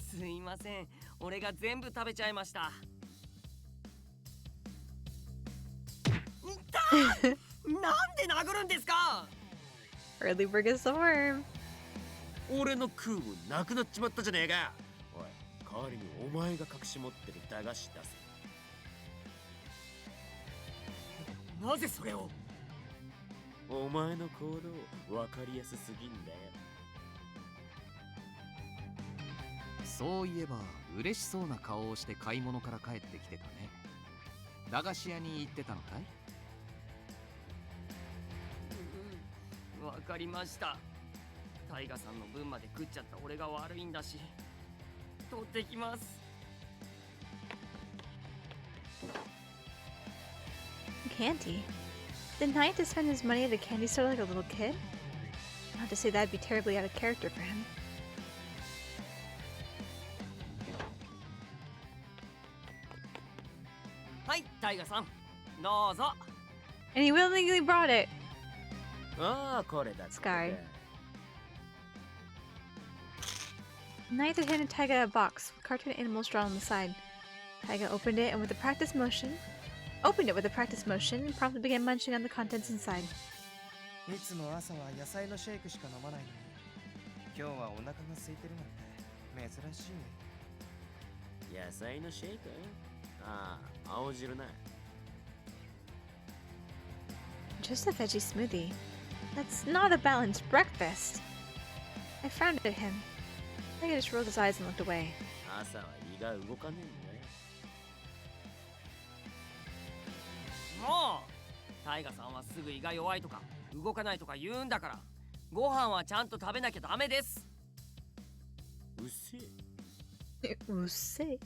すいません、俺が全部食べちゃいました。なんで殴るんですか。 Early bird gets the worm. 俺の空もなくなっちまったじゃねえか。おい、代わりにお前が隠し持ってる駄菓子出せ。なぜそれを。お前の行動分かりやすすぎんだよ。そういえば嬉しそうな顔をして買い物から帰ってきてたね。駄菓子屋に行ってたのかい？わかりました。タイガさんの分まで食っちゃった俺が悪いんだし、取ってきます。Candy? Didn't I have to spend his money at a candy store like a little kid? Not to say that'd be terribly out of character for him. Hi, タイガさん。どうぞ。And he willingly brought it. ああ、これだ。Sky. Neither handed Taiga a box with cartoon animals drawn on the side. Taiga opened it with a practice motion, and promptly began munching on the contents inside. いつも朝は野菜のシェイクしか飲まないのに、今日はお腹が空いてるなんて珍しいね。野菜のシェイク？ああ、青汁な。Just a veggie smoothie. That's not a balanced breakfast. I frowned at him. Taiga just rolled his eyes and looked away. 朝は胃が動かねえんだよ。もうタイガさんはすぐ胃が弱いとか動かないとか言うんだから、ご飯はちゃんと食べなきゃダメです。うっせえ。We'll see.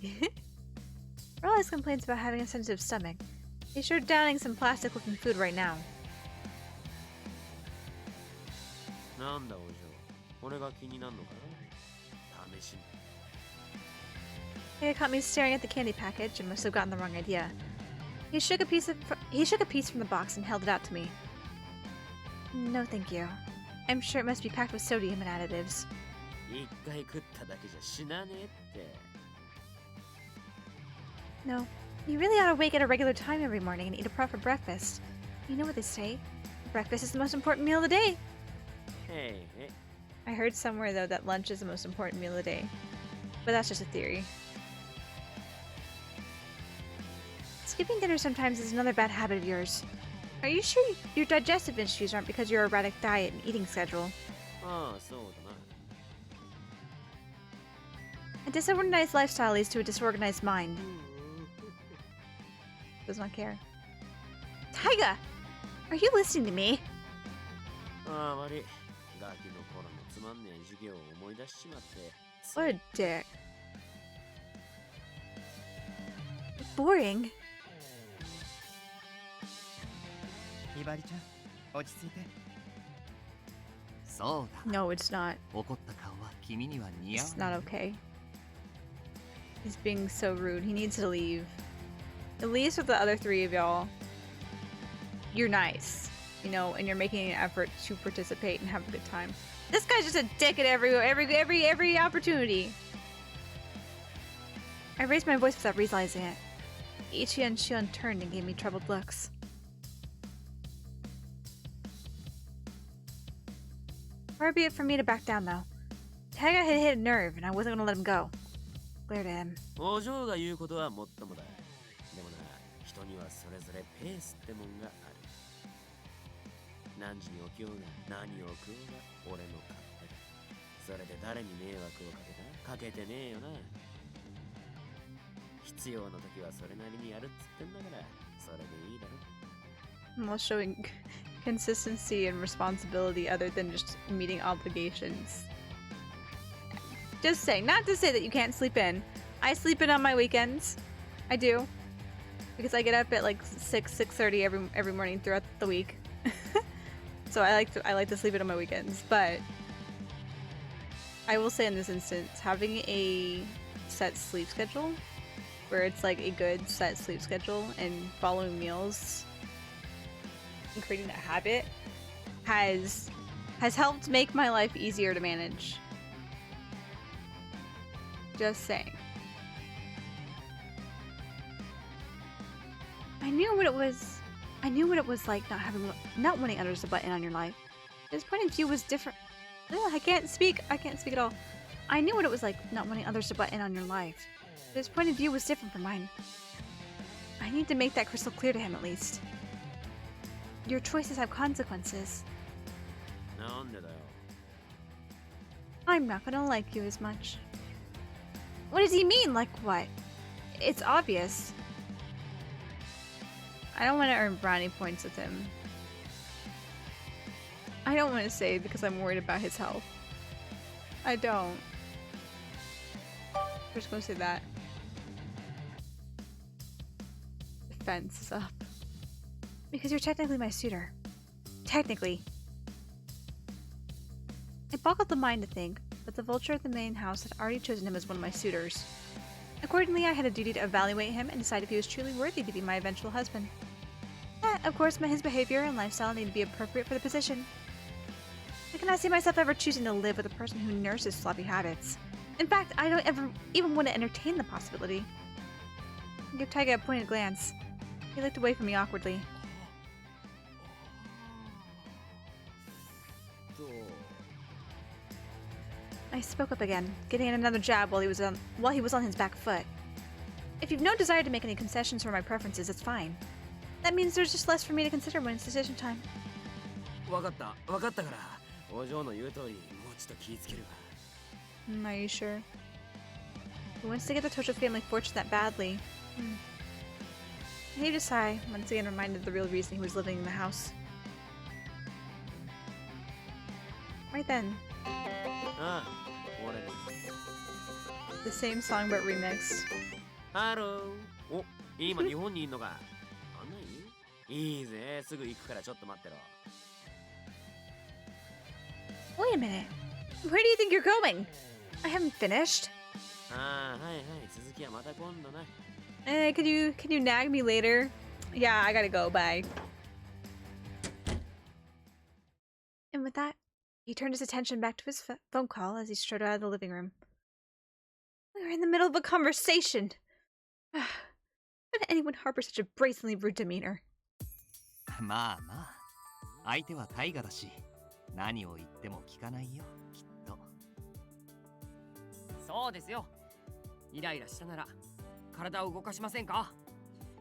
For all his complaints about having a sensitive stomach, he's sure downing some plastic-looking food right now. なんだお嬢、俺が気になるのかな。試しに。Taiga caught me staring at the candy package and must have gotten the wrong idea. He shook a piece from the box and held it out to me. No, thank you. I'm sure it must be packed with sodium and additives. 一回食っただけじゃ死なねえって。No, you really ought to wake at a regular time every morning and eat a proper breakfast. You know what they say. Breakfast is the most important meal of the day. Hey, hey. I heard somewhere, though, that lunch is the most important meal of the day. But that's just a theory. Skipping dinner sometimes is another bad habit of yours. Are you sure your digestive issues aren't because of your erratic diet and eating schedule? ああ、そうだな。A disorganized lifestyle leads to a disorganized mind. Does not care. Taiga! Are you listening to me? ああ、悪い。ガキの頃のつまんねえ授業を思い出しちまって。What a dick. Boring. ひばりちゃん、落ち着いて。そうだ。 No, it's not. 怒った顔は君には似合わ It's ない。 not okay. He's being so rude. He needs to leave. At least with the other three of y'all, you're nice, you know, and you're making an effort to participate and have a good time. This guy's just a dick at every opportunity. I raised my voice without realizing it. Ichi and Shion turned and gave me troubled looks. Far be it from me to back down, though. Taiga had hit a nerve, and I wasn't going to let him go. Glared at him. お嬢が言うことはもっともだ。でもな、人にはそれぞれペースってもんがある。何時に起きようが何を食おうが俺の勝手だ。それで誰に迷惑をかけてねえよな。必要な時はそれなりにやるっつってんだから、それでいいだろ。While showing consistency and responsibility other than just meeting obligations. Just saying, not to say that you can't sleep in. I sleep in on my weekends. I do. Because I get up at like 6:30 every morning throughout the week. So I like to sleep in on my weekends, but I will say in this instance, having a set sleep schedule where it's like a good set sleep schedule and following meals and creating that habit has has helped make my life easier to manage. Just saying. I knew what it was like not wanting others to butt in on your life. His point of view was different. Ugh, I can't speak at all. I knew what it was like not wanting others to butt in on your life. His point of view was different from mine. I need to make that crystal clear to him at least. Your choices have consequences. I'm not gonna like you as much. What does he mean? Like what? It's obvious. I don't want to earn brownie points with him. I don't want to say it because I'm worried about his health. I don't. I'm just gonna say that. The fence is up. Because you're technically my suitor. Technically. It boggled the mind to think, but the vulture at the main house had already chosen him as one of my suitors. Accordingly, I had a duty to evaluate him and decide if he was truly worthy to be my eventual husband. That, of course, meant his behavior and lifestyle needed to be appropriate for the position. I cannot see myself ever choosing to live with a person who nurses sloppy habits. In fact, I don't ever even want to entertain the possibility. I gave Taiga a pointed glance. He looked away from me awkwardly. I spoke up again, getting in another jab while he was on his back foot. If you've no desire to make any concessions for my preferences, it's fine. That means there's just less for me to consider when it's decision time. わかったから。お嬢の言う通り、もうちょっと気ぃつけるわ。Are you sure? He wants to get the Tojo family fortune that badly. I heaved a sigh, once again reminded of the real reason he was living in the house. Right then. The same song but remixed. Hello. お、今日本にいんのか。案内？いいぜ、すぐ行くからちょっと待ってろ。Wait a minute. Where do you think you're going? I haven't finished. はいはい、続きはまた今度な。Can you nag me later? Yeah, I gotta go. Bye. And with that, he turned his attention back to his phone call as he strode out of the living room. We were in the middle of a conversation. How did anyone harbor such a brazenly rude demeanor? まあまあ、相手はタイガだし、何を言っても聞かないよ、きっと。そうですよ。イライラしたなら体を動かしませんか？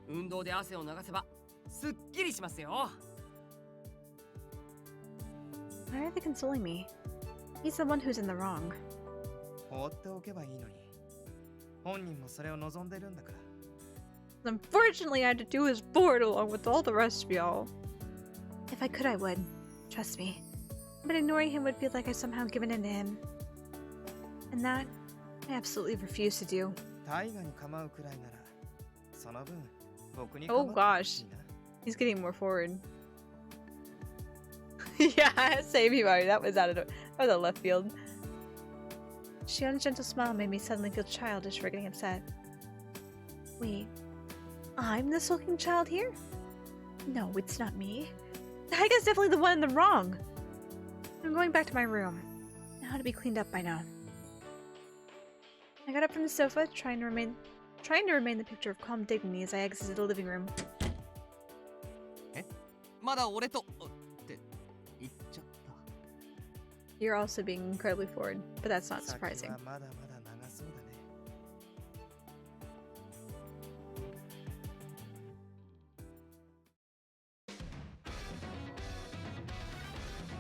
運動で汗を流せばすっきりしますよ。Why are they consoling me? He's the one who's in the wrong. 放っておけばいいのに。本人もそれを望んでるんだから。Unfortunately, I had to do his board along with all the rest of y'all. If I could, I would. Trust me. But ignoring him would feel like I'd somehow given in to him. And that, I absolutely refuse to do. Oh gosh. He's getting more forward. Yeah, same Hibari. That was out of left field. Shion's gentle smile made me suddenly feel childish for getting upset. Wait, I'm the sulking child here? No, it's not me. Taiga's definitely the one in the wrong. I'm going back to my room. Now to be cleaned up by now. I got up from the sofa, trying to remain the picture of calm dignity as I exited the living room. まだ俺とって言っちゃった。You're also being incredibly forward, but that's not surprising.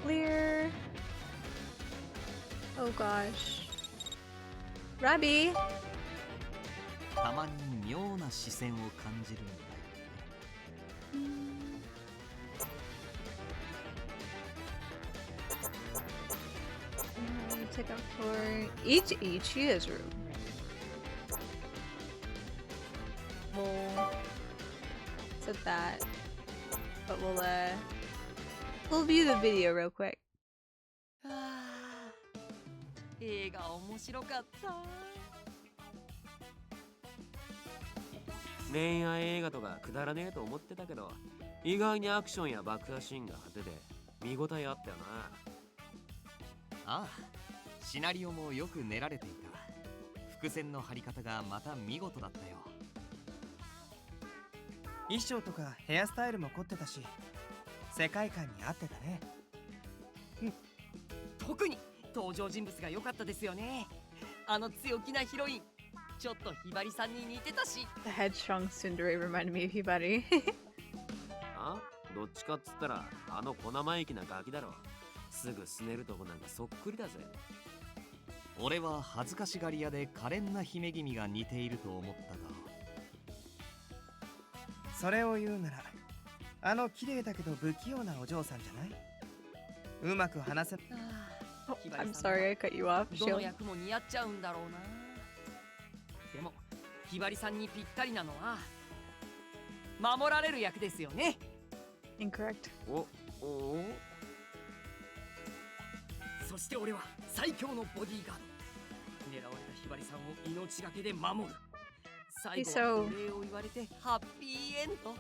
Clear. Oh gosh. Robbie! たまに妙な視線を感じるんだよね。Take out for each his room. We'll set that, but we'll view the video real quick. 映画面白かった。恋愛映画とかくだらねえと思ってたけど、意外にアクションや爆破シーンが派手で見応えあったよな。ああ、シナリオもよく練られていた。伏線の張り方がまた見事だったよ。衣装とかヘアスタイルも凝ってたし、世界観に合ってたね。特に登場人物が良かったですよね。あの強気なヒロイン、ちょっとひばりさんに似てたし。 The headstrong tsundere reminded me of Hibari. あ、どっちかっつったらあの小生意気なガキだろ。すぐすねるとこなんかそっくりだぜ。俺は恥ずかしがり屋で可憐な姫君が似ていると思ったが。それを言うなら、あの綺麗だけど不器用なお嬢さんじゃない？うまく話せ。Oh, I'm sorry, I cut you off. どの Shield. 役も似合っちゃうんだろうな。でもひばりさんにぴったりなのは守られる役ですよね。 Incorrect. おそして俺は最強のボディーガード。狙われたひばりさんを命がけで守る。最後はお礼を言われてハッピーエンド。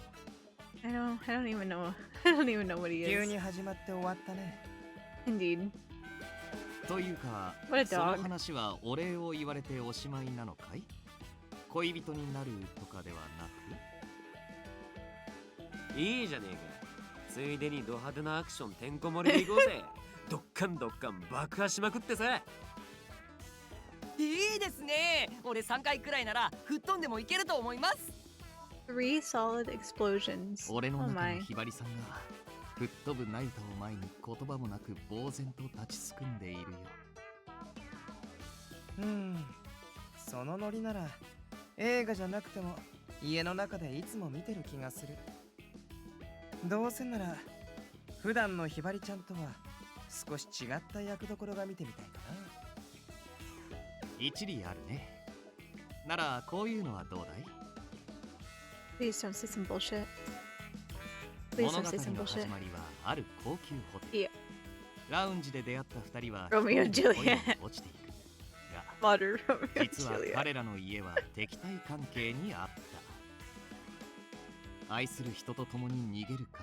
I don't even know. I don't even know what he 急 is. に始まって終わったね。Indeed. というか、 What a その dog. 話はお礼を言われておしまいなのかい？恋人になるとかではなく？いいじゃねえか。ついでにド派手なアクションてんこ盛りでいこうぜ。どっかん爆破しまくってさ。いいですね。俺3回くらいなら吹っ飛んでもいけると思います。 3 solid explosions. 俺の Oh 中 my. のひばりさんが吹っ飛ぶナユタを前に言葉もなく呆然と立ちすくんでいるよ。そのノリなら映画じゃなくても家の中でいつも見てる気がする。どうせなら普段のひばりちゃんとは少し違った役どころが見てみたいかな。一理あるね。ならこういうのはどうだい？ Please don't say some bullshit. Please 物 don't 語 say some の bullshit. 始まりはある高級ホテル。いやラウンジで出会った二人は Romeo and 一気に恋に Juliet. 落ちていく。が Modern Romeo and 実は Juliet. 彼らの家は敵対関係にあった。愛する人と共に逃げるか、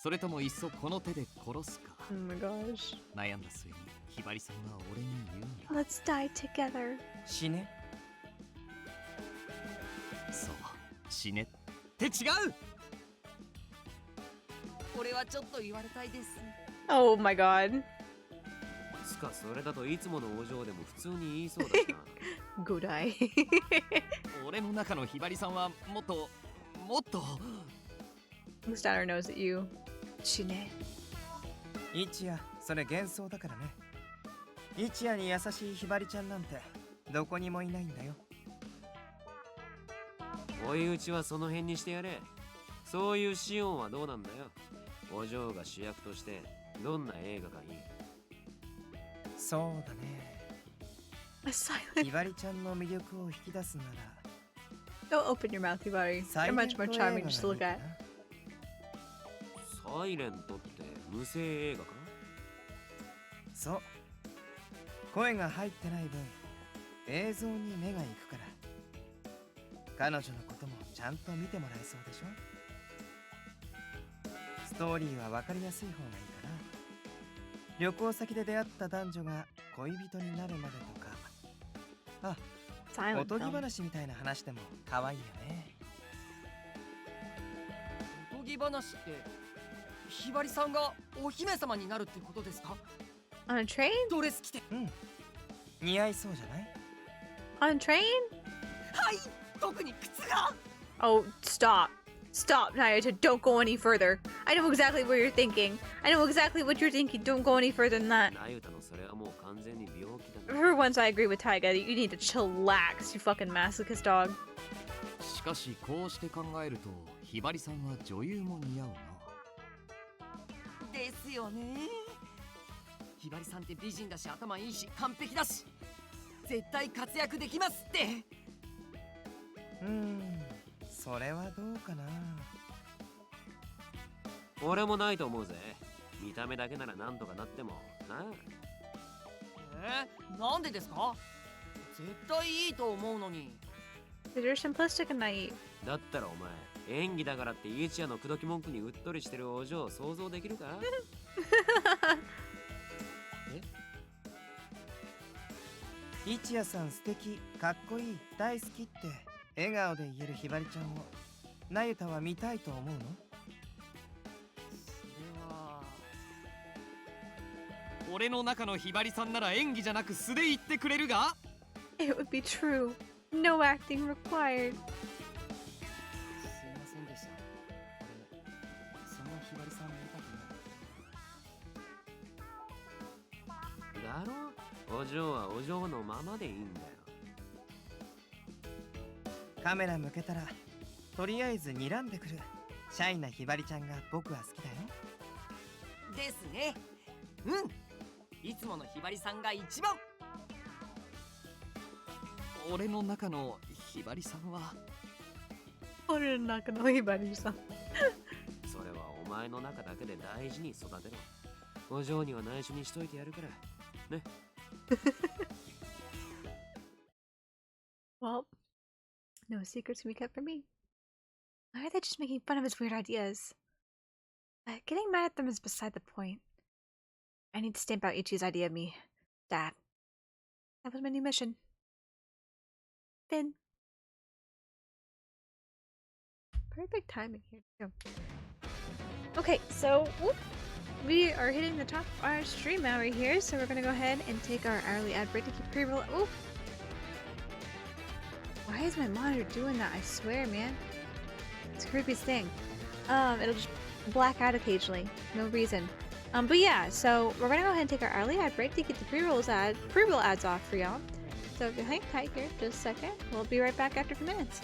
それともいっそこの手で殺すか。 Oh my gosh. 悩んだ末にひばりさんは俺に言うんだ。 Let's die together. 死ね。そう、死ね。って違う。俺はちょっと言われたいです。 Oh my god. つかそれだといつものお嬢でも普通に言いそうだな。 Go die. 俺の中のひばりさんはもっとStanner knows that you. 死ね。一夜、それ幻想だからね。一夜に優しいひばりちゃんなんてどこにもいないんだよ。追い打ちはその辺にしてやれ。そういうシオンはどうなんだよ。お嬢が主役としてどんな映画がいい？そうだね。 A silent. ひばりちゃんの魅力を引き出すなら Don't open your mouth, Hibari. サ You're イレン much ト more 映画 charming がいい just to look か at. な。サイレントって無声映画か？そう。声が入ってない分映像に目が行くから。彼女のこともちゃんと見てもらえそうでしょ。ストーリーは分かりやすい方がいいかな。旅行先で出会った男女が恋人になるまでとか、あ、お Silent とぎ film. 話みたいな話でも可愛いよね。おとぎ話ってひばりさんがお姫様になるってことですか？ On a train? ドレス着て。似合いそうじゃない？ On a train? はい、特に靴が。 Oh, stop. Stop, Nayata. Don't go any further. I know exactly what you're thinking. I know exactly what you're thinking. Don't go any further than that. ナユタのそれはもう完全に病気だね。 For once, I agree with Taiga. You need to chillax, you fucking masochist dog. しかしこうして考えるとひばりさんは女優も似合うな。ですよね。ひばりさんって美人だし頭いいし完璧だし絶対活躍できますって。それはどうかな。俺もないと思うぜ。見た目だけならなんとかなってもな。なんでですか？絶対いいと思うのに。 You're simplistic and naive. だったらお前演技だからってイエチヤの口説き文句にうっとりしてるお嬢を想像できるか？一夜さん素敵、かっこいい、大好きって笑顔で言えるひばりちゃんをなゆたは見たいと思うの？それは俺の中のひばりさんなら演技じゃなく素で言ってくれるが？ It would be true. No acting required. すいませんでした。俺そのひばりさん見たくない。だろ、お嬢はお嬢のままでいいんだよ。カメラ向けたらとりあえず睨んでくるシャイなひばりちゃんが僕は好きだよ。ですね。うん。いつものひばりさんが一番。俺の中のひばりさんは俺の中のひばりさん。それはお前の中だけで大事に育てろ。お嬢には内緒にしといてやるからね。Well, no secrets can be kept from me. Why are they just making fun of his weird ideas? Getting mad at them is beside the point. I need to stamp out Ichi's idea of me. Dad. That was my new mission. Finn. Perfect timing here, too. Okay, so whoop, we are hitting the top of our stream hour here, so we're gonna go ahead and take our hourly ad break to keep pre-roll. Oh! Why is my monitor doing that? I swear, man. It's the creepiest thing. It'll just black out occasionally. No reason. But yeah, so we're gonna go ahead and take our hourly ad break to get the pre-roll ads off for y'all. So if you hang tight here just a second, we'll be right back after a few minutes.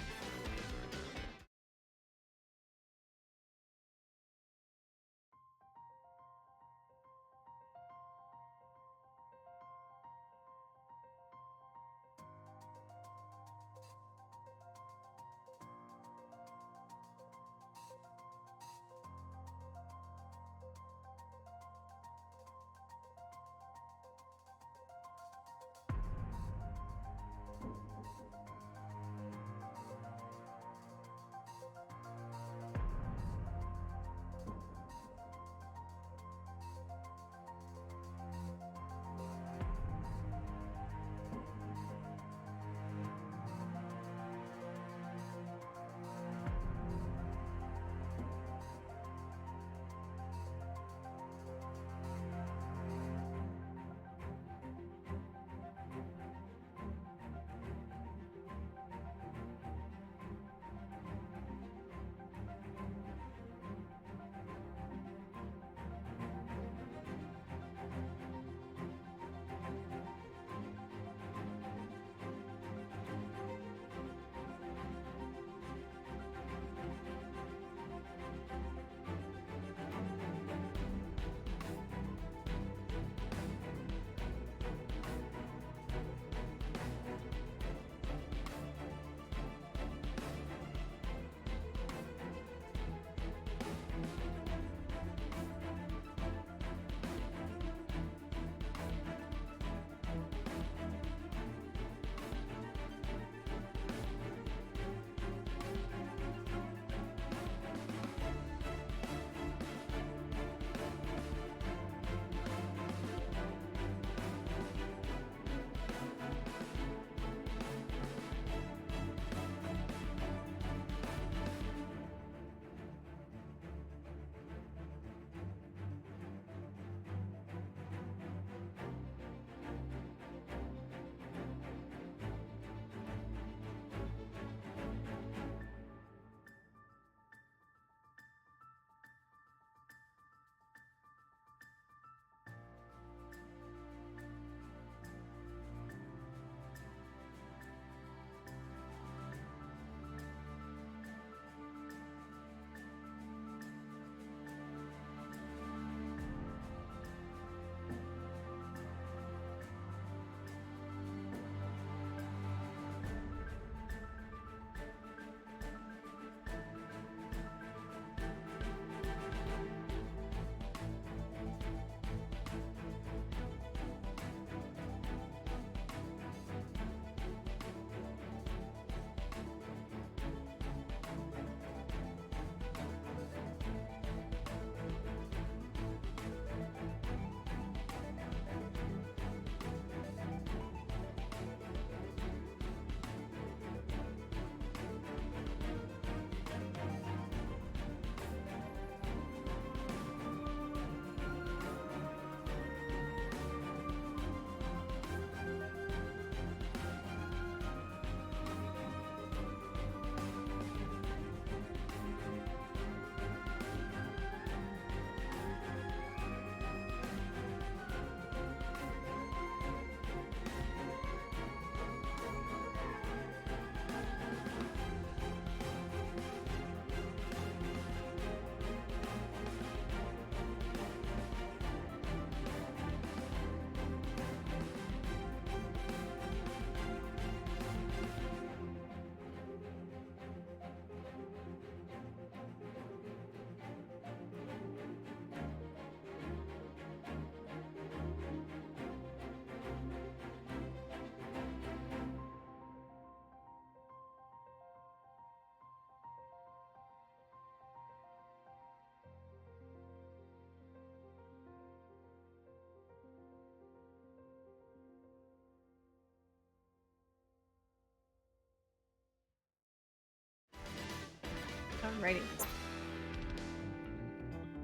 Alrighty.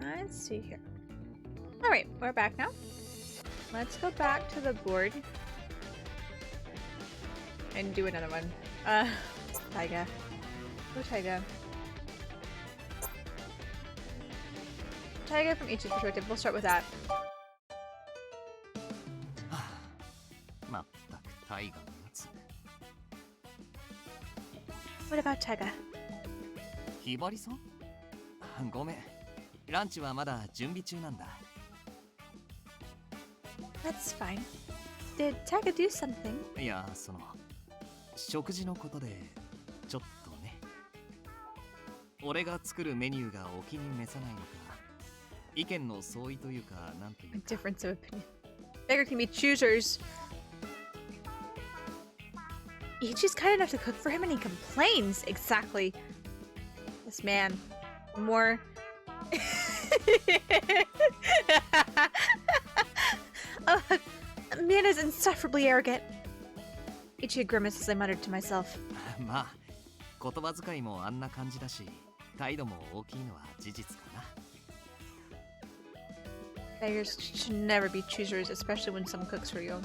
Let's see here. Alright, we're back now. Let's go back to the board. And do another one. Taiga. Go Taiga. Taiga from each perspective. We'll start with that. まったくタイガのやつ。 What about Taiga? ひばりさん？ごめん。ランチはまだ準備中なんだ。 That's fine. Did Taiga do something? いや、その食事のことでちょっとね。俺が作るメニューがお気に召さないのか、意見の相違というか、なんというか。 Difference of opinion. Beggar can be choosers. Ichi's kind enough to cook for him and he complains. Exactly. This man. More. Oh, man is insufferably arrogant. Ichi grimaced as I muttered to myself. まあ、言葉遣いもあんな感じだし、態度も大きいのは事実かな。 Beggars should never be choosers, especially when someone cooks for you.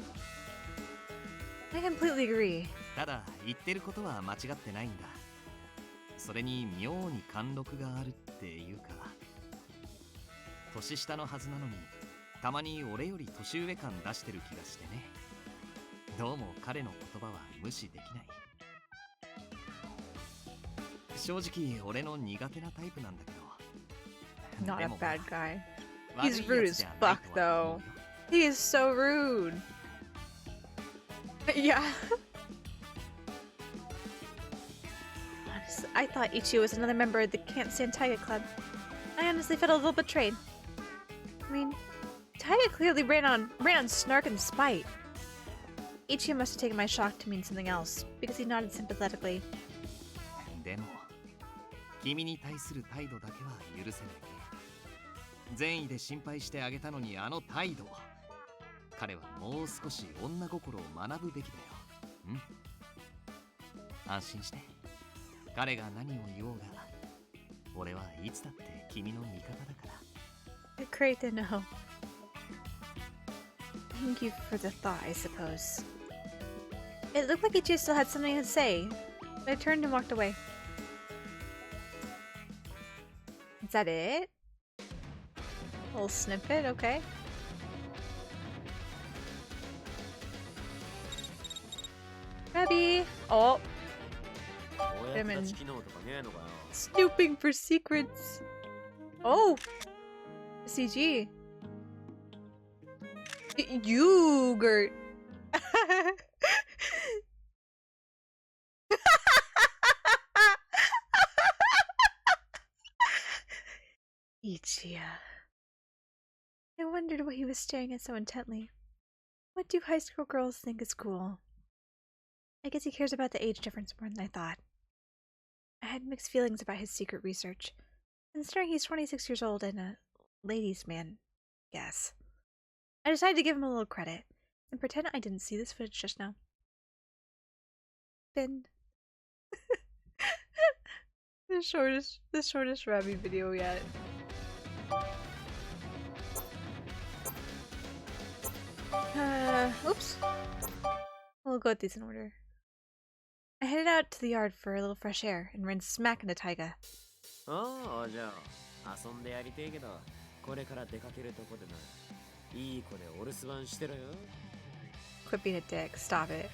I completely agree. ただ言ってることは間違ってないんだ。それに妙に貫禄があるっていうか、年下のはずなのにたまに俺より年上感出してる気がしてね。どうも彼の言葉は無視できない。正直俺の苦手なタイプなんだけど。 Not a bad guy. He's rude as fuck though. He is so rude. Yeah. Honestly, I thought Ichi was another member of the Can't Stand Taiga Club. I honestly felt a little betrayed. I mean, Taiga clearly ran on snark and spite. Ichi must have taken my shock to mean something else, because he nodded sympathetically. でも、君に対する態度だけは許せないね。善意で心配してあげたのにあの態度。彼はもう少し女心を学ぶべきだよ。うん。安心して。彼が何を言おうが、俺はいつだって君の味方だから。Great to know. Thank you for the thought, I suppose. It looked like Ichi still had something to say, but I turned and walked away. Is that it? A little snippet, okay. Abby! Oh! Him and snooping for secrets! Oh! CG. Yogurt. Ichiya. I wondered why he was staring at so intently. What do high school girls think is cool? I guess he cares about the age difference more than I thought. I had mixed feelings about his secret research, considering he's 26 years old and a ladies' man, yes. I decided to give him a little credit and pretend I didn't see this footage just now. Then the shortest Rabbit video yet. Oops. We'll go with these in order. I headed out to the yard for a little fresh air and ran smack into Taiga. Oh, じゃあ遊んでやりてえけど、これから出かけるとこでな。いい子でお留守番してろよ。 Quit being a dick. Stop it.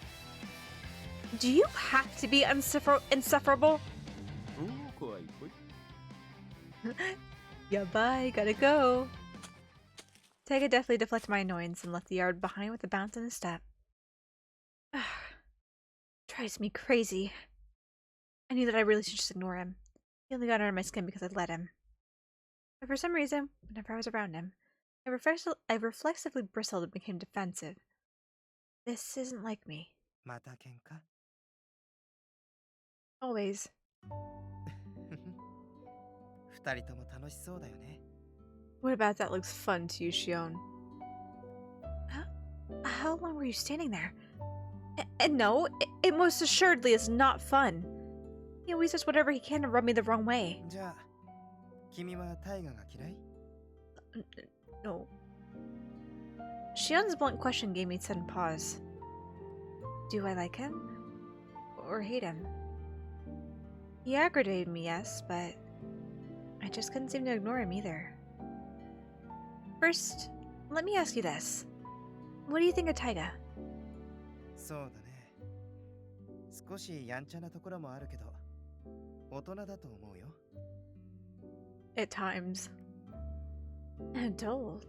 Do you have to be insufferable? Yeah, bye. Gotta go. Taiga definitely deflected my annoyance and left the yard behind with a bounce and a step. Drives me crazy. I knew that I really should just ignore him. He only got under my skin because I let him. But for some reason, whenever I was around him, I reflexively bristled and became defensive. This isn't like me. Always. What about that looks fun to you, Shion? How long were you standing there? And no, it most assuredly is not fun. He always does whatever he can to rub me the wrong way. じゃあ、君はタイガが嫌い？ No. Shion's blunt question gave me a sudden pause. Do I like him? Or hate him? He aggravated me, yes, but I just couldn't seem to ignore him either. First, let me ask you this. What do you think of Taiga? そうだね。少しやんちゃなところもあるけど、大人だと思うよ。At times. Adult?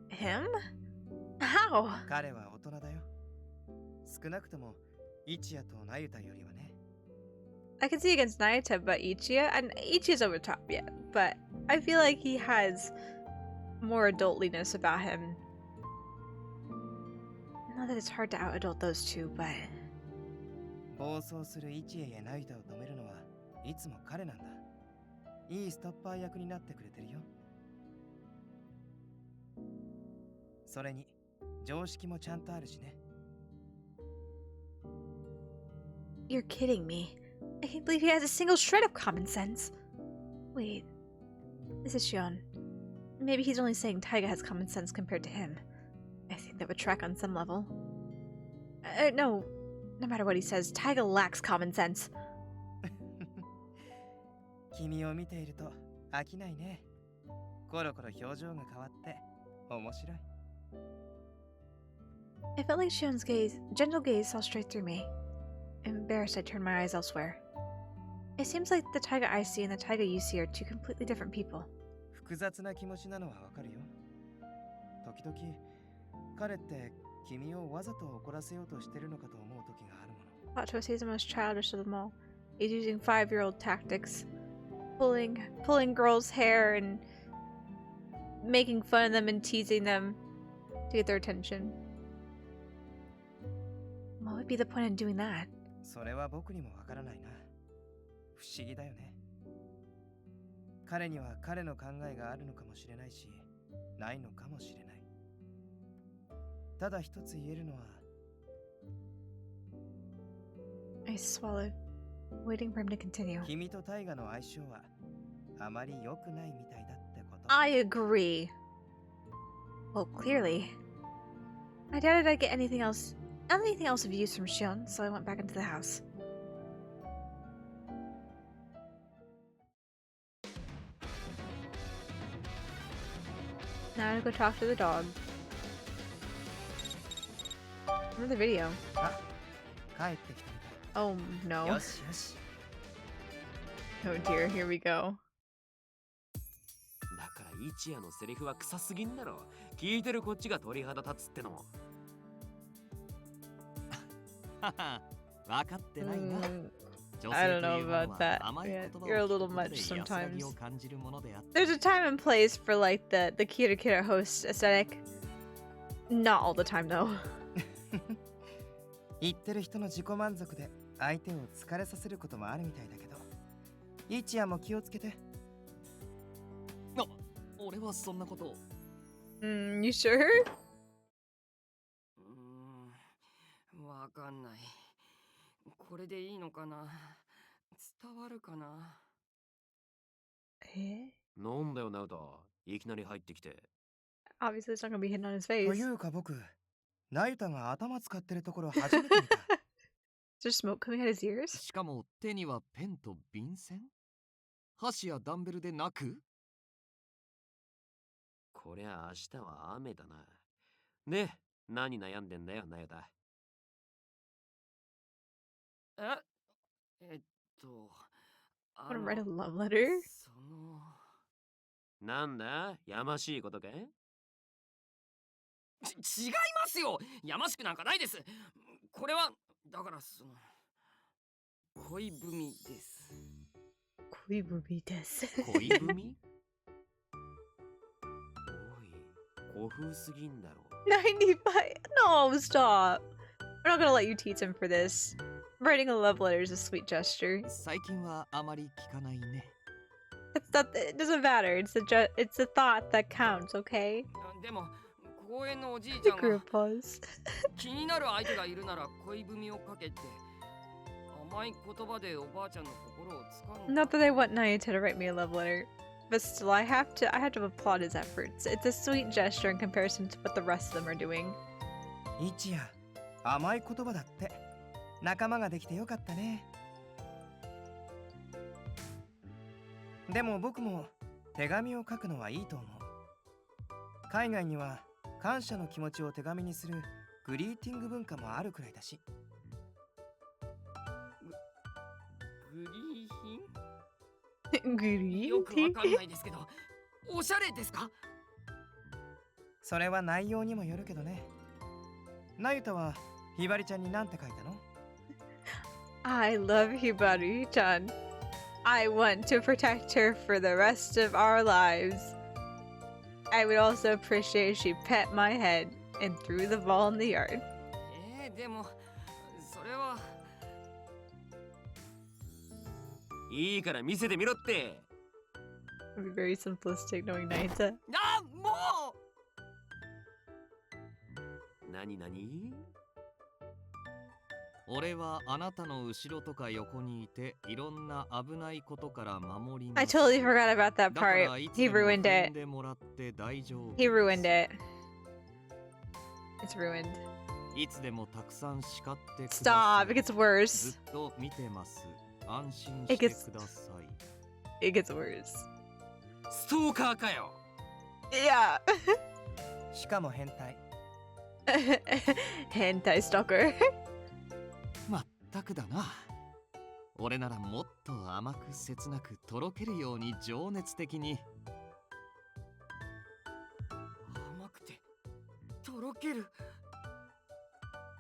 Him? How? 彼は大人だよ。少なくとも、一夜とナユタよりはね。I can see against Nayata, but Ichiya, and Ichiya's over top, yeah, but I feel like he has more adultliness about him. Not that it's hard to out-adult those two, but... 暴走する一夜やナユタを止めるのはいつも彼なんだ。いいストッパー役になってくれてるよ。それに、常識もちゃんとあるしね。You're kidding me. I can't believe he has a single shred of common sense. Wait. This is Shion. Maybe he's only saying Taiga has common sense compared to him. I think that would track on some level. No. No matter what he says, Taiga lacks common sense. 君を見ていると飽きないね。コロコロ表情が変わって面白い。I felt like Shion's gaze, gentle gaze, saw straight through me. Embarrassed, I turned my eyes elsewhere. It seems like the Taiga I see and the Taiga you see are two completely different people. 複雑な気持ちなのはわかるよ。時々、彼って君をわざと怒らせようとしてるのかと思う時があるもの。Pato sees the most childish of them all. He's using 5-year-old tactics. Pulling girls' hair and making fun of them and teasing them to get their attention. What would be the point in doing that? それは僕にもわからないな。不思議だよね。彼には彼の考えがあるのかもしれないし、ないのかもしれない。ただ一つ言えるのは、I swallowed, waiting for him to continue. 君とタイガの相性はあまり良くないみたいだってこと。I agree. Well, clearly. I doubted I'd get anything else of use from Shion, so I went back into the house. Now to go talk to the dog. Another video. あ、帰ってきたみたい。 Oh no. よしよし。 Oh dear, here we go. だから一夜のセリフは臭すぎんだろ。聞いてるこっちが鳥肌立つっての。はは、分かってないな。 I don't know about that. Yeah, you're a little much sometimes. There's a time and place for like the Kira Kira host aesthetic. Not all the time though. 言ってる人の自己満足で相手を疲れさせることもあるみたいだけど、一夜も気をつけて。あ、俺はそんなこと。You sure? わかんない。これでいいのかな。伝わるかな。なんだよナウタ、いきなり入ってきて。Obviously, it's not gonna be hidden on his face. というか僕、ナユタが頭使ってるところ初めて見た。Is there smoke coming out his ears? しかも手にはペンと便箋？箸やダンベルでなく？こりゃ明日は雨だな。で、何悩んでんだよナウタ。Wanna write a love letter? なんだ、やましいことかい？違いますよ。やましくなんかないです。これはだから恋文です。恋文です。恋文？おい、古風すぎんだろ。95. No, stop. We're not gonna let you teach him for this. Writing a love letter is a sweet gesture. 最近はあまり聞かないね。It doesn't matter. It's a thought that counts, okay? でも公園のおじいちゃんが pause. 気になる相手がいるなら恋文をかけて甘い言葉でおばあちゃんの心をつかん Not that I want Nayuta to write me a love letter, but still, I have to applaud his efforts. It's a sweet gesture in comparison to what the rest of them are doing. 一夜、甘い言葉だって。仲間ができてよかったね。でも僕も手紙を書くのはいいと思う。海外には感謝の気持ちを手紙にするグリーティング文化もあるくらいだし。グリーヒン Greeting? よくわかんないですけど、おしゃれですか？それは内容にもよるけどね。なゆたはひばりちゃんに何て書いたの？ I love Hibari-chan. I want to protect her for the rest of our lives. I would also appreciate if she pet my head and threw the ball in the yard. でもそれは。いいから見せてみろって。It'd be very simplistic knowing Naita. あ、もう。なになに？俺はあなたの後ろとか横にいていろんな危ないことから守り I ます。 totally forgot about that part. He ruined it. He ruined it. It's ruined. いつでもたくさん叱ってください。 Stop. It gets worse. ずっと見てます。安心してください。It gets worse. ストーカーかよ。Yeah. しかも変態。Hentai stalker. まったくだな。俺ならもっと甘く切なくとろけるように情熱的に。甘くてとろける。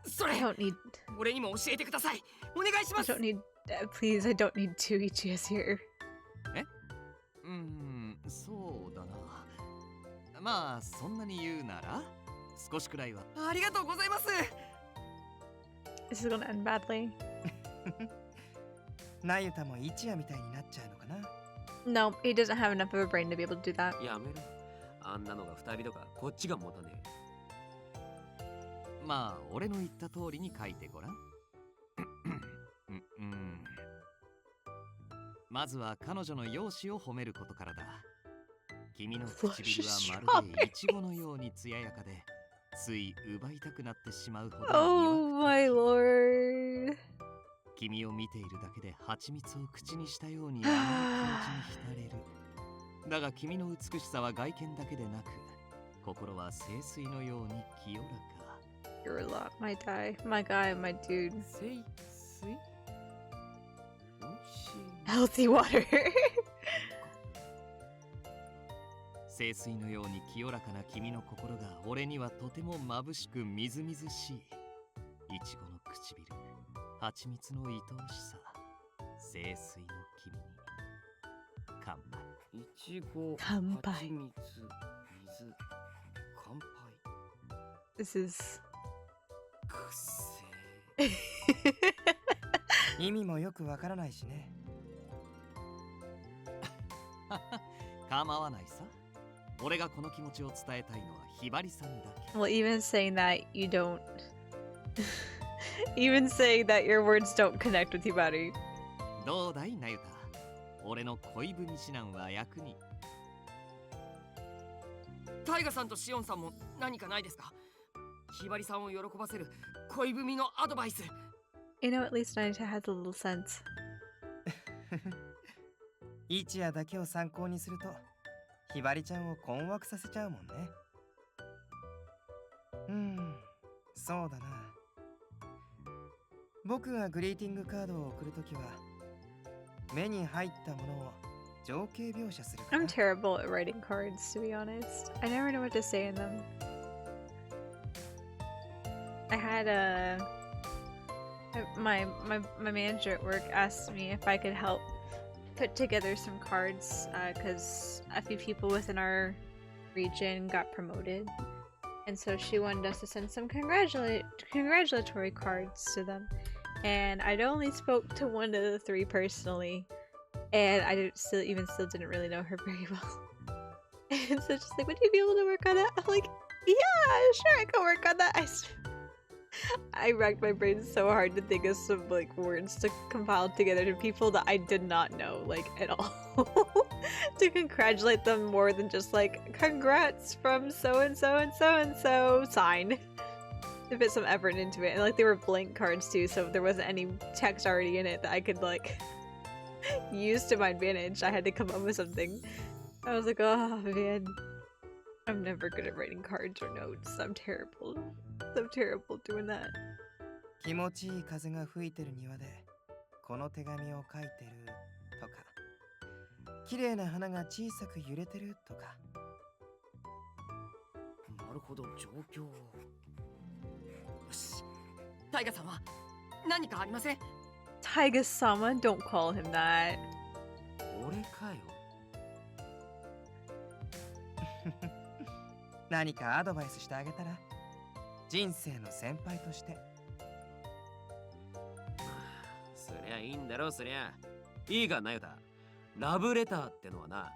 それ I don't need. 俺にも教えてください。お願いしま I す。 don't need. Please, I don't need two Ichiyas here. そうだな。まあそんなに言うなら少しくらいは。ありがとうございます。This is gonna end badly. なゆたも一夜みたいになっちゃうのかな。 No, he doesn't have enough of a brain to be able to do that. やめろ。あんなのが2人とかこっちが持たねえ。まあ俺の言った通りに書いてごらん。まずは彼女の容姿を褒めることからだ。君の唇はまるでイチゴのように艶やかで、つい奪いたくなってしまうほど。Oh my lord. 君を見ているだけで蜂蜜を口にしたように甘い気持ちに浸れる。だが君の美しさは外見だけでなく、心は清水のように清らか。You're a lot, my guy, my dude. 清水？ Healthy water. 清水のように清らかな君の心が俺にはとても眩しくみずみずしい。いちごの唇、蜂蜜の愛おしさ、清水の君に乾杯。いちご、乾杯。蜂蜜、水、乾杯。This is くっせー。意味もよくわからないしね。構わないさ。俺がこの気持ちを伝えたいのはひばりさんだけ。well, even saying that you don't, even saying that your words don't connect with Hibari. どうだいなゆた。俺の恋文指南は役に。タイガさんとシオンさんも何かないですか？ひばりさんを喜ばせる恋文のアドバイス。You know, at least Naita has a little sense. 一夜だけを参考にするとひばりちゃんを困惑させちゃうもんね。そうだな。僕がグリーティングカードを送るときは目に入ったものを情景描写するかな。 I'm terrible at writing cards, to be honest. I never know what to say in them. I had my manager at work asked me if I could help put together some cards because a few people within our region got promoted, and so she wanted us to send some congratulatory cards to them. And I'd only spoke to one of the three personally, and I still didn't really know her very well. And so she's like, "Would you be able to work on that?" I'm like, "Yeah, sure, I can work on that." I racked my brain so hard to think of some like words to compile together to people that I did not know like at all. To congratulate them more than just like congrats from so and so and so and so sign. To put some effort into it. And like they were blank cards too, so there wasn't any text already in it that I could like use to my advantage. I had to come up with something. I was like, oh man. I'm never good at writing cards or notes. I'm terrible. I'm terrible doing that. 気持ちいい風が吹いてる庭でこの手紙を書いてるとか綺麗な花が小さく揺れてるとかなるほど状況をよしタイガさんは何かありません Taiga-sama, don't call him that. 俺かよ。何かアドバイスしてあげたら人生の先輩としてそりゃいいんだろそりゃ。いいがなよだ。ラブレターってのはな。は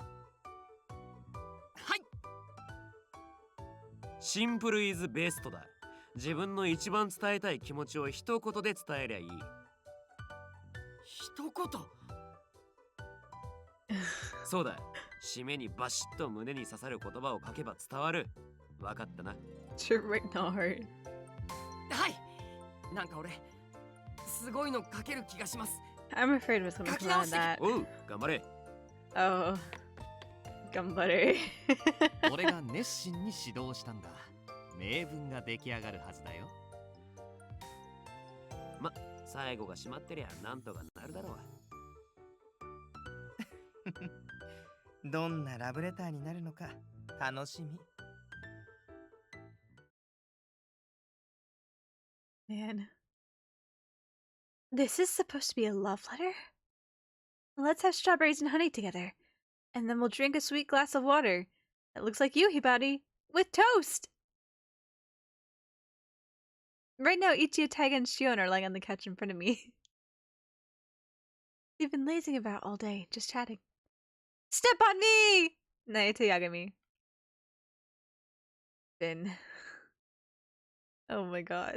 いシンプルイズベストだ。自分の一番伝えたい気持ちを一言で伝えりゃいい。一言そうだ。締めにバシッと胸に刺さる言葉を書けば伝わる。わかったな。You're right now, heart. はいなんか俺すごいの書ける気がします I'm afraid it was gonna come out of that. おう、頑張れ。Oh. Gambare. 俺が熱心に指導したんだ。名文が出来上がるはずだよ。ま、最後が閉まってりゃなんとかなるだろう。どんなラブレターになるのか楽しみ。Man. This is supposed to be a love letter? Let's have strawberries and honey together. And then we'll drink a sweet glass of water. It looks like you, Hibari. With toast! Right now, Ichigo, Taiga, and Shion are lying on the couch in front of me. They've been lazing about all day, just chatting. Step on me! Naito Yagami. Bin. Oh my god.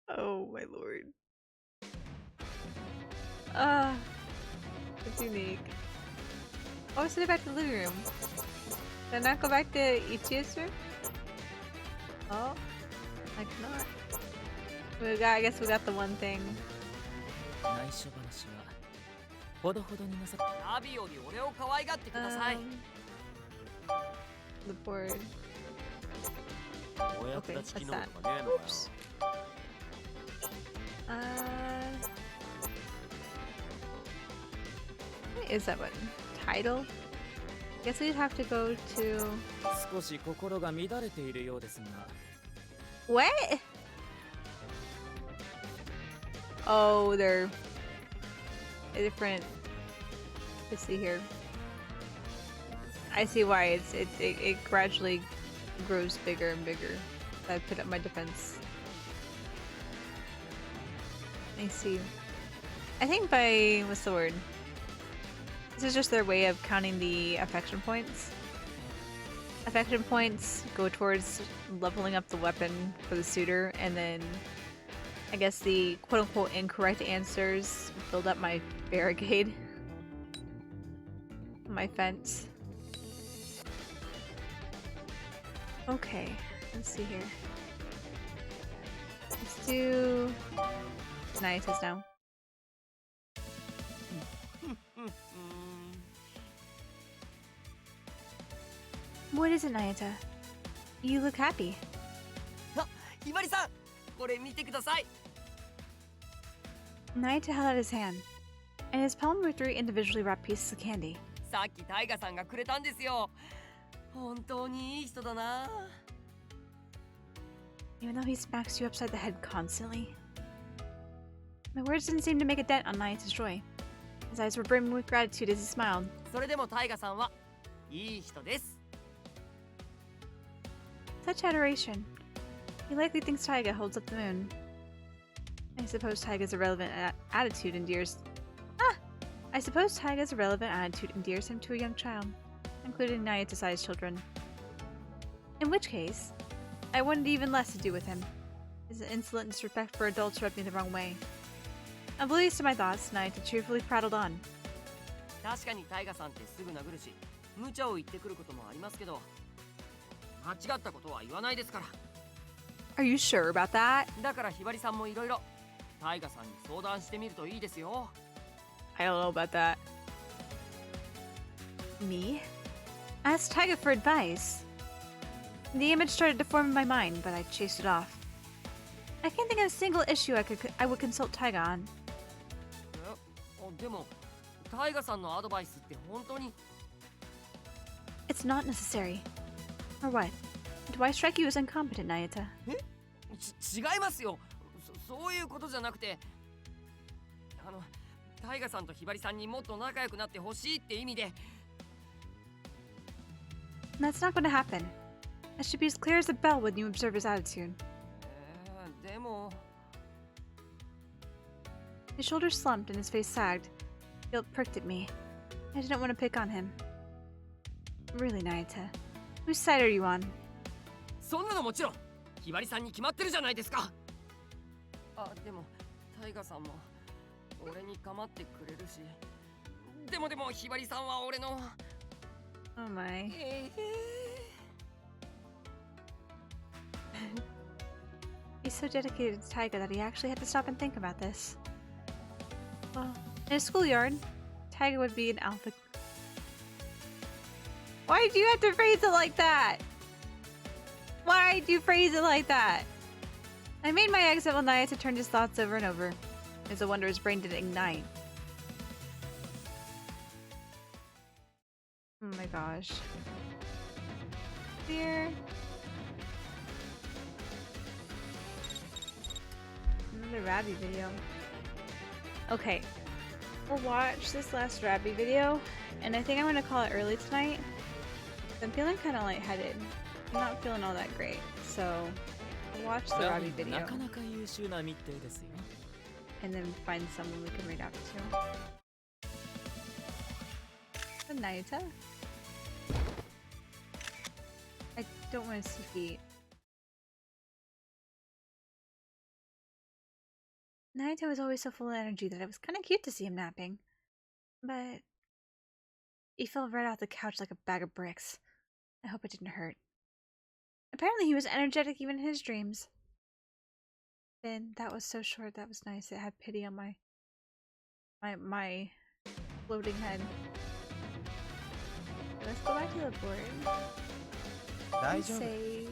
Oh my lord. It's unique. Oh, send it back to the living room. Can I not go back to Ichigo's room? Oh, I cannot. I guess we got the one thing. 内緒話はほどほどになさナビより俺を可愛がってください The board. お役 Okay, 立ち機 what's 能 that? とかねえのかよ。 Oops. What is that button? Title? Guess we'd have to go to... 少し心が乱れているようですが What? Oh, they're different. Let's see here. I see why it gradually grows bigger and bigger. I put up my defense. I see. I think by what's the word? This is just their way of counting the affection points. Affection points go towards leveling up the weapon for the suitor, and then I guess the quote-unquote incorrect answers build up my barricade. My fence. Okay, let's see here. Let's do Nayata's now. What is it, Nayata? You look happy. あ、ひばりさんこれ見てください Nayata held out his hand. In his palm were 3 individually wrapped pieces of candy. さっきタイガさんがくれたんですよ本当にいい人だな Even though he smacks you upside the head constantly. My words didn't seem to make a dent on Nayata's joy. His eyes were brimming with gratitude as he smiled. それでもタイガさんはいい人です Such adoration. He likely thinks Taiga holds up the moon. I suppose Taiga's irrelevant attitude endears... I suppose Taiga's irrelevant attitude endears him to a young child, including Nayata-sized children. In which case, I wanted even less to do with him. His insolent disrespect for adults rubbed me the wrong way. Oblivious to my thoughts, Naita cheerfully prattled on. 確かにタイガさんってすぐ殴るし、無茶を言ってくることもありますけど、間違ったことは言わないですから。Are you sure about that? だからひばりさんもいろいろタイガさんに相談してみるといいですよ。I don't know about that. Me? I asked Taiga for advice. The image started to form in my mind, but I chased it off. I can't think of a single issue I would consult Taiga on. でも、タイガさんのアドバイスって本当に It's not necessary. Or what? Do I strike you as incompetent, Nayata? 違いますよ。そういうことじゃなくて、タイガさんとひばりさんにもっと仲良くなってほしいって意味で。That's not going to happen. I should be as clear as a bell when you observe his attitude. でも His shoulders slumped and his face sagged. Guilt pricked at me. I didn't want to pick on him. Really, Nayata, whose side are you on? そんなのもちろんひばりさんに決まってるじゃないですか。でもタイガさんも俺に構ってくれるし、でもひばりさんは俺の Oh my. He's so dedicated to Taiga that he actually had to stop and think about this. Well, in a schoolyard, Taiga would be an alpha. Why do you have to phrase it like that? Why do you phrase it like that? I made my exit while Nayata turned his thoughts over and over. It's a wonder his brain didn't ignite. Oh my gosh. Here. Another Rabby video. Okay. We'll watch this last Rabby video, and I think I'm gonna call it early tonight. I'm feeling kind of lightheaded. I'm not feeling all that great, so I'll watch the Rabby video. And then find someone we can read out to. The Nayata? I don't want to see feet. Nayata was always so full of energy that it was kind of cute to see him napping. But he fell right off the couch like a bag of bricks. I hope it didn't hurt. Apparently he was energetic even in his dreams. Then that was so short, that was nice. It had pity on my floating head. Let's go back to the board. Save.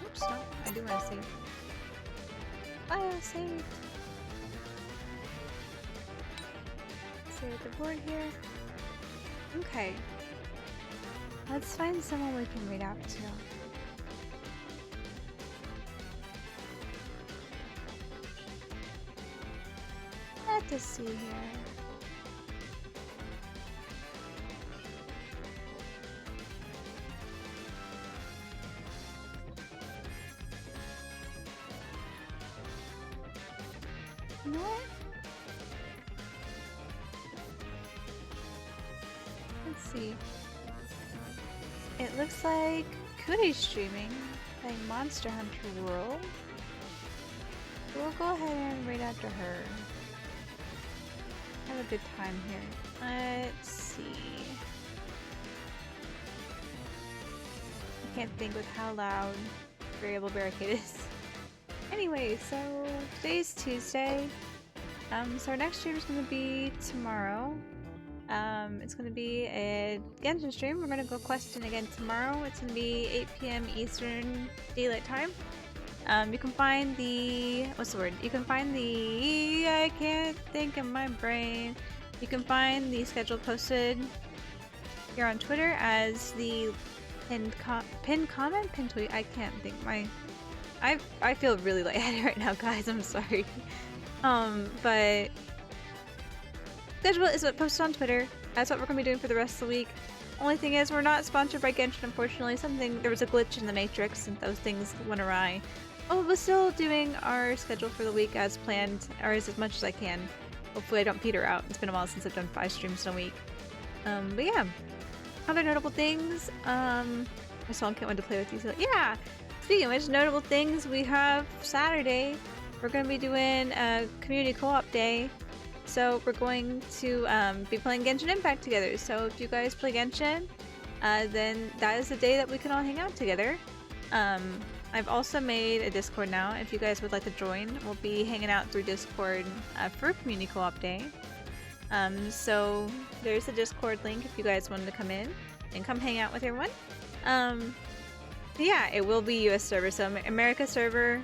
Oops, no, I do want to save. Save. Save the board here. Okay. Let's find someone we can read out to. Let's see here. You know what? Let's see. It looks like Kudi's streaming, playing Monster Hunter World. So we'll go ahead and read out to her. Have a good time here. Let's see. I can't think with how loud Variable Barricade is. Anyway, so today's Tuesday. So our next stream is going to be tomorrow. It's going to be a Genshin stream. We're going to go questing again tomorrow. It's going to be 8 p.m. Eastern Daylight Time. You can find the... what's the word? You can find the... I can't think in my brain. You can find the schedule posted here on Twitter as the pinned comment? Pinned tweet? I can't think. I feel really lightheaded right now, guys. I'm sorry. But... schedule is posted on Twitter. That's what we're going to be doing for the rest of the week. Only thing is, we're not sponsored by Genshin, unfortunately. There was a glitch in the Matrix and those things went awry. Oh, we're still doing our schedule for the week as planned, or as much as I can. Hopefully I don't peter out. It's been a while since I've done 5 streams in a week. But yeah. Other notable things, my song can't wait to play with you. So yeah, speaking of which, notable things, we have Saturday. We're going to be doing a community co-op day. So we're going to be playing Genshin Impact together. So if you guys play Genshin, then that is the day that we can all hang out together. I've also made a Discord now. If you guys would like to join, we'll be hanging out through Discord for community co-op day. So there's the Discord link if you guys wanted to come in and come hang out with everyone. Yeah, it will be US server, so America server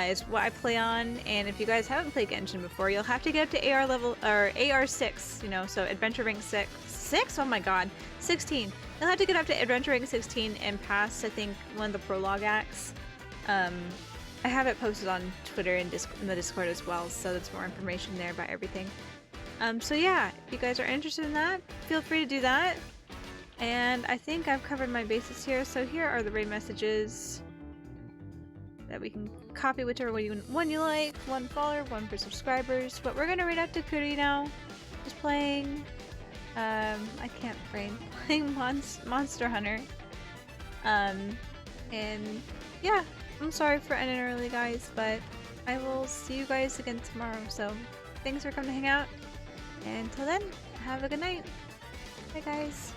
is what I play on. And if you guys haven't played Genshin before, you'll have to get up to AR level or AR 6, you know, so adventure rank 6. Oh my god, 16. You'll have to get up to adventure rank 16 and pass, I think, one of the prologue acts. I have it posted on Twitter and in the Discord as well, so there's more information there about everything. So yeah, if you guys are interested in that, feel free to do that. And I think I've covered my bases here, so here are the raid messages that we can copy whichever one you like. One follower, one for subscribers. But we're gonna raid out to Kuri now. Just playing, I can't frame, playing Monster Hunter. And yeah, I'm sorry for ending early, guys, but I will see you guys again tomorrow. So thanks for coming to hang out. And until then, have a good night. Bye, guys.